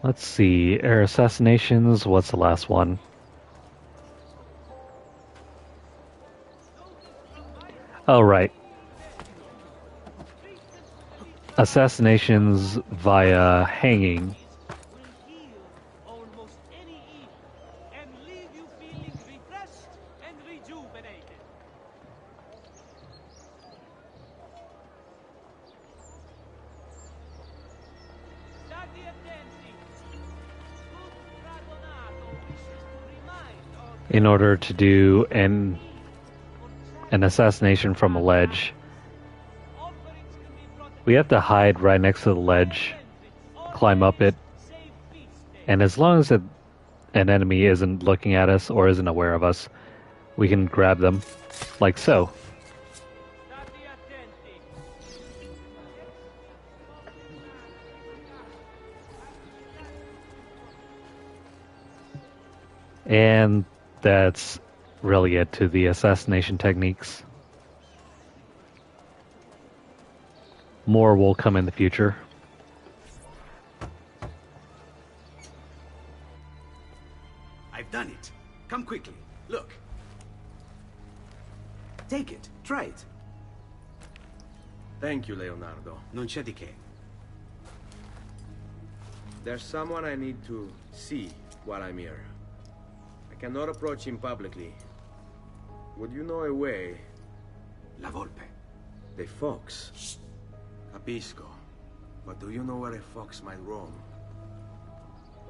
Let's see, air assassinations, what's the last one? Oh, right. Assassinations via hanging. In order to do an assassination from a ledge, we have to hide right next to the ledge, climb up it, and as long as an enemy isn't looking at us or isn't aware of us, we can grab them, like so. And that's really it to the assassination techniques. More will come in the future. I've done it. Come quickly. Look. Take it. Try it. Thank you, Leonardo. Non c'è di che. There's someone I need to see while I'm here. I cannot approach him publicly. Would you know a way? La Volpe. The fox. Shh. Capisco. But do you know where a fox might roam?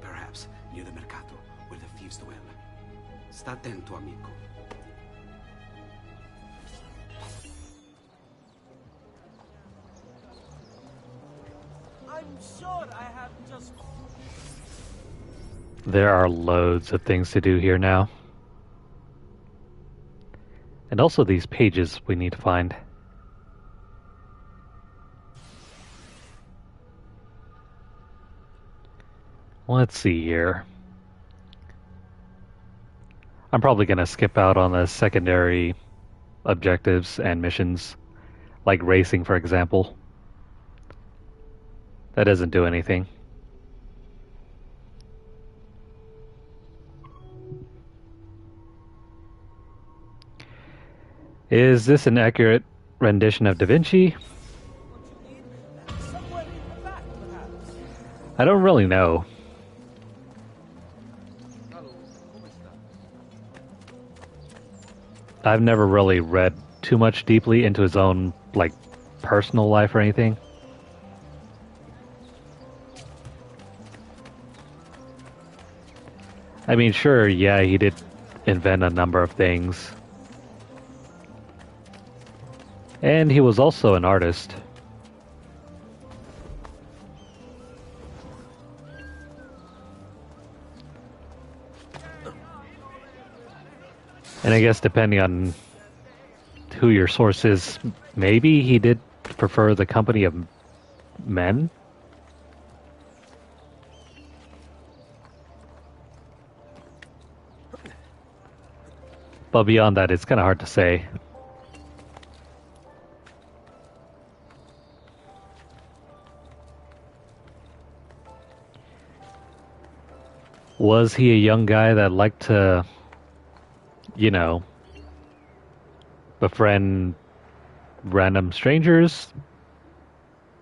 Perhaps near the Mercato, where the thieves dwell. Sta attento, amico. I'm sure I have just... There are loads of things to do here now. And also these pages we need to find. Let's see here. I'm probably going to skip out on the secondary objectives and missions, like racing, for example. That doesn't do anything. Is this an accurate rendition of Da Vinci? I don't really know. I've never really read too much deeply into his own, like, personal life or anything. I mean, sure, yeah, he did invent a number of things. And he was also an artist. And I guess depending on who your source is, maybe he did prefer the company of men? But beyond that, it's kind of hard to say. Was he a young guy that liked to, you know, befriend random strangers?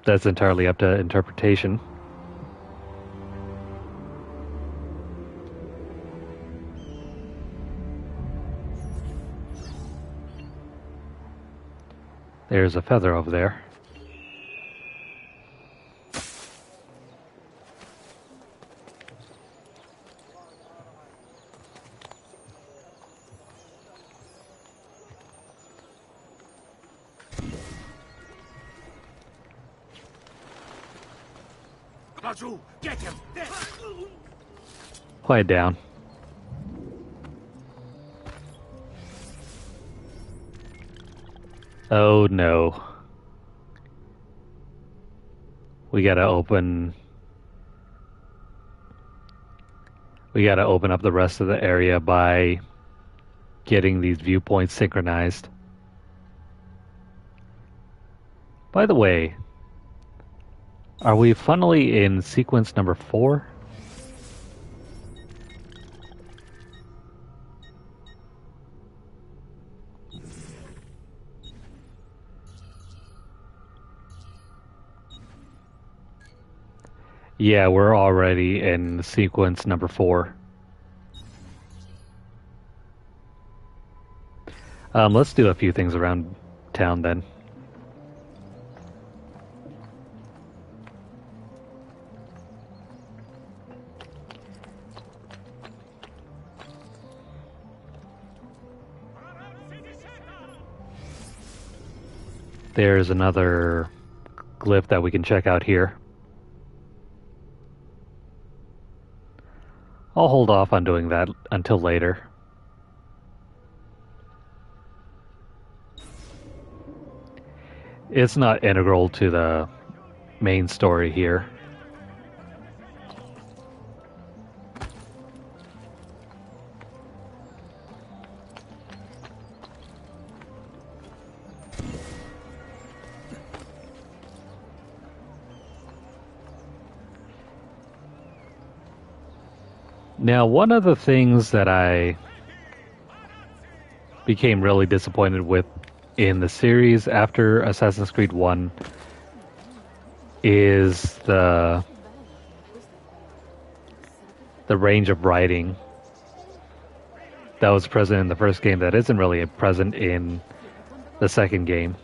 That's entirely up to interpretation. There's a feather over there. Get him! Quiet down. Oh no. We gotta open up the rest of the area by getting these viewpoints synchronized. By the way, are we funnily in sequence number 4? Yeah, we're already in sequence number 4. Let's do a few things around town then. There's another glyph that we can check out here. I'll hold off on doing that until later. It's not integral to the main story here. Now, one of the things that I became really disappointed with in the series after Assassin's Creed 1 is the range of writing that was present in the first game that isn't really present in the second game.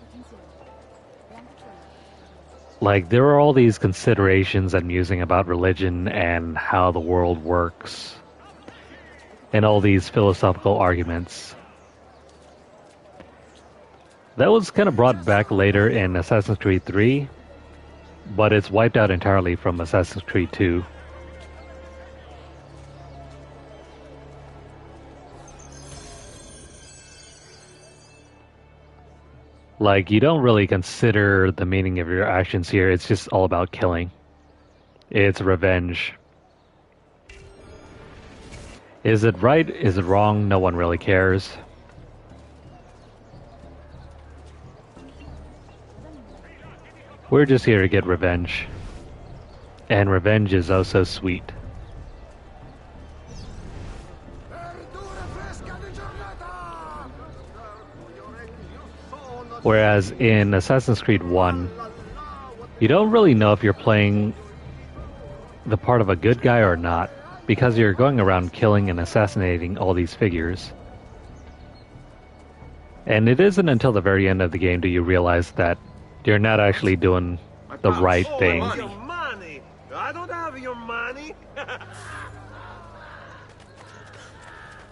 Like, there are all these considerations and musing about religion and how the world works, and all these philosophical arguments. That was kind of brought back later in Assassin's Creed 3, but it's wiped out entirely from Assassin's Creed 2. Like, you don't really consider the meaning of your actions here. It's just all about killing. It's revenge. Is it right? Is it wrong? No one really cares. We're just here to get revenge. And revenge is oh so sweet. Whereas in Assassin's Creed 1, you don't really know if you're playing the part of a good guy or not, because you're going around killing and assassinating all these figures. And it isn't until the very end of the game do you realize that you're not actually doing the right thing. Your money! I don't have your money!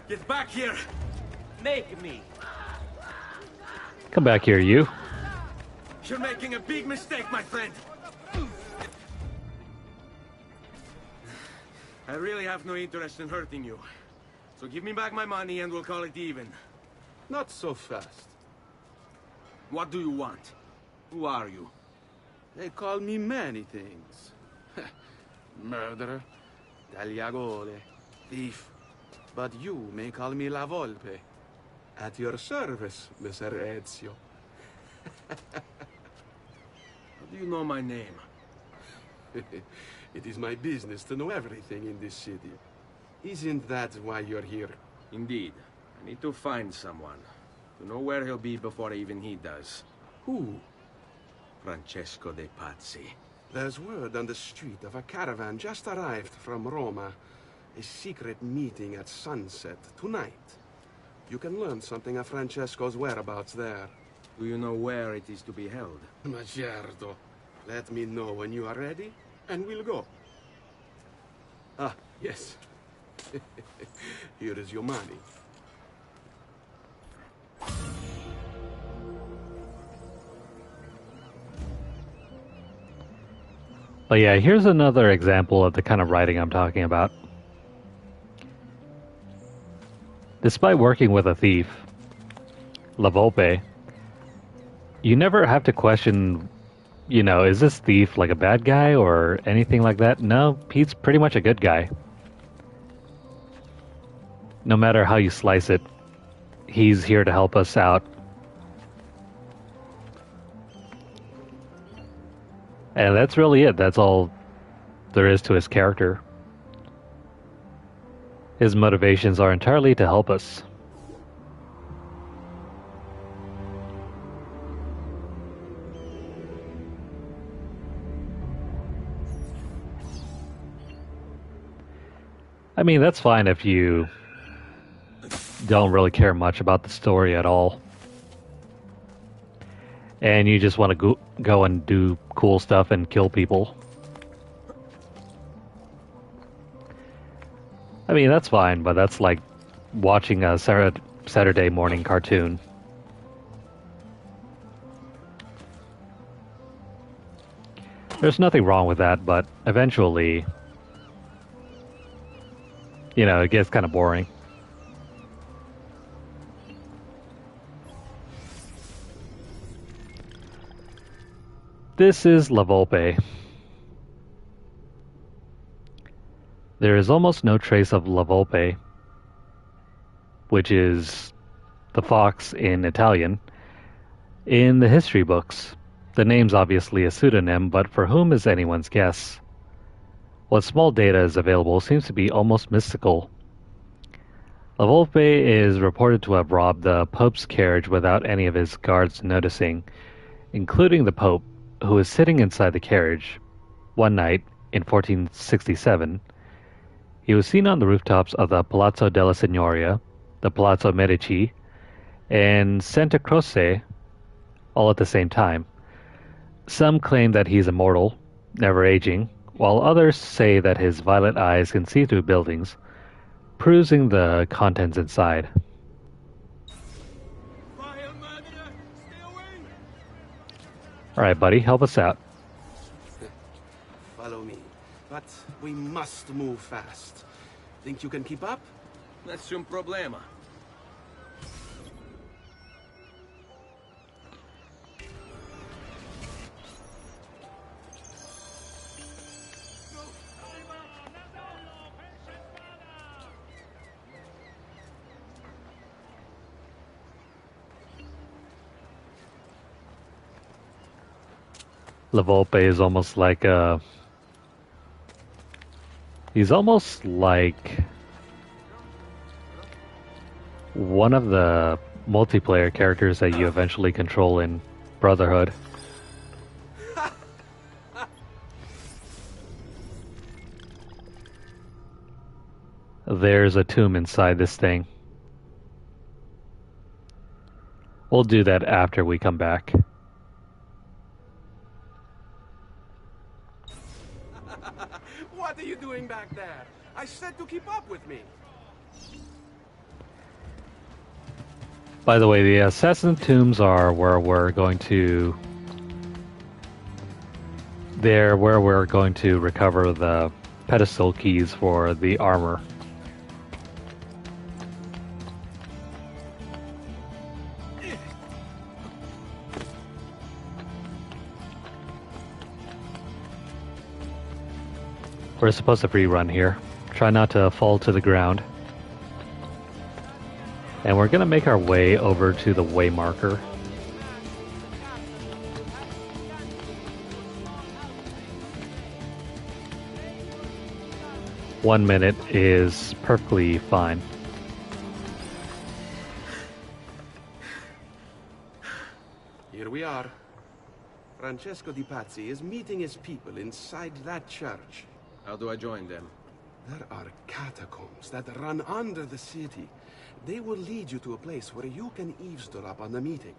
Get back here! Make me! Come back here, you. You're making a big mistake, my friend! I really have no interest in hurting you. So give me back my money and we'll call it even. Not so fast. What do you want? Who are you? They call me many things. Murderer, tagliagole, thief. But you may call me La Volpe. At your service, Mr. Ezio. How do you know my name? It is my business to know everything in this city. Isn't that why you're here? Indeed. I need to find someone. To know where he'll be before even he does. Who? Francesco de Pazzi. There's word on the street of a caravan just arrived from Roma. A secret meeting at sunset tonight. You can learn something of Francesco's whereabouts there. Do you know where it is to be held? Ma certo. Let me know when you are ready, and we'll go. Ah, yes. Here is your money. But yeah, here's another example of the kind of writing I'm talking about. Despite working with a thief, La Volpe, you never have to question, you know, is this thief like a bad guy or anything like that? No, he's pretty much a good guy. No matter how you slice it, he's here to help us out. And that's really it. That's all there is to his character. His motivations are entirely to help us. I mean, that's fine if you don't really care much about the story at all. And you just want to go and do cool stuff and kill people. I mean, that's fine, but that's like watching a Saturday morning cartoon. There's nothing wrong with that, but eventually, you know, it gets kind of boring. This is La Volpe. There is almost no trace of La Volpe, which is the fox in Italian, in the history books. The name's obviously a pseudonym, but for whom is anyone's guess? What small data is available seems to be almost mystical. La Volpe is reported to have robbed the Pope's carriage without any of his guards noticing, including the Pope, who was sitting inside the carriage. One night, in 1467, he was seen on the rooftops of the Palazzo della Signoria, the Palazzo Medici, and Santa Croce, all at the same time. Some claim that he's immortal, never aging, while others say that his violet eyes can see through buildings, perusing the contents inside. Alright, buddy, help us out. Follow me. But we must move fast. Think you can keep up? Nessun problema. La Volpe is almost like a... He's almost like one of the multiplayer characters that you eventually control in Brotherhood. There's a tomb inside this thing. We'll do that after we come back. What are you doing back there? I said to keep up with me. By the way, the assassin tombs are where we're going to... They're where we're going to recover the pedestal keys for the armor. We're supposed to free run here. Try not to fall to the ground. And we're going to make our way over to the way marker. One minute is perfectly fine. Here we are. Francesco Di Pazzi is meeting his people inside that church. How do I join them? There are catacombs that run under the city. They will lead you to a place where you can eavesdrop on the meeting.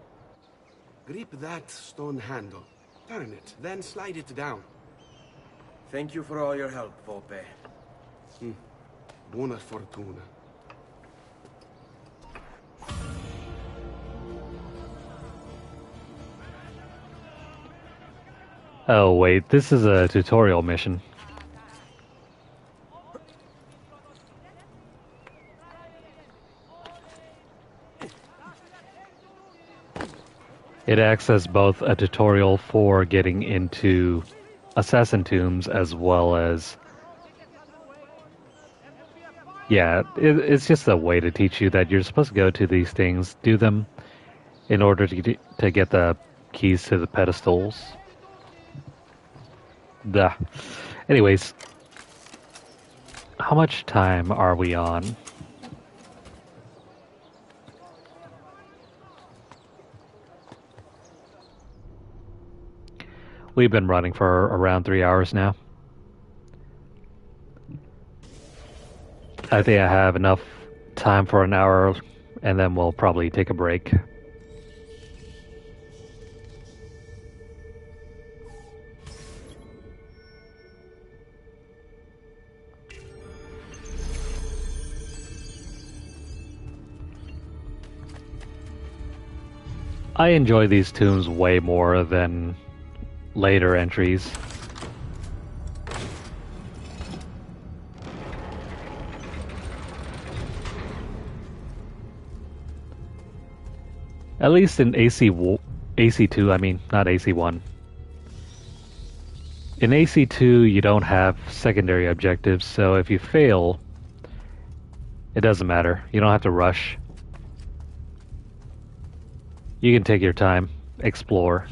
Grip that stone handle. Turn it, then slide it down. Thank you for all your help, Volpe. Buona fortuna. Oh wait, this is a tutorial mission. It acts as both a tutorial for getting into assassin tombs as well as... Yeah, it's just a way to teach you that you're supposed to go to these things, do them in order to get the keys to the pedestals. Duh. Anyways, how much time are we on? We've been running for around 3 hours now. I think I have enough time for an hour, and then we'll probably take a break. I enjoy these tombs way more than later entries. At least in AC2, I mean, not AC1. In AC2, you don't have secondary objectives, so if you fail, it doesn't matter. You don't have to rush. You can take your time, explore.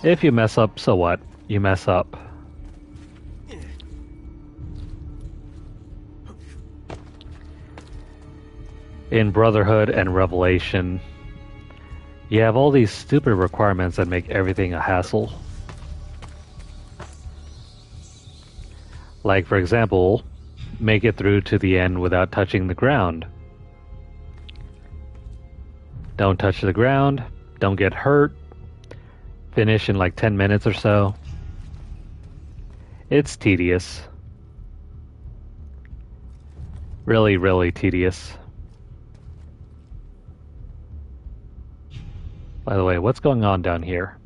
If you mess up, so what? You mess up. In Brotherhood and Revelation, you have all these stupid requirements that make everything a hassle. Like, for example, make it through to the end without touching the ground. Don't touch the ground, don't get hurt, finish in like 10 minutes or so. It's tedious. Really, really tedious. By the way, what's going on down here?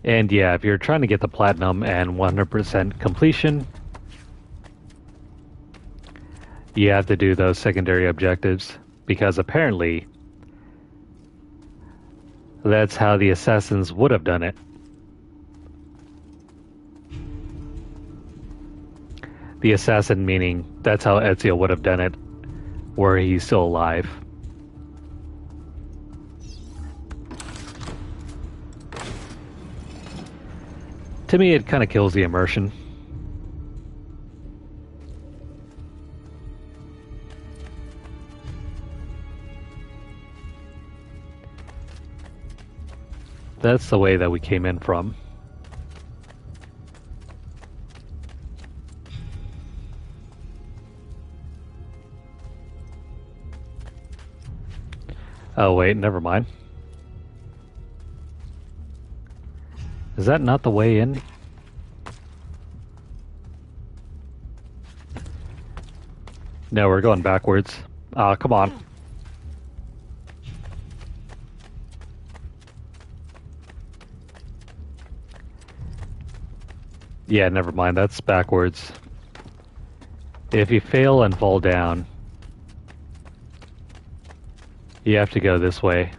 And yeah, if you're trying to get the platinum and 100% completion, you have to do those secondary objectives, because apparently that's how the assassins would have done it. The assassin meaning that's how Ezio would have done it, were he still alive. To me, it kind of kills the immersion. That's the way that we came in from. Oh wait, never mind. Is that not the way in? No, we're going backwards. Ah, come on. Yeah, never mind. That's backwards. If you fail and fall down, you have to go this way.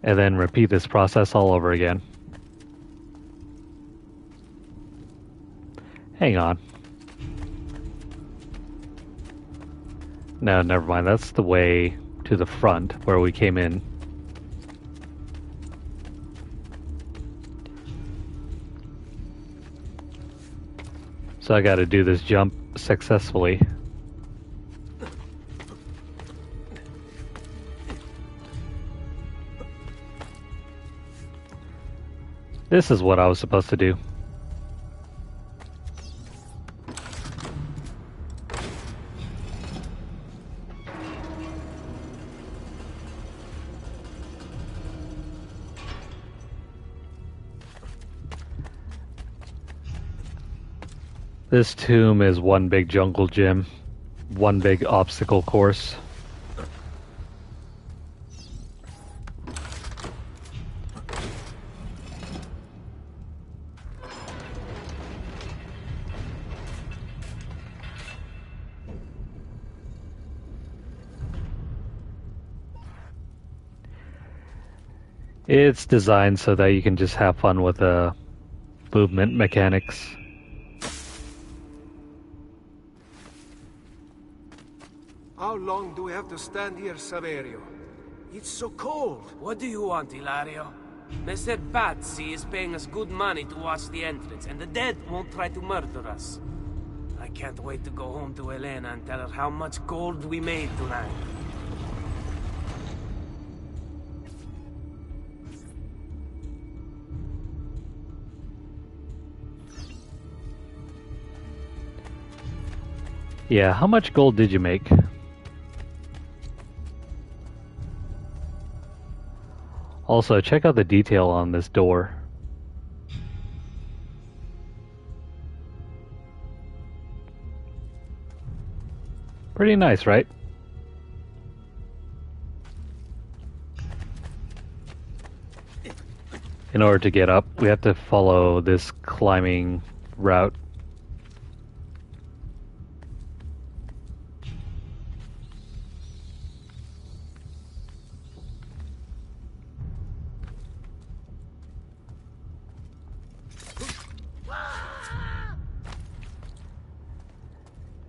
And then repeat this process all over again. Hang on. No, never mind. That's the way to the front where we came in. So I gotta do this jump successfully. This is what I was supposed to do. This tomb is one big jungle gym, one big obstacle course. It's designed so that you can just have fun with the movement mechanics. How long do we have to stand here, Saverio? It's so cold. What do you want, Hilario? Messer Pazzi is paying us good money to watch the entrance, and the dead won't try to murder us. I can't wait to go home to Elena and tell her how much gold we made tonight. Yeah, how much gold did you make? Also, check out the detail on this door. Pretty nice, right? In order to get up, we have to follow this climbing route.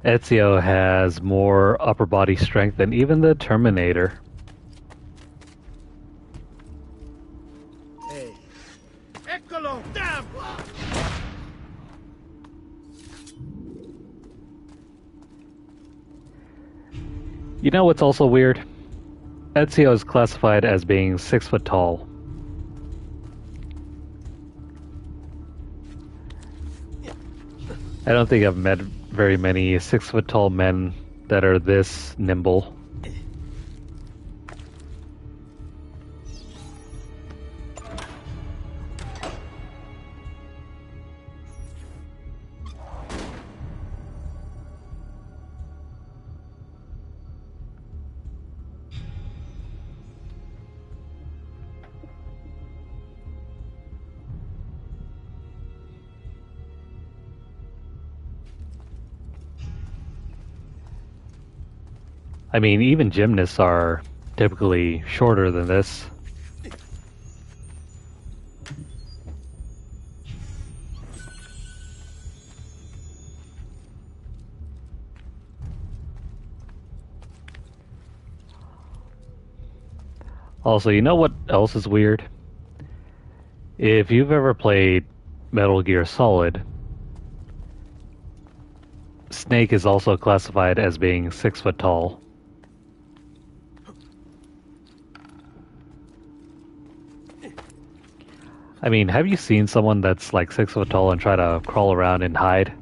Ezio has more upper body strength than even the Terminator. Hey. Eccolo! Damn! You know what's also weird? Ezio is classified as being 6 foot tall. I don't think I've met very many 6 foot tall men that are this nimble. I mean, even gymnasts are typically shorter than this. Also, you know what else is weird? If you've ever played Metal Gear Solid, Snake is also classified as being 6 foot tall. I mean, have you seen someone that's like 6 foot tall and try to crawl around and hide?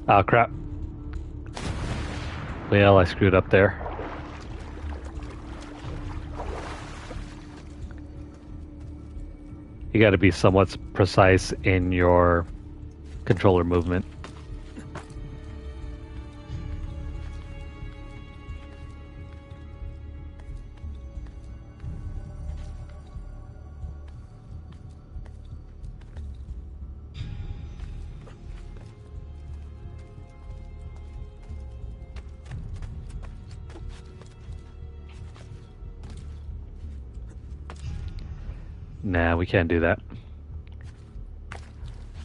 Oh crap. Well, I screwed up there. You gotta be somewhat precise in your controller movement. Nah, we can't do that.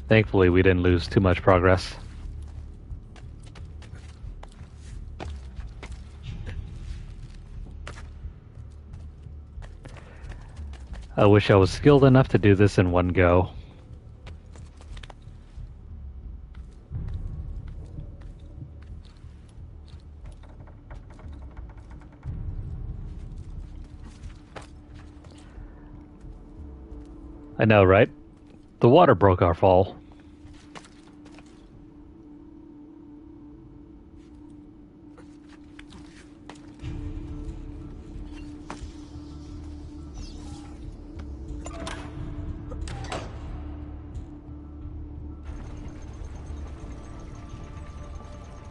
Thankfully, we didn't lose too much progress. I wish I was skilled enough to do this in one go. I know, right? The water broke our fall.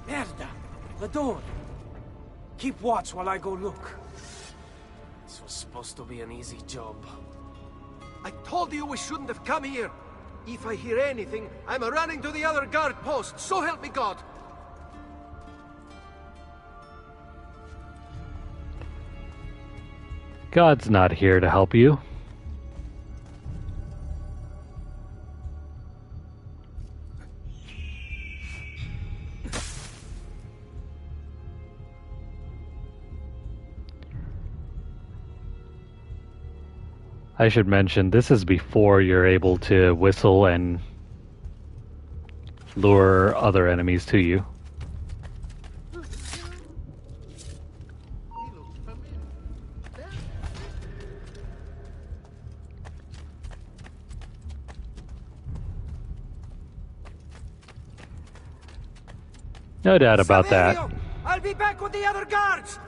Merda! The door! Keep watch while I go look. This was supposed to be an easy job. I told you we shouldn't have come here. If I hear anything, I'm running to the other guard post. So help me God. God's not here to help you. I should mention, this is before you're able to whistle and lure other enemies to you. No doubt about that. I'll be back with the other guards.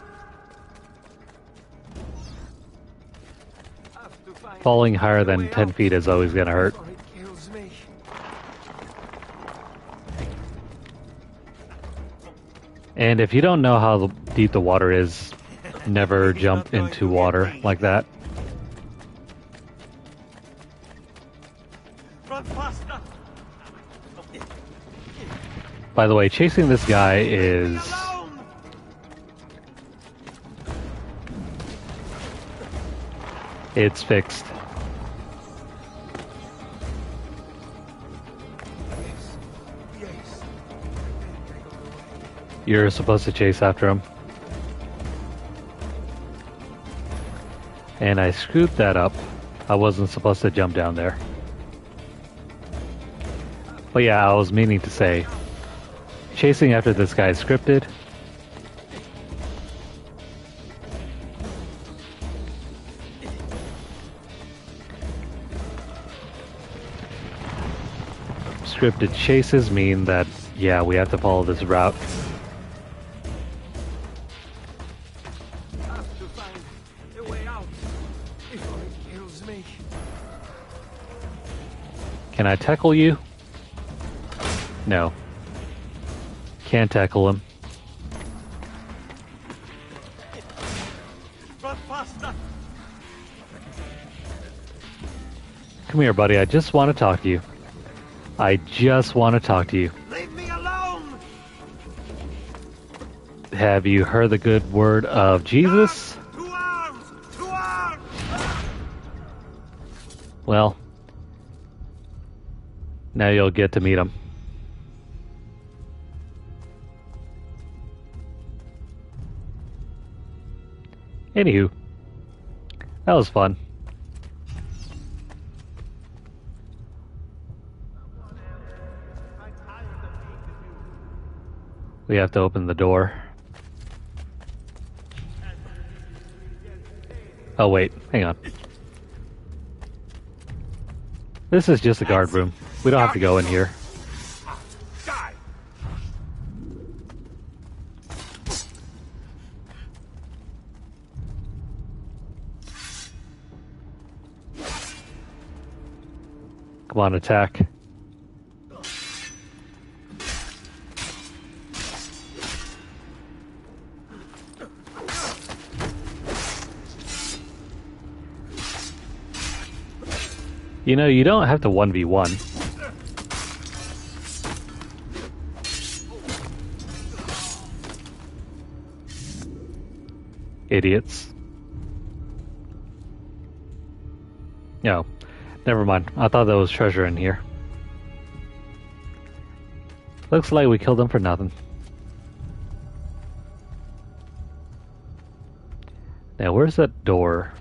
Falling higher than 10 feet is always going to hurt. And if you don't know how deep the water is, never jump into water like that. By the way, chasing this guy is... it's fixed. You're supposed to chase after him. And I screwed that up. I wasn't supposed to jump down there. But yeah, I was meaning to say, chasing after this guy is scripted. Scripted chases mean that, yeah, we have to follow this route. Can I tackle you? No. Can't tackle him. Come here, buddy. I just want to talk to you. I just want to talk to you. Leave me alone. Have you heard the good word of Jesus? To arms! To arms! Well, now you'll get to meet him. Anywho, that was fun. We have to open the door. Oh wait, hang on. This is just a guard room. We don't have to go in here. Come on, attack. You know, you don't have to 1v1. Idiots. No, Never mind. I thought there was treasure in here. Looks like we killed him for nothing. Now, where's that door?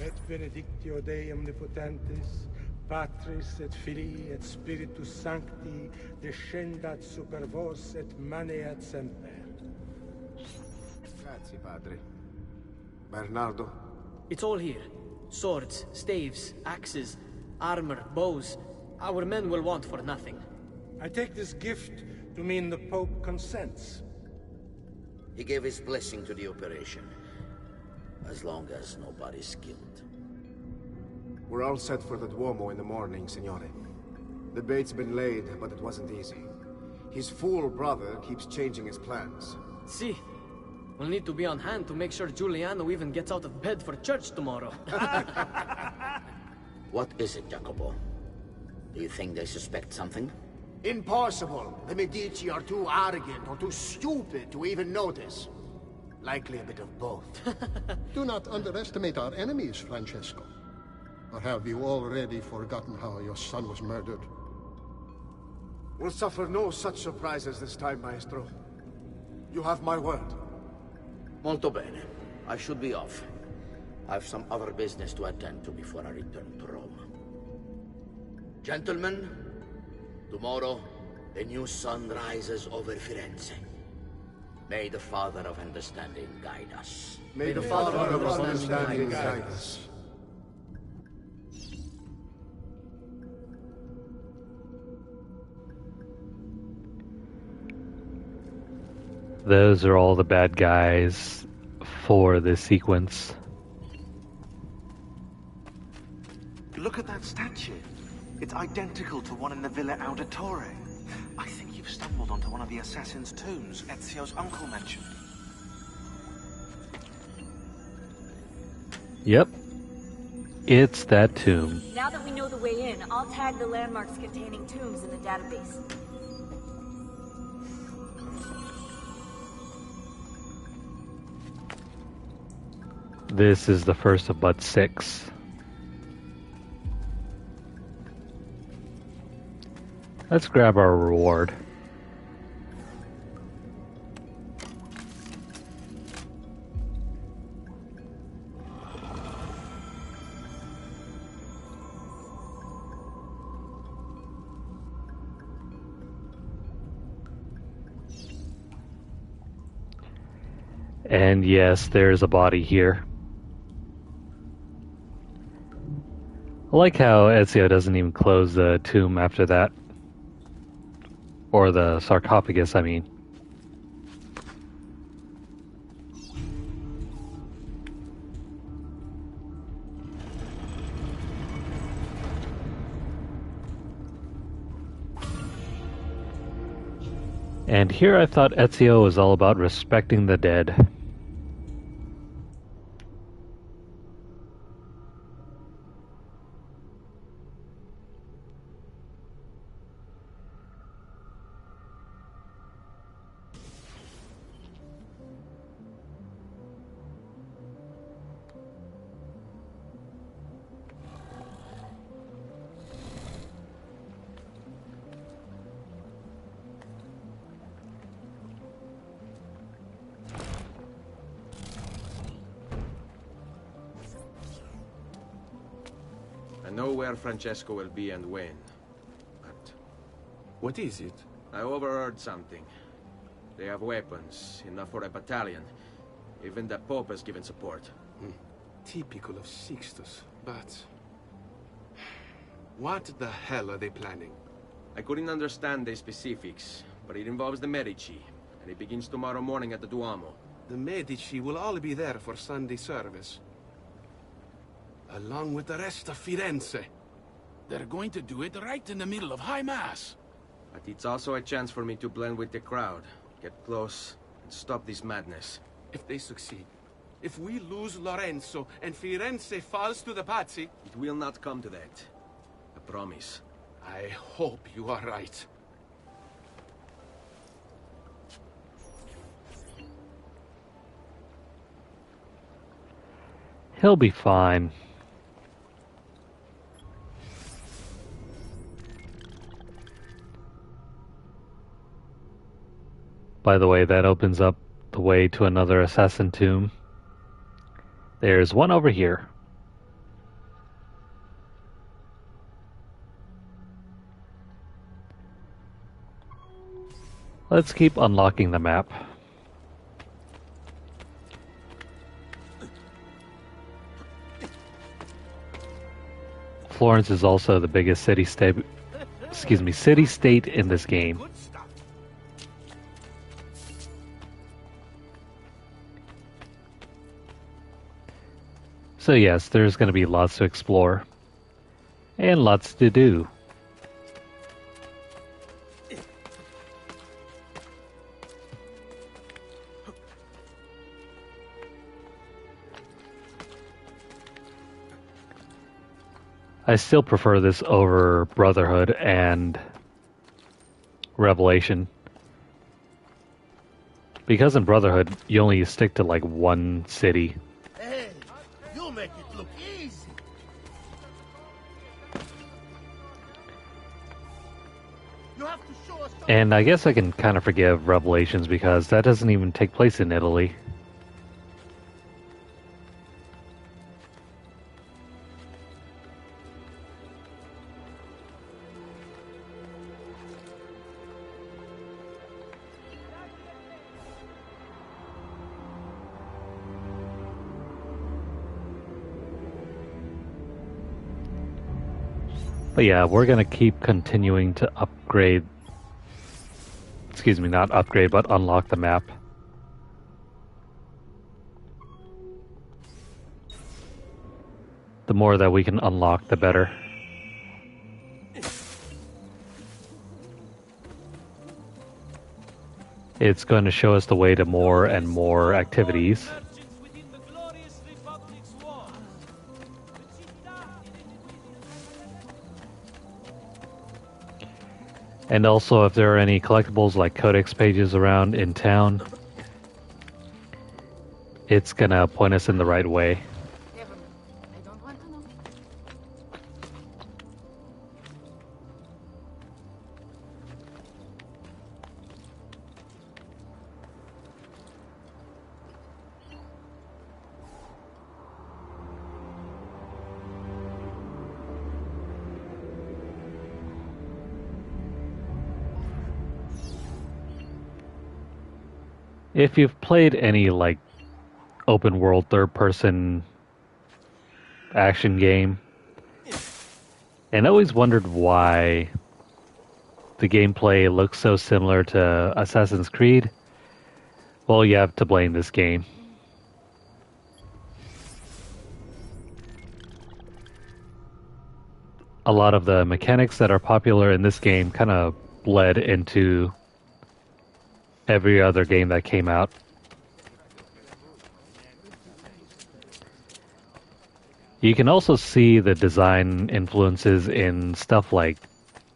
Et benedictio Dei omnipotentis, Patris et Filii et Spiritus Sancti, descendat super vos et maneat semper. Grazie, Padre. Bernardo? It's all here. Swords, staves, axes, armor, bows. Our men will want for nothing. I take this gift to mean the Pope consents. He gave his blessing to the operation. As long as nobody's killed. We're all set for the Duomo in the morning, Signore. The bait's been laid, but it wasn't easy. His fool brother keeps changing his plans. See, we'll need to be on hand to make sure Giuliano even gets out of bed for church tomorrow. What is it, Jacopo? Do you think they suspect something? Impossible. The Medici are too arrogant or too stupid to even notice. Likely a bit of both. Do not underestimate our enemies, Francesco. Or have you already forgotten how your son was murdered? We'll suffer no such surprises this time, Maestro. You have my word. Molto bene. I should be off. I've some other business to attend to before I return to Rome. Gentlemen, tomorrow, the new sun rises over Firenze. May the Father of Understanding guide us. May the Father of Understanding guide us. Those are all the bad guys for this sequence. Look at that statue. It's identical to one in the Villa Auditore. I think you've stumbled onto one of the assassin's tombs Ezio's uncle mentioned. Yep. It's that tomb. Now that we know the way in, I'll tag the landmarks containing tombs in the database. This is the first of but 6. Let's grab our reward. And yes, there's a body here. I like how Ezio doesn't even close the tomb after that. Or the sarcophagus, I mean. And here I thought Ezio was all about respecting the dead. I know where Francesco will be and when. But what is it? I overheard something. They have weapons, enough for a battalion. Even the Pope has given support. Typical of Sixtus, but... what the hell are they planning? I couldn't understand the specifics, but it involves the Medici, and it begins tomorrow morning at the Duomo. The Medici will all be there for Sunday service. Along with the rest of Firenze. They're going to do it right in the middle of High Mass. But it's also a chance for me to blend with the crowd, get close, and stop this madness. If they succeed, if we lose Lorenzo and Firenze falls to the Pazzi... It will not come to that. I promise. I hope you are right. He'll be fine. By the way, that opens up the way to another assassin tomb. There's one over here. Let's keep unlocking the map. Florence is also the biggest city-state in this game. So yes, there's going to be lots to explore and lots to do. I still prefer this over Brotherhood and Revelation. Because in Brotherhood, you only stick to like one city. Hey, you make it look easy. You have to show us. And I guess I can kind of forgive Revelations because that doesn't even take place in Italy. But yeah, we're going to keep continuing to upgrade, excuse me, not upgrade, but unlock the map. The more that we can unlock, the better. It's going to show us the way to more and more activities. And also, if there are any collectibles like codex pages around in town, it's gonna point us in the right way. If you've played any like open world third person action game and always wondered why the gameplay looks so similar to Assassin's Creed, well, you have to blame this game. A lot of the mechanics that are popular in this game kind of bled into every other game that came out. You can also see the design influences in stuff like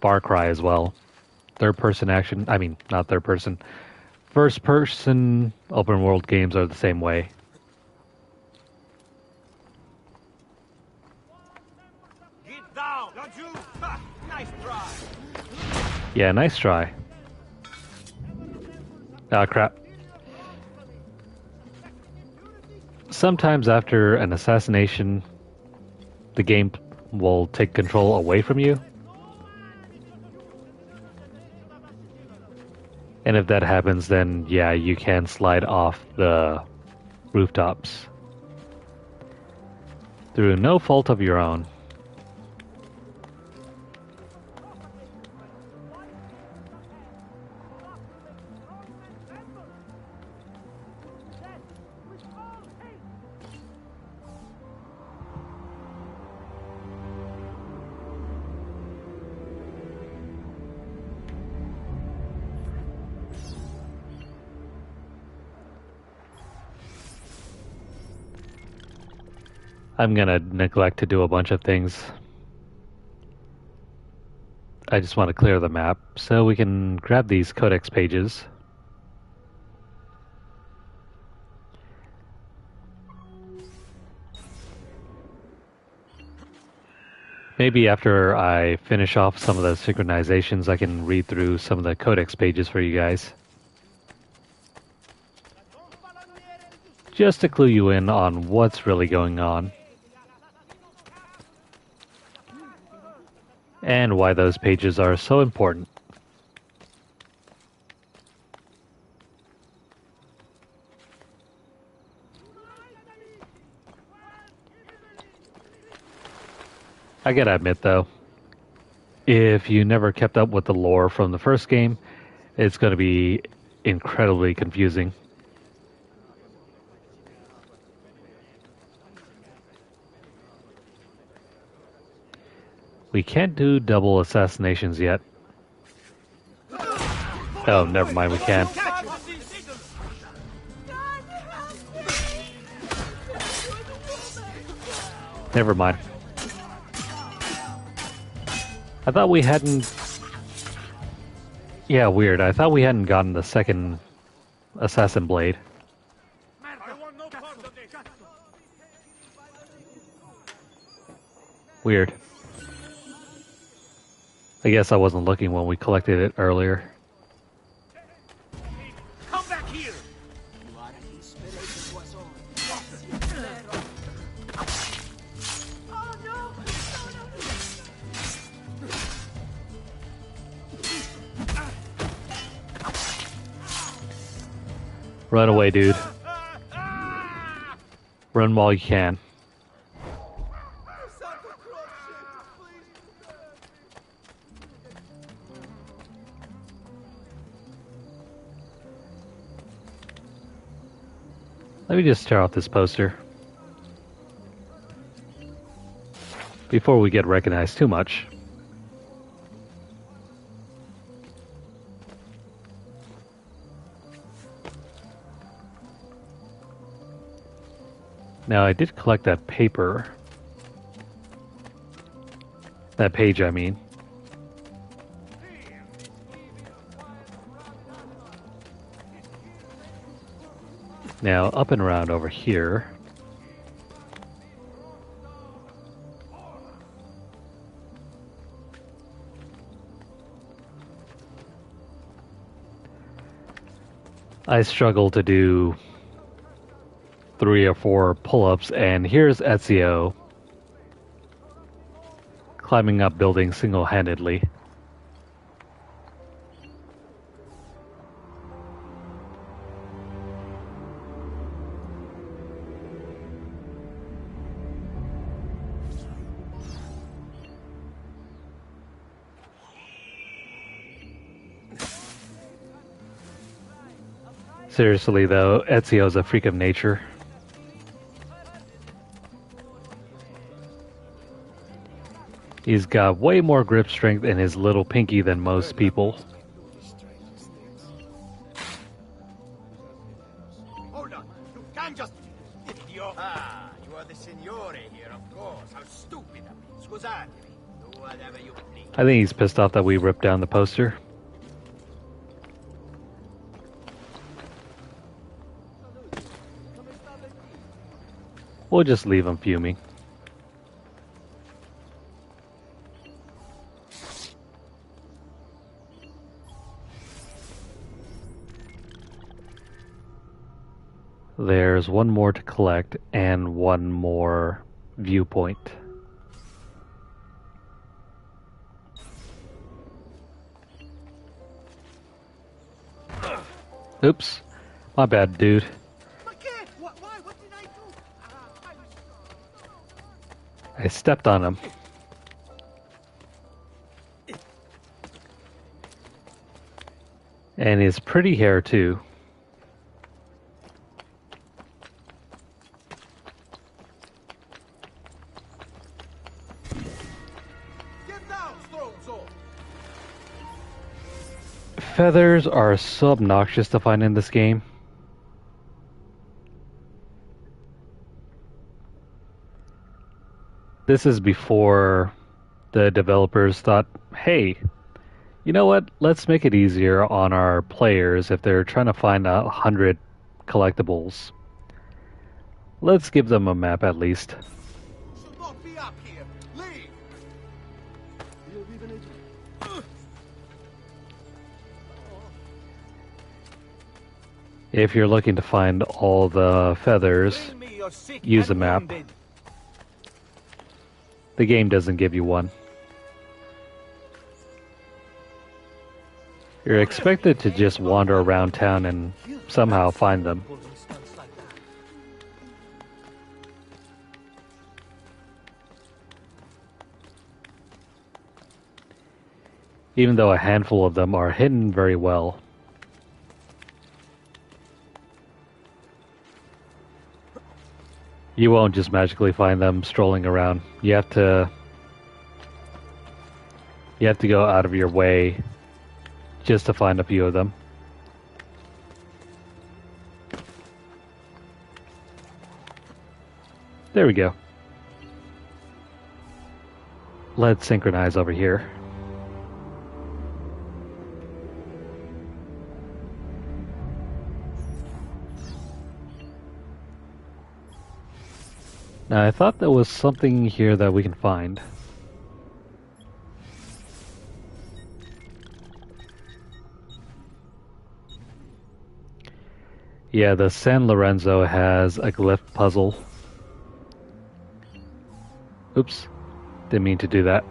Far Cry as well. Third-person action, I mean, not third-person. First-person open-world games are the same way. Get down, don't you? Ha, nice try. Yeah, nice try. Ah, crap. Sometimes after an assassination, the game will take control away from you. And if that happens, then yeah, you can slide off the rooftops. Through no fault of your own. I'm gonna neglect to do a bunch of things. I just want to clear the map so we can grab these codex pages. Maybe after I finish off some of the synchronizations, I can read through some of the codex pages for you guys. Just to clue you in on what's really going on. And why those pages are so important. I gotta admit though, if you never kept up with the lore from the first game, it's going to be incredibly confusing. We can't do double assassinations yet. Oh, never mind, we can. Never mind. I thought we hadn't... Yeah, weird. I thought we hadn't gotten the second assassin blade. Weird. I guess I wasn't looking when we collected it earlier. Come back here! Run away, dude. Run while you can. Let me just tear off this poster before we get recognized too much. Now, I did collect that paper. That page, I mean. Now, up and around over here. I struggle to do 3 or 4 pull-ups, and here's Ezio climbing up buildings single-handedly. Seriously though, Ezio's a freak of nature. He's got way more grip strength in his little pinky than most people. Hold on. You can't just... Idiot. Ah, you are the signore here, of course. How stupid of me. Scusatemi. Do whatever you please. I think he's pissed off that we ripped down the poster. We'll just leave him fuming. There's one more to collect and one more viewpoint. Oops. My bad, dude. I stepped on him. And his pretty hair, too. Feathers are so obnoxious to find in this game. This is before the developers thought, hey, You know what? Let's make it easier on our players if they're trying to find 100 collectibles. Let's give them a map at least. Should not be up here. Leave. If you're looking to find all the feathers, use a map. The game doesn't give you one. You're expected to just wander around town and somehow find them. Even though a handful of them are hidden very well. You won't just magically find them strolling around. You have to go out of your way just to find a few of them. There we go. Let's synchronize over here. Now, I thought there was something here that we can find. Yeah, the San Lorenzo has a glyph puzzle. Oops, didn't mean to do that.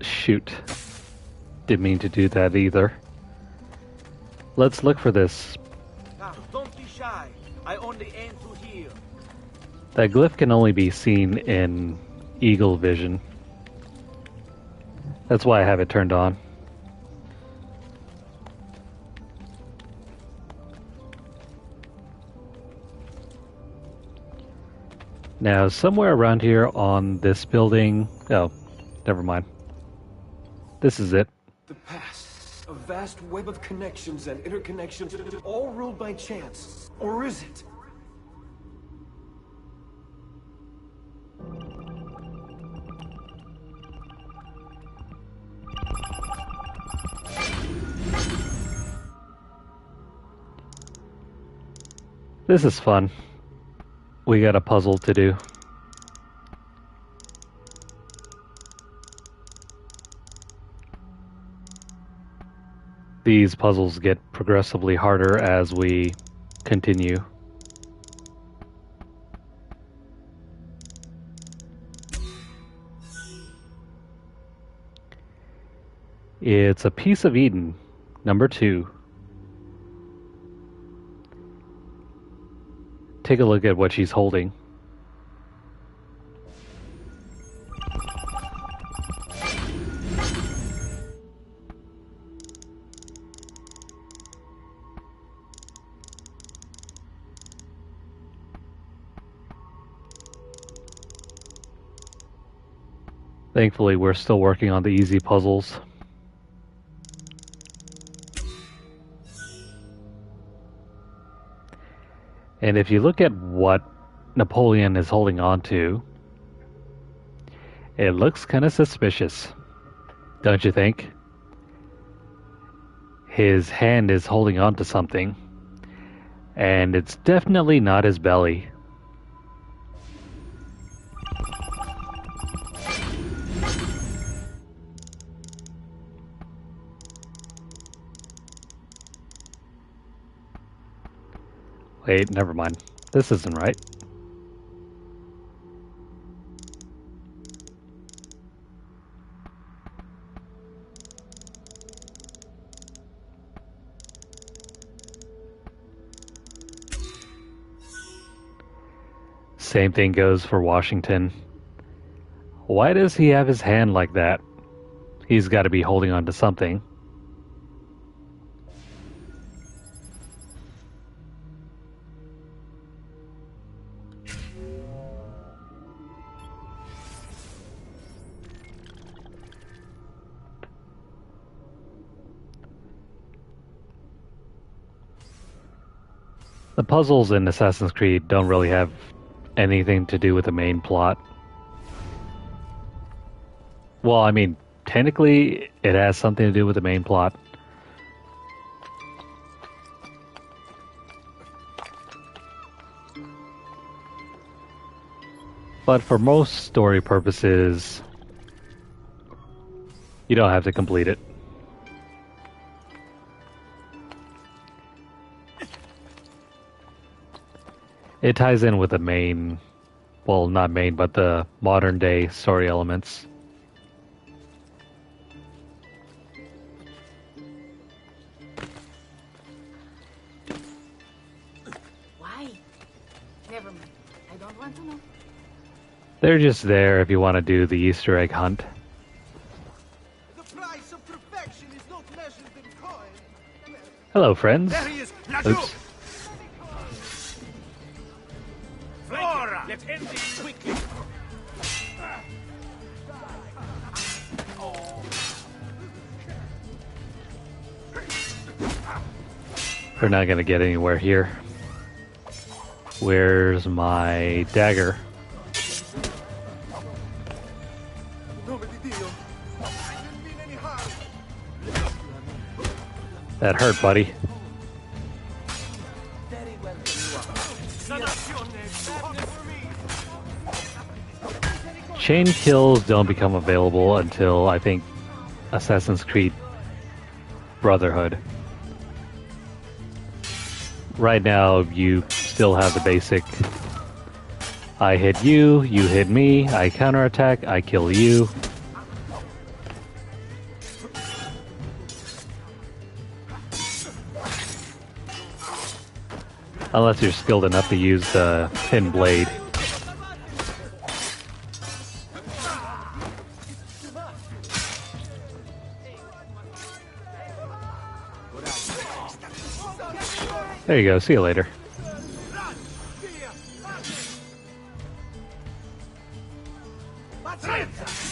Shoot. Didn't mean to do that either. Let's look for this. Now, don't be shy. I only aim to heal. That glyph can only be seen in eagle vision. That's why I have it turned on. Now, somewhere around here on this building... Oh, never mind. This is it. The past. A vast web of connections and interconnections, all ruled by chance. Or is it? This is fun. We got a puzzle to do. These puzzles get progressively harder as we continue. It's a piece of Eden, number 2. Take a look at what she's holding. Thankfully, we're still working on the easy puzzles. And if you look at what Napoleon is holding on to, it looks kind of suspicious, don't you think? His hand is holding on to something, and it's definitely not his belly. Wait, never mind. This isn't right. Same thing goes for Washington. Why does he have his hand like that? He's got to be holding on to something. The puzzles in Assassin's Creed don't really have anything to do with the main plot. Well, I mean, technically, it has something to do with the main plot. But for most story purposes, you don't have to complete it. It ties in with the main, well, not main, but the modern day story elements. Why? Never mind. I don't want to know. They're just there if you want to do the Easter egg hunt. The price of perfection is not measured in coin. Hello, friends. There he is. Oops. Flora! Let's end this quickly. We're not going to get anywhere here. Where's my dagger? That hurt, buddy. Chain kills don't become available until, I think, Assassin's Creed Brotherhood. Right now, you still have the basic I hit you, you hit me, I counterattack, I kill you. Unless you're skilled enough to use the thin blade. There you go, see you later.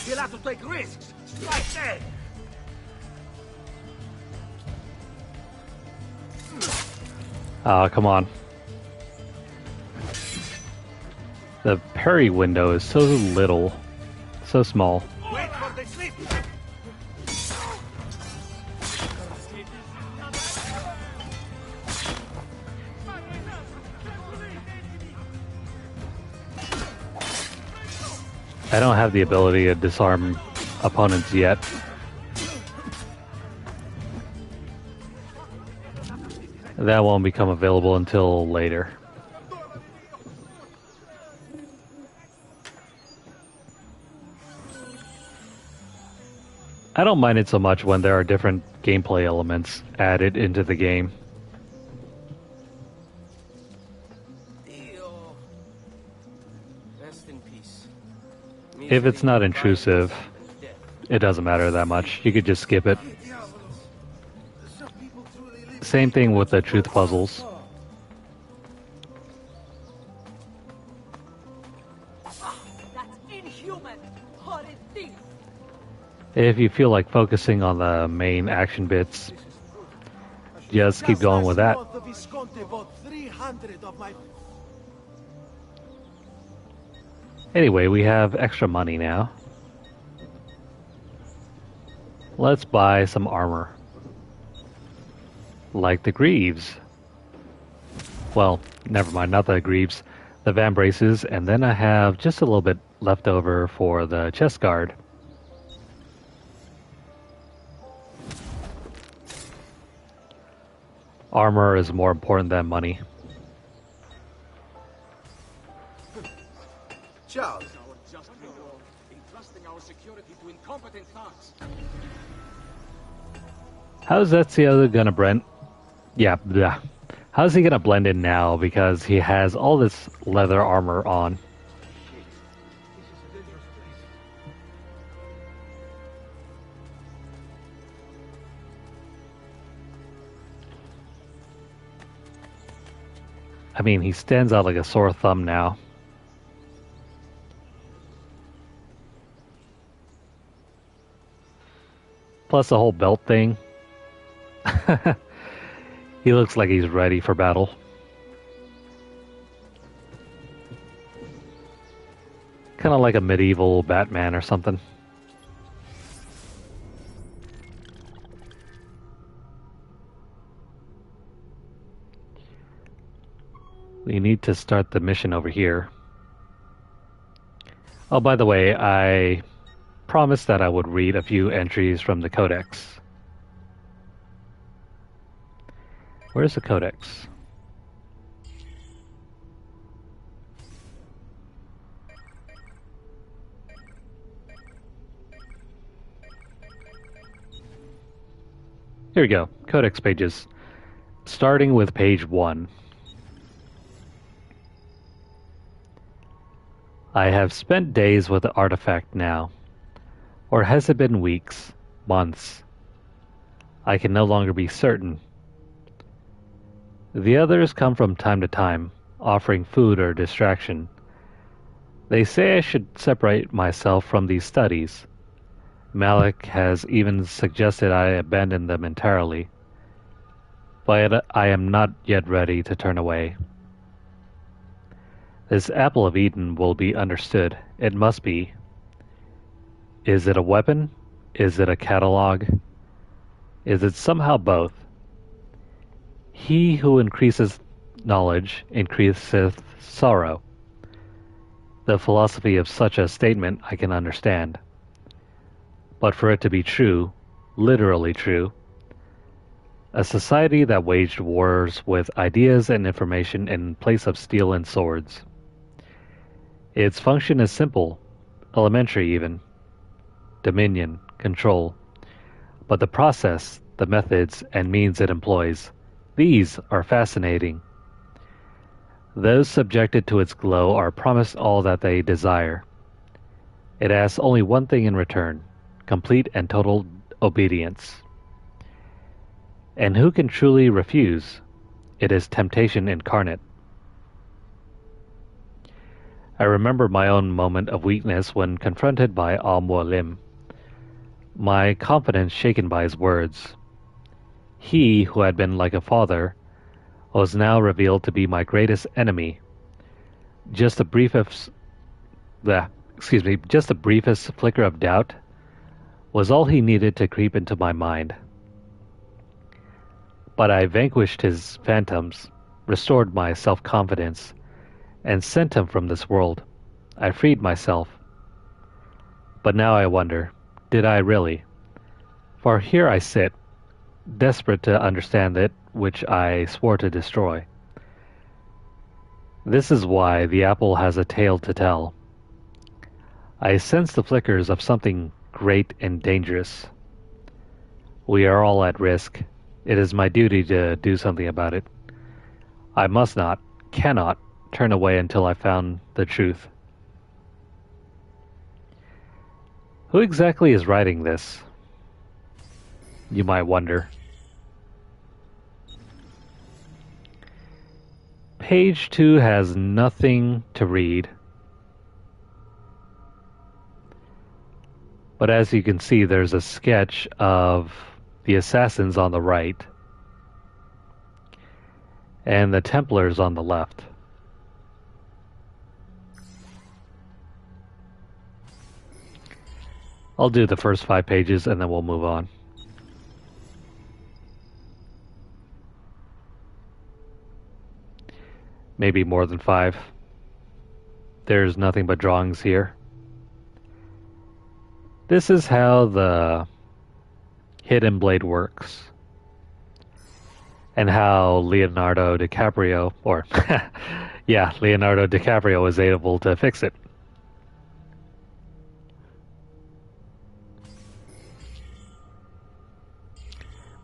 You'll have to take risks. Like that. Oh, come on. The parry window is so little, so small. Wait for the sleep. I don't have the ability to disarm opponents yet. That won't become available until later. I don't mind it so much when there are different gameplay elements added into the game. Rest in peace. If it's not intrusive, it doesn't matter that much. You could just skip it. Same thing with the truth puzzles. That's inhuman! Horrid thing! If you feel like focusing on the main action bits, just keep going with that. The Visconti bought 300 of my... Anyway, we have extra money now. Let's buy some armor. Like the greaves. Well, never mind, not the greaves. The van braces, and then I have just a little bit left over for the chest guard. Armor is more important than money. Charles. Entrusting our security to incompetent thugs. How's Ezio gonna blend? Yeah, blah. How's he gonna blend in now because he has all this leather armor on? I mean, he stands out like a sore thumb now. Plus the whole belt thing. He looks like he's ready for battle. Kind of like a medieval Batman or something. We need to start the mission over here. Oh, by the way, I promised that I would read a few entries from the Codex. Where's the Codex? Here we go. Codex pages. Starting with page 1. I have spent days with the artifact now. Or has it been weeks, months? I can no longer be certain. The others come from time to time, offering food or distraction. They say I should separate myself from these studies. Malik has even suggested I abandon them entirely. But I am not yet ready to turn away. This apple of Eden will be understood. It must be. Is it a weapon? Is it a catalog? Is it somehow both? He who increaseth knowledge increaseth sorrow. The philosophy of such a statement I can understand. But for it to be true, literally true, a society that waged wars with ideas and information in place of steel and swords. Its function is simple, elementary even. Dominion, control. But the process, the methods, and means it employs, these are fascinating. Those subjected to its glow are promised all that they desire. It asks only one thing in return, complete and total obedience. And who can truly refuse? It is temptation incarnate. I remember my own moment of weakness when confronted by Al-Mualim, my confidence shaken by his words. He, who had been like a father, was now revealed to be my greatest enemy. Just the briefest flicker of doubt was all he needed to creep into my mind. But I vanquished his phantoms, restored my self-confidence, and sent him from this world. I freed myself. But now I wonder, did I really? For here I sit, desperate to understand that which I swore to destroy. This is why the apple has a tale to tell. I sense the flickers of something great and dangerous. We are all at risk. It is my duty to do something about it. I must not, cannot, turn away until I found the truth. Who exactly is writing this? You might wonder. Page 2 has nothing to read. But as you can see, there's a sketch of the assassins on the right and the Templars on the left. I'll do the first 5 pages and then we'll move on. Maybe more than 5. There's nothing but drawings here. This is how the Hidden Blade works. And how Leonardo DiCaprio, or yeah, Leonardo DiCaprio was able to fix it.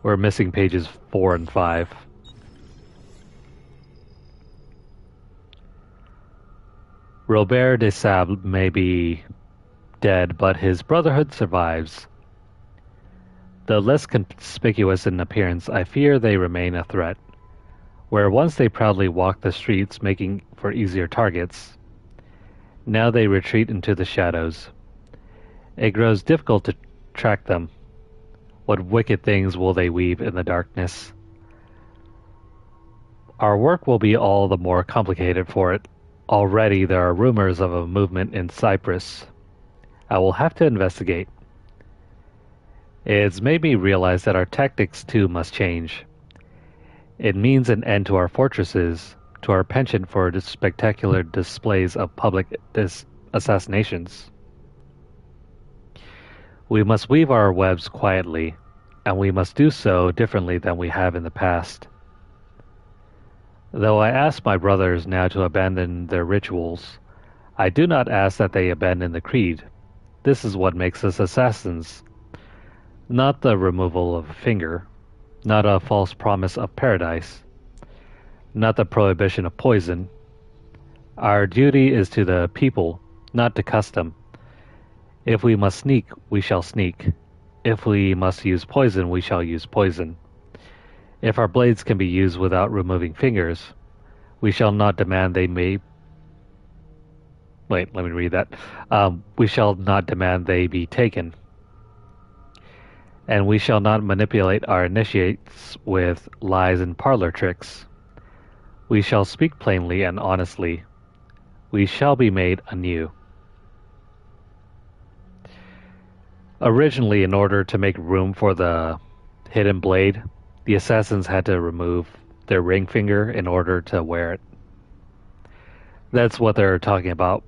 We're missing pages 4 and 5. Robert de Sable may be dead, but his brotherhood survives. Though less conspicuous in appearance, I fear they remain a threat. Where once they proudly walked the streets, making for easier targets, now they retreat into the shadows. It grows difficult to track them. What wicked things will they weave in the darkness? Our work will be all the more complicated for it. Already there are rumors of a movement in Cyprus. I will have to investigate. It's made me realize that our tactics too must change. It means an end to our fortresses, to our penchant for spectacular displays of public assassinations. We must weave our webs quietly, and we must do so differently than we have in the past. Though I ask my brothers now to abandon their rituals, I do not ask that they abandon the creed. This is what makes us assassins. Not the removal of a finger, not a false promise of paradise, not the prohibition of poison. Our duty is to the people, not to custom. If we must sneak, we shall sneak. If we must use poison, we shall use poison. If our blades can be used without removing fingers, we shall not demand they may... Wait, let me read that. We shall not demand they be taken. And we shall not manipulate our initiates with lies and parlor tricks. We shall speak plainly and honestly. We shall be made anew. Originally, in order to make room for the hidden blade, the assassins had to remove their ring finger in order to wear it. That's what they're talking about.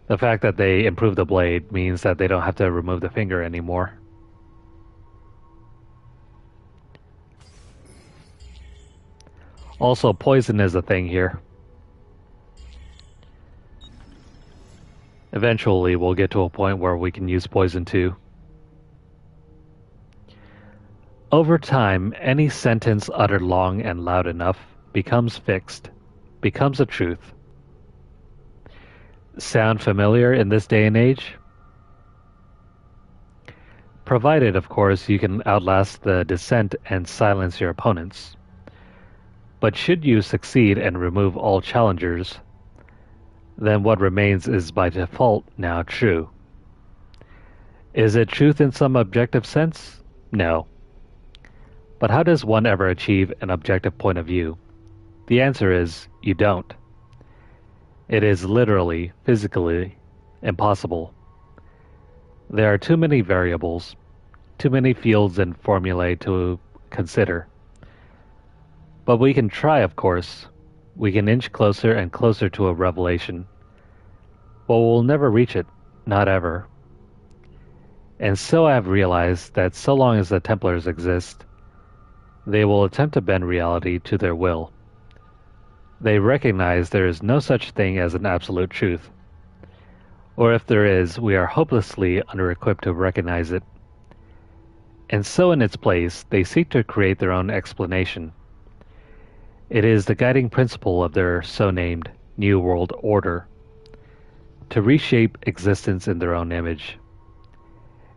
The fact that they improved the blade means that they don't have to remove the finger anymore. Also, poison is a thing here. Eventually, we'll get to a point where we can use poison too. Over time, any sentence uttered long and loud enough becomes fixed, becomes a truth. Sound familiar in this day and age? Provided, of course, you can outlast the dissent and silence your opponents. But should you succeed and remove all challengers, then what remains is by default now true. Is it truth in some objective sense? No. But how does one ever achieve an objective point of view? The answer is, you don't. It is literally, physically, impossible. There are too many variables, too many fields and formulae to consider. But we can try, of course. We can inch closer and closer to a revelation. But we'll never reach it, not ever. And so I have realized that so long as the Templars exist, they will attempt to bend reality to their will. They recognize there is no such thing as an absolute truth. Or if there is, we are hopelessly under-equipped to recognize it. And so in its place, they seek to create their own explanation. It is the guiding principle of their so-named New World Order, to reshape existence in their own image.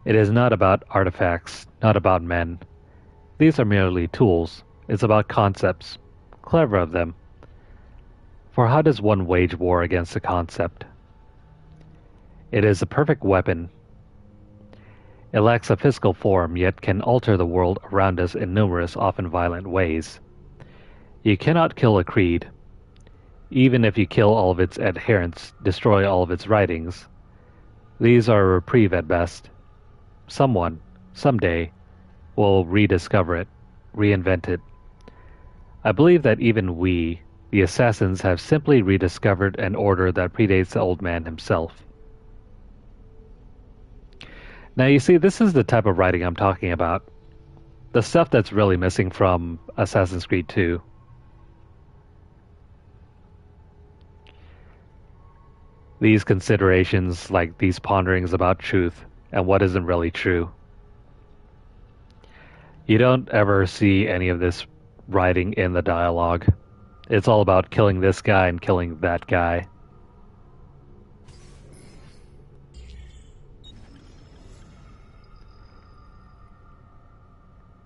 It is not about artifacts, not about men. These are merely tools. It's about concepts. Clever of them. For how does one wage war against a concept? It is a perfect weapon. It lacks a physical form, yet can alter the world around us in numerous, often violent ways. You cannot kill a creed. Even if you kill all of its adherents, destroy all of its writings. These are a reprieve at best. Someone, someday, will rediscover it, reinvent it. I believe that even we, the assassins, have simply rediscovered an order that predates the old man himself. Now you see, this is the type of writing I'm talking about. The stuff that's really missing from Assassin's Creed 2. These considerations, like these ponderings about truth and what isn't really true. You don't ever see any of this writing in the dialogue. It's all about killing this guy and killing that guy.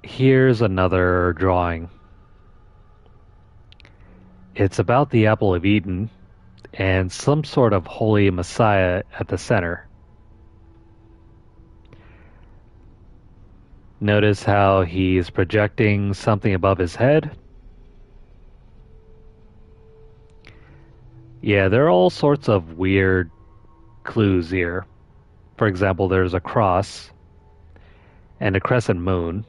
Here's another drawing. It's about the Apple of Eden and some sort of holy messiah at the center. Notice how he's projecting something above his head. Yeah, there are all sorts of weird clues here. For example, there's a cross and a crescent moon.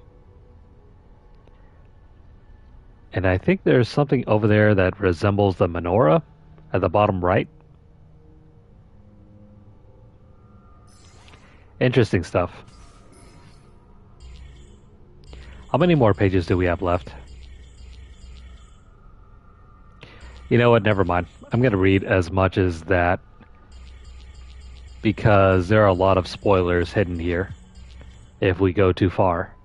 And I think there's something over there that resembles the menorah at the bottom right. Interesting stuff. How many more pages do we have left? You know what? Never mind. I'm going to read as much as that because there are a lot of spoilers hidden here if we go too far.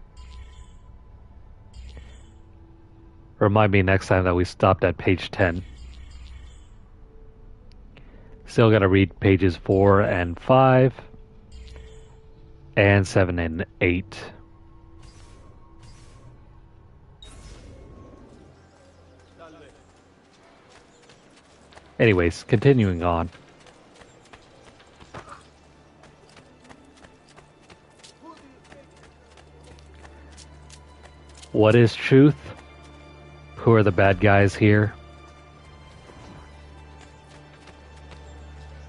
Remind me next time that we stopped at page 10. Still got to read pages 4 and 5 and 7 and 8. Anyways, continuing on. What is truth? Who are the bad guys here?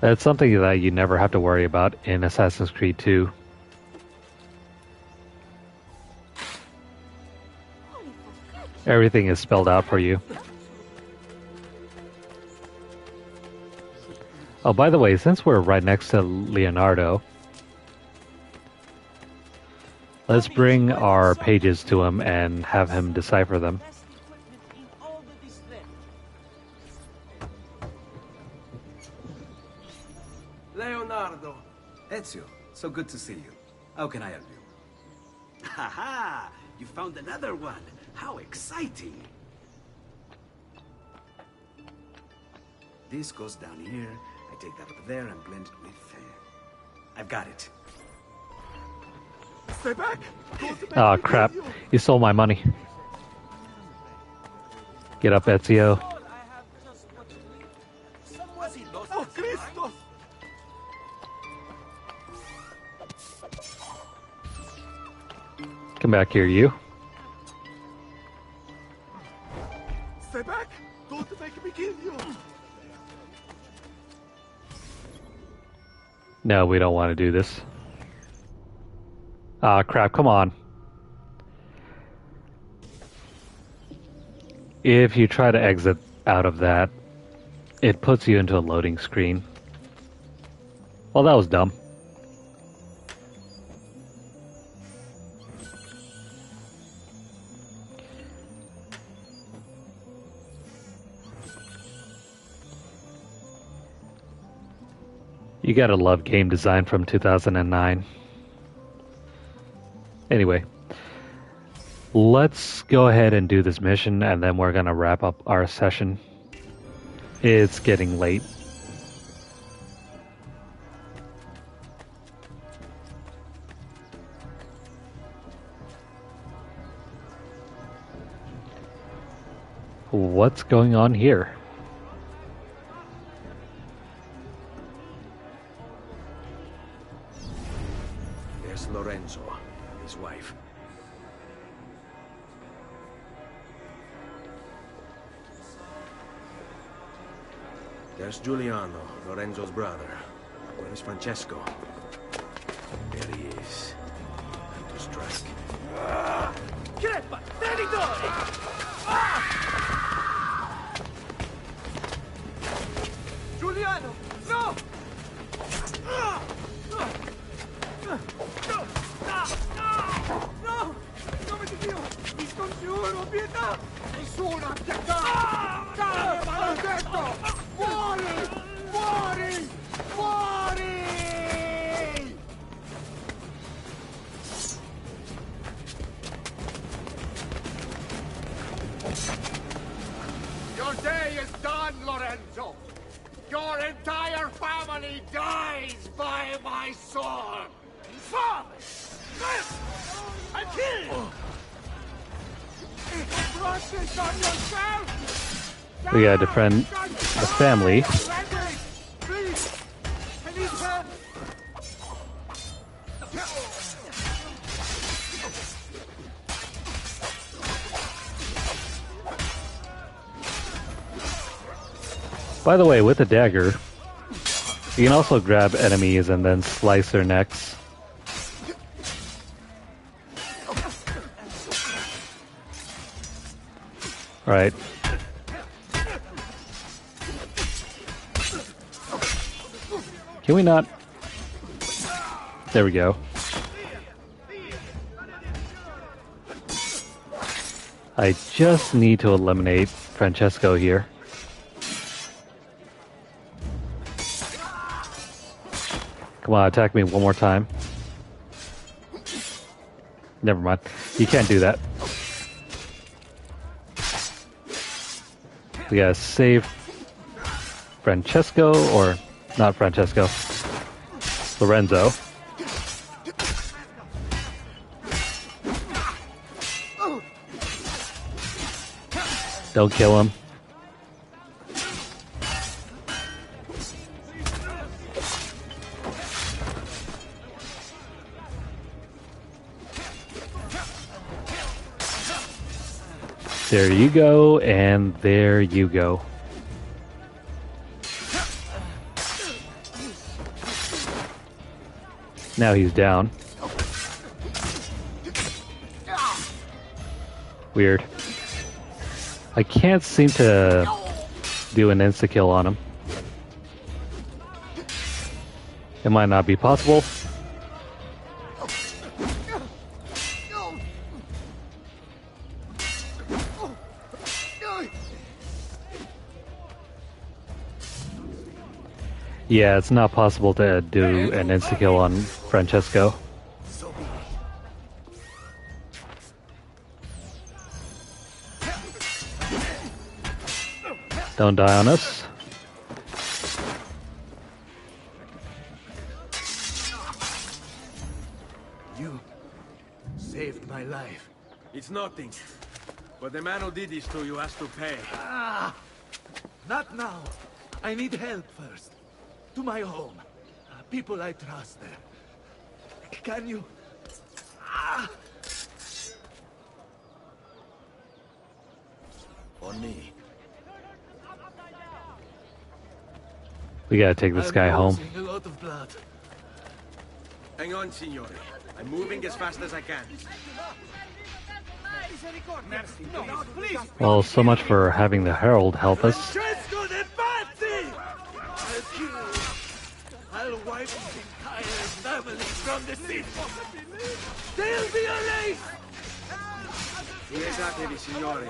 That's something that you never have to worry about in Assassin's Creed 2. Everything is spelled out for you. Oh, by the way, since we're right next to Leonardo, let's bring our pages to him and have him decipher them. Leonardo. Ezio, so good to see you. How can I help you? Ha! You found another one. How exciting. This goes down here. I take that up there and blend it with... I've got it. Stay back! Oh crap, you stole my money. Get up, Ezio. Oh, Cristo! Come back here, you. Stay back! Don't make me kill you! No, we don't want to do this. Ah, crap, come on. If you try to exit out of that, it puts you into a loading screen. Well, that was dumb. You gotta love game design from 2009. Anyway, let's go ahead and do this mission and then we're gonna wrap up our session. It's getting late. What's going on here? Lorenzo, his wife. There's Giuliano, Lorenzo's brother. Where is Francesco? There he is. Time to strike. Crepa! Traditore! Giuliano! No! No! In nome di Dio! Vi scongiuro, pietà! Nessuno attaccato! Cade, maledetto! Muori! Muori! Muori! Your day is done, Lorenzo! Your entire family dies by my sword! Father! I kill! Brought this on yourself! We gotta defend the family. Please! I need help! By the way, with a dagger, you can also grab enemies and then slice their necks. Alright. Can we not? There we go. I just need to eliminate Francesco here. Come on, attack me one more time. Never mind. You can't do that. We gotta save Francesco, or not Francesco, Lorenzo. Don't kill him. There you go, and there you go. Now he's down. Weird. I can't seem to do an insta-kill on him. It might not be possible. Yeah, it's not possible to do an insta-kill on Francesco. Don't die on us. You saved my life. It's nothing. But the man who did this to you has to pay. Ah! Not now. I need help first. To my home. People I trust there. Can you... Ah! On me. We gotta take this guy home. A lot of blood. Hang on, signore. I'm moving as fast as I can. Well, so much for having the Herald help us. I'll wipe his entire family from the city. They'll be erased! Scusate, signore.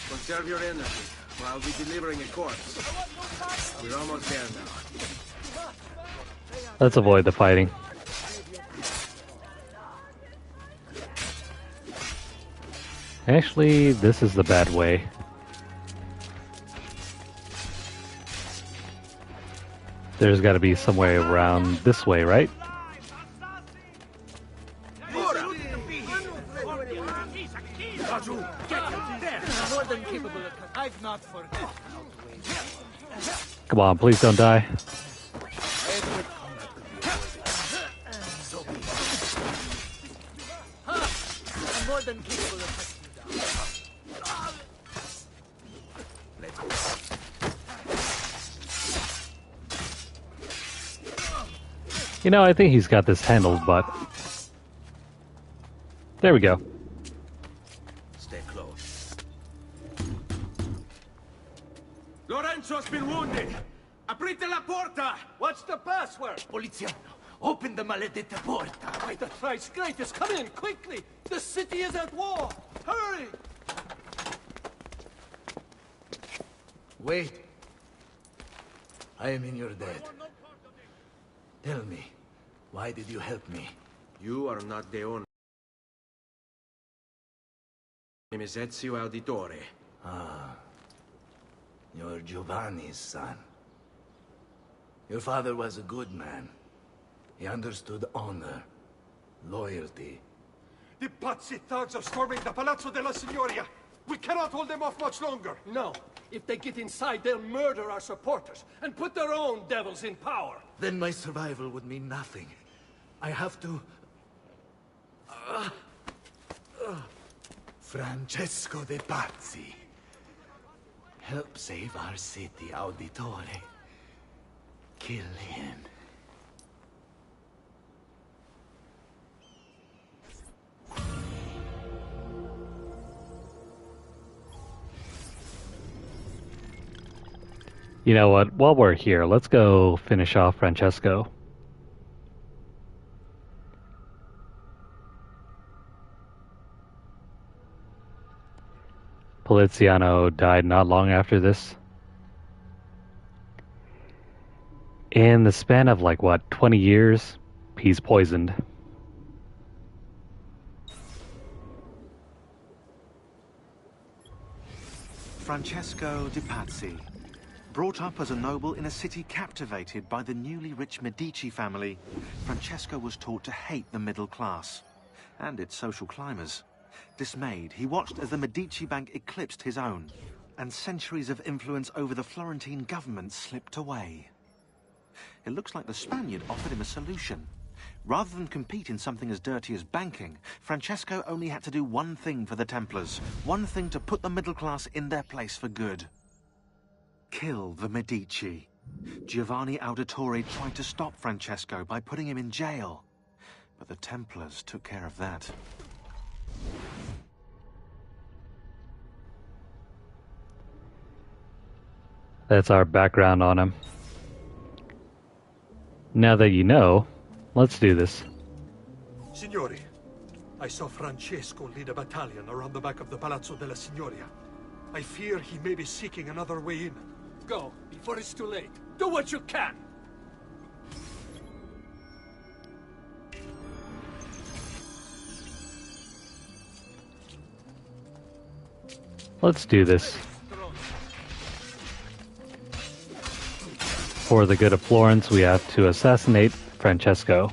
Conserve your energy, or I'll be delivering a corpse. We're almost there now. Let's avoid the fighting. Actually, this is the bad way. There's got to be some way around this way, right? Come on, please don't die. You know, I think he's got this handled, but... There we go. Stay close. Lorenzo's been wounded! Aprite la porta! What's the password? Poliziano, open the maledetta porta. By the thrice greatest, come in, quickly! The city is at war! Hurry! Wait. I am in your debt. Tell me, why did you help me? You are not the owner. My name is Ezio Auditore. Ah. You're Giovanni's son. Your father was a good man. He understood honor, loyalty. The Pazzi thugs are storming the Palazzo della Signoria. We cannot hold them off much longer. No. If they get inside, they'll murder our supporters and put their own devils in power. Then my survival would mean nothing. I have to... Francesco de Pazzi. Help save our city, Auditore. Kill him. You know what? While we're here, let's go finish off Francesco. Poliziano died not long after this. In the span of, like, what, 20 years, he's poisoned. Francesco de Pazzi. Brought up as a noble in a city captivated by the newly rich Medici family, Francesco was taught to hate the middle class and its social climbers. Dismayed, he watched as the Medici Bank eclipsed his own, and centuries of influence over the Florentine government slipped away. It looks like the Spaniard offered him a solution. Rather than compete in something as dirty as banking, Francesco only had to do one thing for the Templars, one thing to put the middle class in their place for good. Kill the Medici. Giovanni Auditore tried to stop Francesco by putting him in jail, but the Templars took care of that. That's our background on him. Now that you know, let's do this. Signori, I saw Francesco lead a battalion around the back of the Palazzo della Signoria. I fear he may be seeking another way in. Go, before it's too late. Do what you can! Let's do this. For the good of Florence, we have to assassinate Francesco.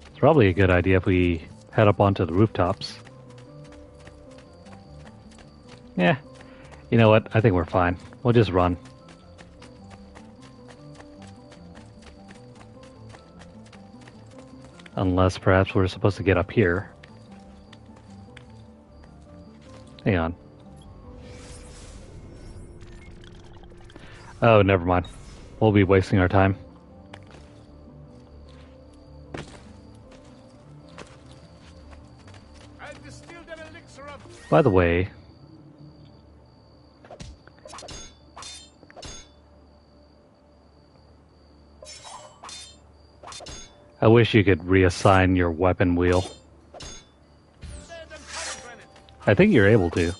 It's probably a good idea if we head up onto the rooftops. Yeah, you know what? I think we're fine. We'll just run. Unless perhaps we're supposed to get up here. Hang on. Oh, never mind. We'll be wasting our time. By the way, I wish you could reassign your weapon wheel. I think you're able to.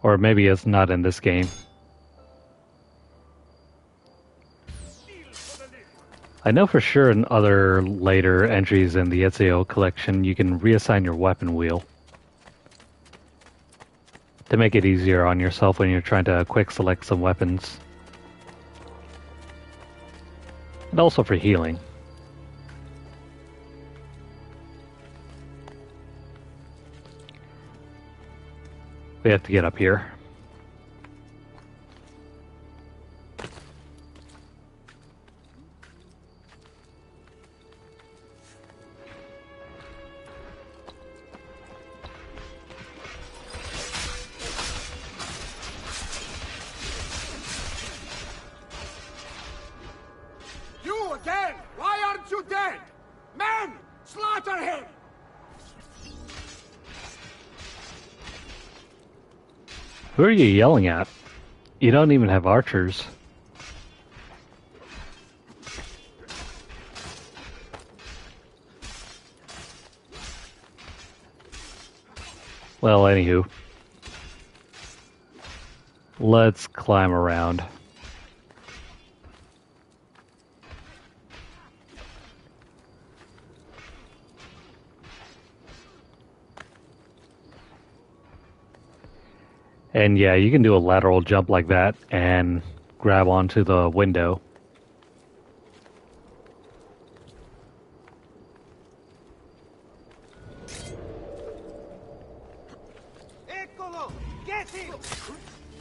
Or maybe it's not in this game. I know for sure in other later entries in the Ezio collection you can reassign your weapon wheel to make it easier on yourself when you're trying to quick select some weapons. And also for healing. We have to get up here. You again! Why aren't you dead? Men! Slaughter him! Who are you yelling at? You don't even have archers. Well, anywho. Let's climb around. And yeah, you can do a lateral jump like that and grab onto the window.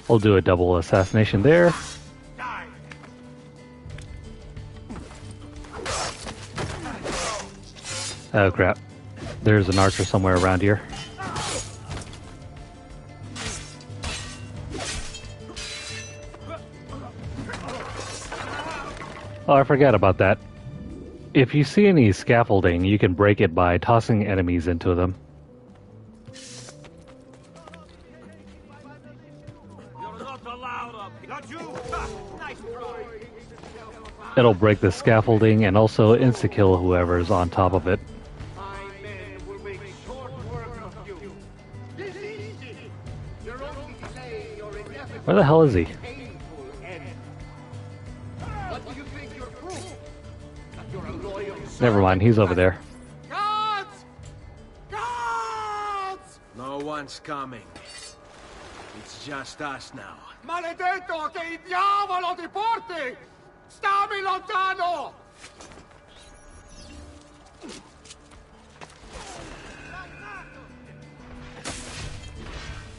We'll do a double assassination there. Oh crap. There's an archer somewhere around here. Oh, I forgot about that. If you see any scaffolding, you can break it by tossing enemies into them. It'll break the scaffolding and also insta-kill whoever's on top of it. Where the hell is he? Never mind, he's over there. Guards! Guards! No one's coming. It's just us now. Maledetto, che il diavolo ti porti! Stammi lontano!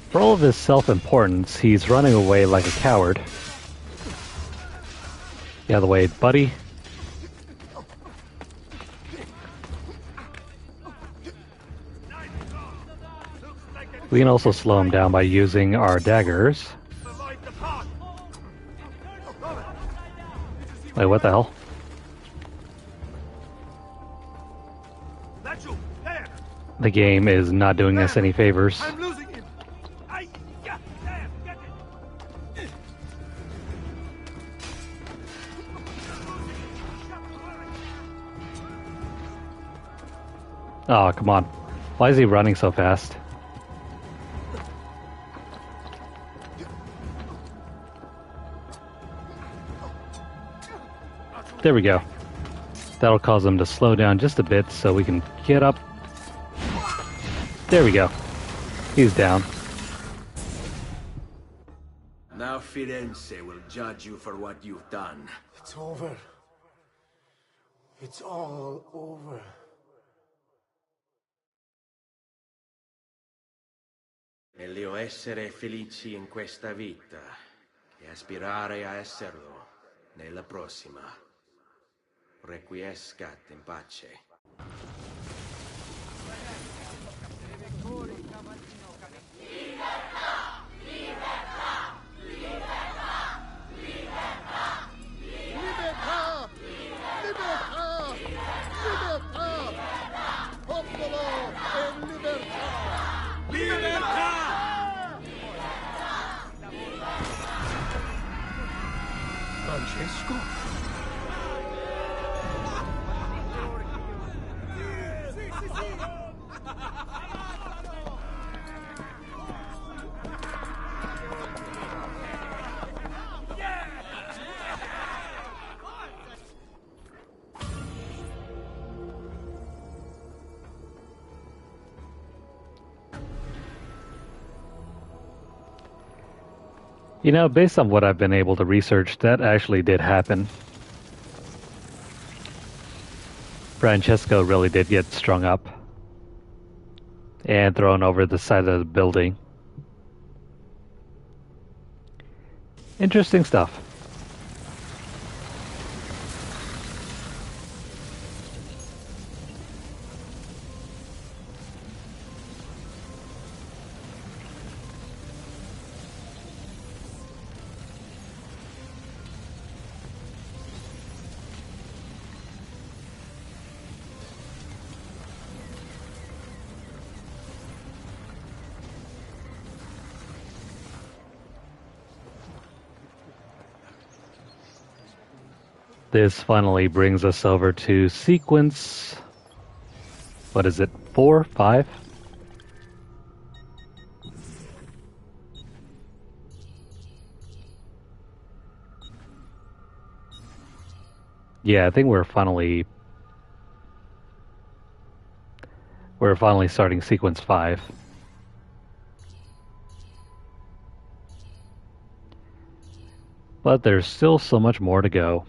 For all of his self-importance, he's running away like a coward. Get out of the way, buddy. We can also slow him down by using our daggers. Wait, what the hell? The game is not doing us any favors. Oh, come on. Why is he running so fast? There we go. That'll cause him to slow down just a bit so we can get up. There we go. He's down. Now Firenze will judge you for what you've done. It's over. It's all over. Meglio essere felici in questa vita che aspirare a esserlo nella prossima. Requiescat in pace. Francesco? You know, based on what I've been able to research, that actually did happen. Francesco really did get strung up and thrown over the side of the building. Interesting stuff. This finally brings us over to sequence, what is it, 4, 5? Yeah, I think we're finally starting sequence 5. But there's still so much more to go.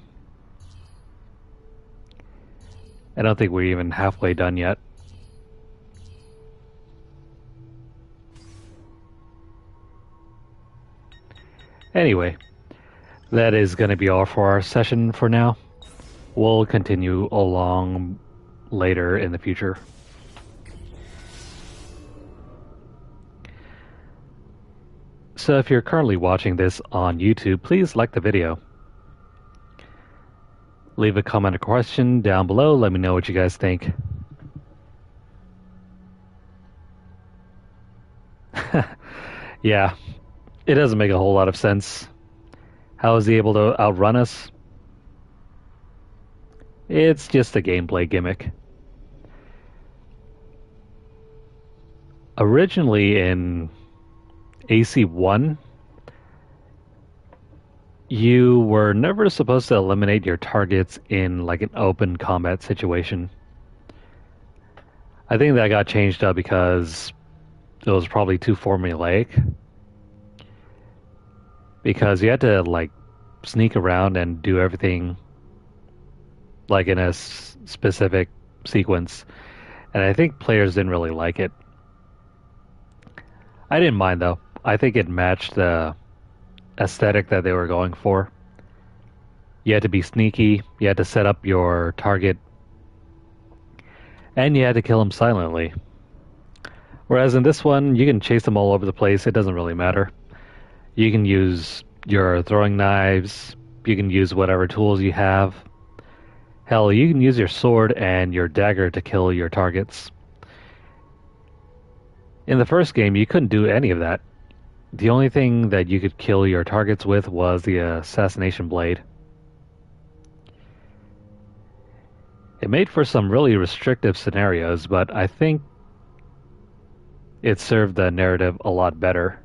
I don't think we're even halfway done yet. Anyway, that is going to be all for our session for now. We'll continue along later in the future. So if you're currently watching this on YouTube, please like the video. Leave a comment or question down below. Let me know what you guys think. Yeah, it doesn't make a whole lot of sense. How is he able to outrun us? It's just a gameplay gimmick. Originally in AC1, you were never supposed to eliminate your targets in like an open combat situation. I think that got changed up because it was probably too formulaic. Because you had to like sneak around and do everything like in a specific sequence. And I think players didn't really like it. I didn't mind though. I think it matched the aesthetic that they were going for. You had to be sneaky, you had to set up your target, and you had to kill him silently. Whereas in this one, you can chase them all over the place, it doesn't really matter. You can use your throwing knives, you can use whatever tools you have. Hell, you can use your sword and your dagger to kill your targets. In the first game, you couldn't do any of that. The only thing that you could kill your targets with was the assassination blade. It made for some really restrictive scenarios, but I think it served the narrative a lot better.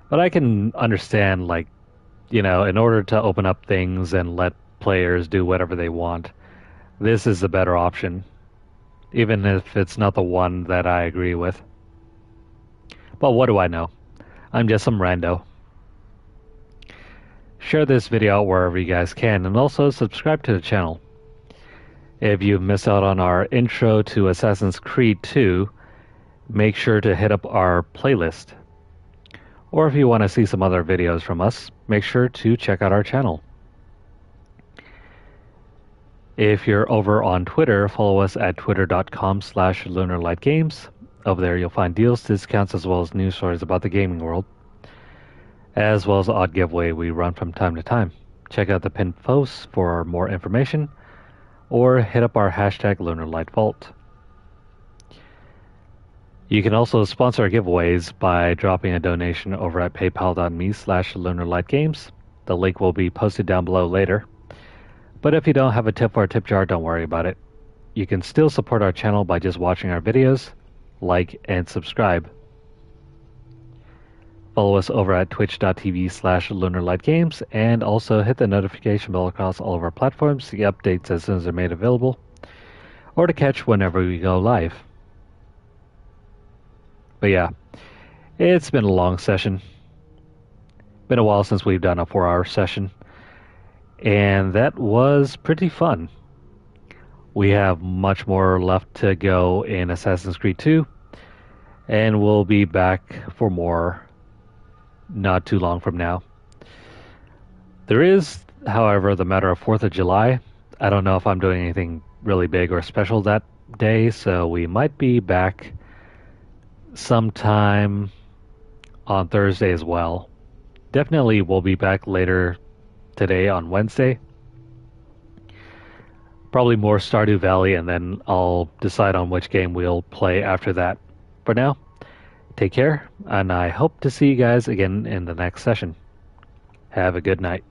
But I can understand, like, you know, in order to open up things and let players do whatever they want, this is the better option, even if it's not the one that I agree with. But what do I know? I'm just some rando. Share this video out wherever you guys can, and also subscribe to the channel. If you missed out on our intro to Assassin's Creed 2, make sure to hit up our playlist. Or if you want to see some other videos from us, make sure to check out our channel. If you're over on Twitter, follow us at twitter.com/LunarlightGames. Over there you'll find deals, discounts, as well as news stories about the gaming world, as well as the odd giveaway we run from time to time. Check out the pinned posts for more information, or hit up our hashtag LunarlightVault. You can also sponsor our giveaways by dropping a donation over at paypal.me/LunarlightGames. The link will be posted down below later. But if you don't have a tip or a tip jar, don't worry about it. You can still support our channel by just watching our videos, like, and subscribe. Follow us over at twitch.tv/LunarlightGames, and also hit the notification bell across all of our platforms to get updates as soon as they're made available, or to catch whenever we go live. But yeah, it's been a long session. Been a while since we've done a 4-hour session, and that was pretty fun. We have much more left to go in Assassin's Creed 2, and we'll be back for more not too long from now. There is, however, the matter of 4th of July. I don't know if I'm doing anything really big or special that day, so we might be back sometime on Thursday as well. Definitely we'll be back later today on Wednesday. Probably more Stardew Valley, and then I'll decide on which game we'll play after that. For now, take care, and I hope to see you guys again in the next session. Have a good night.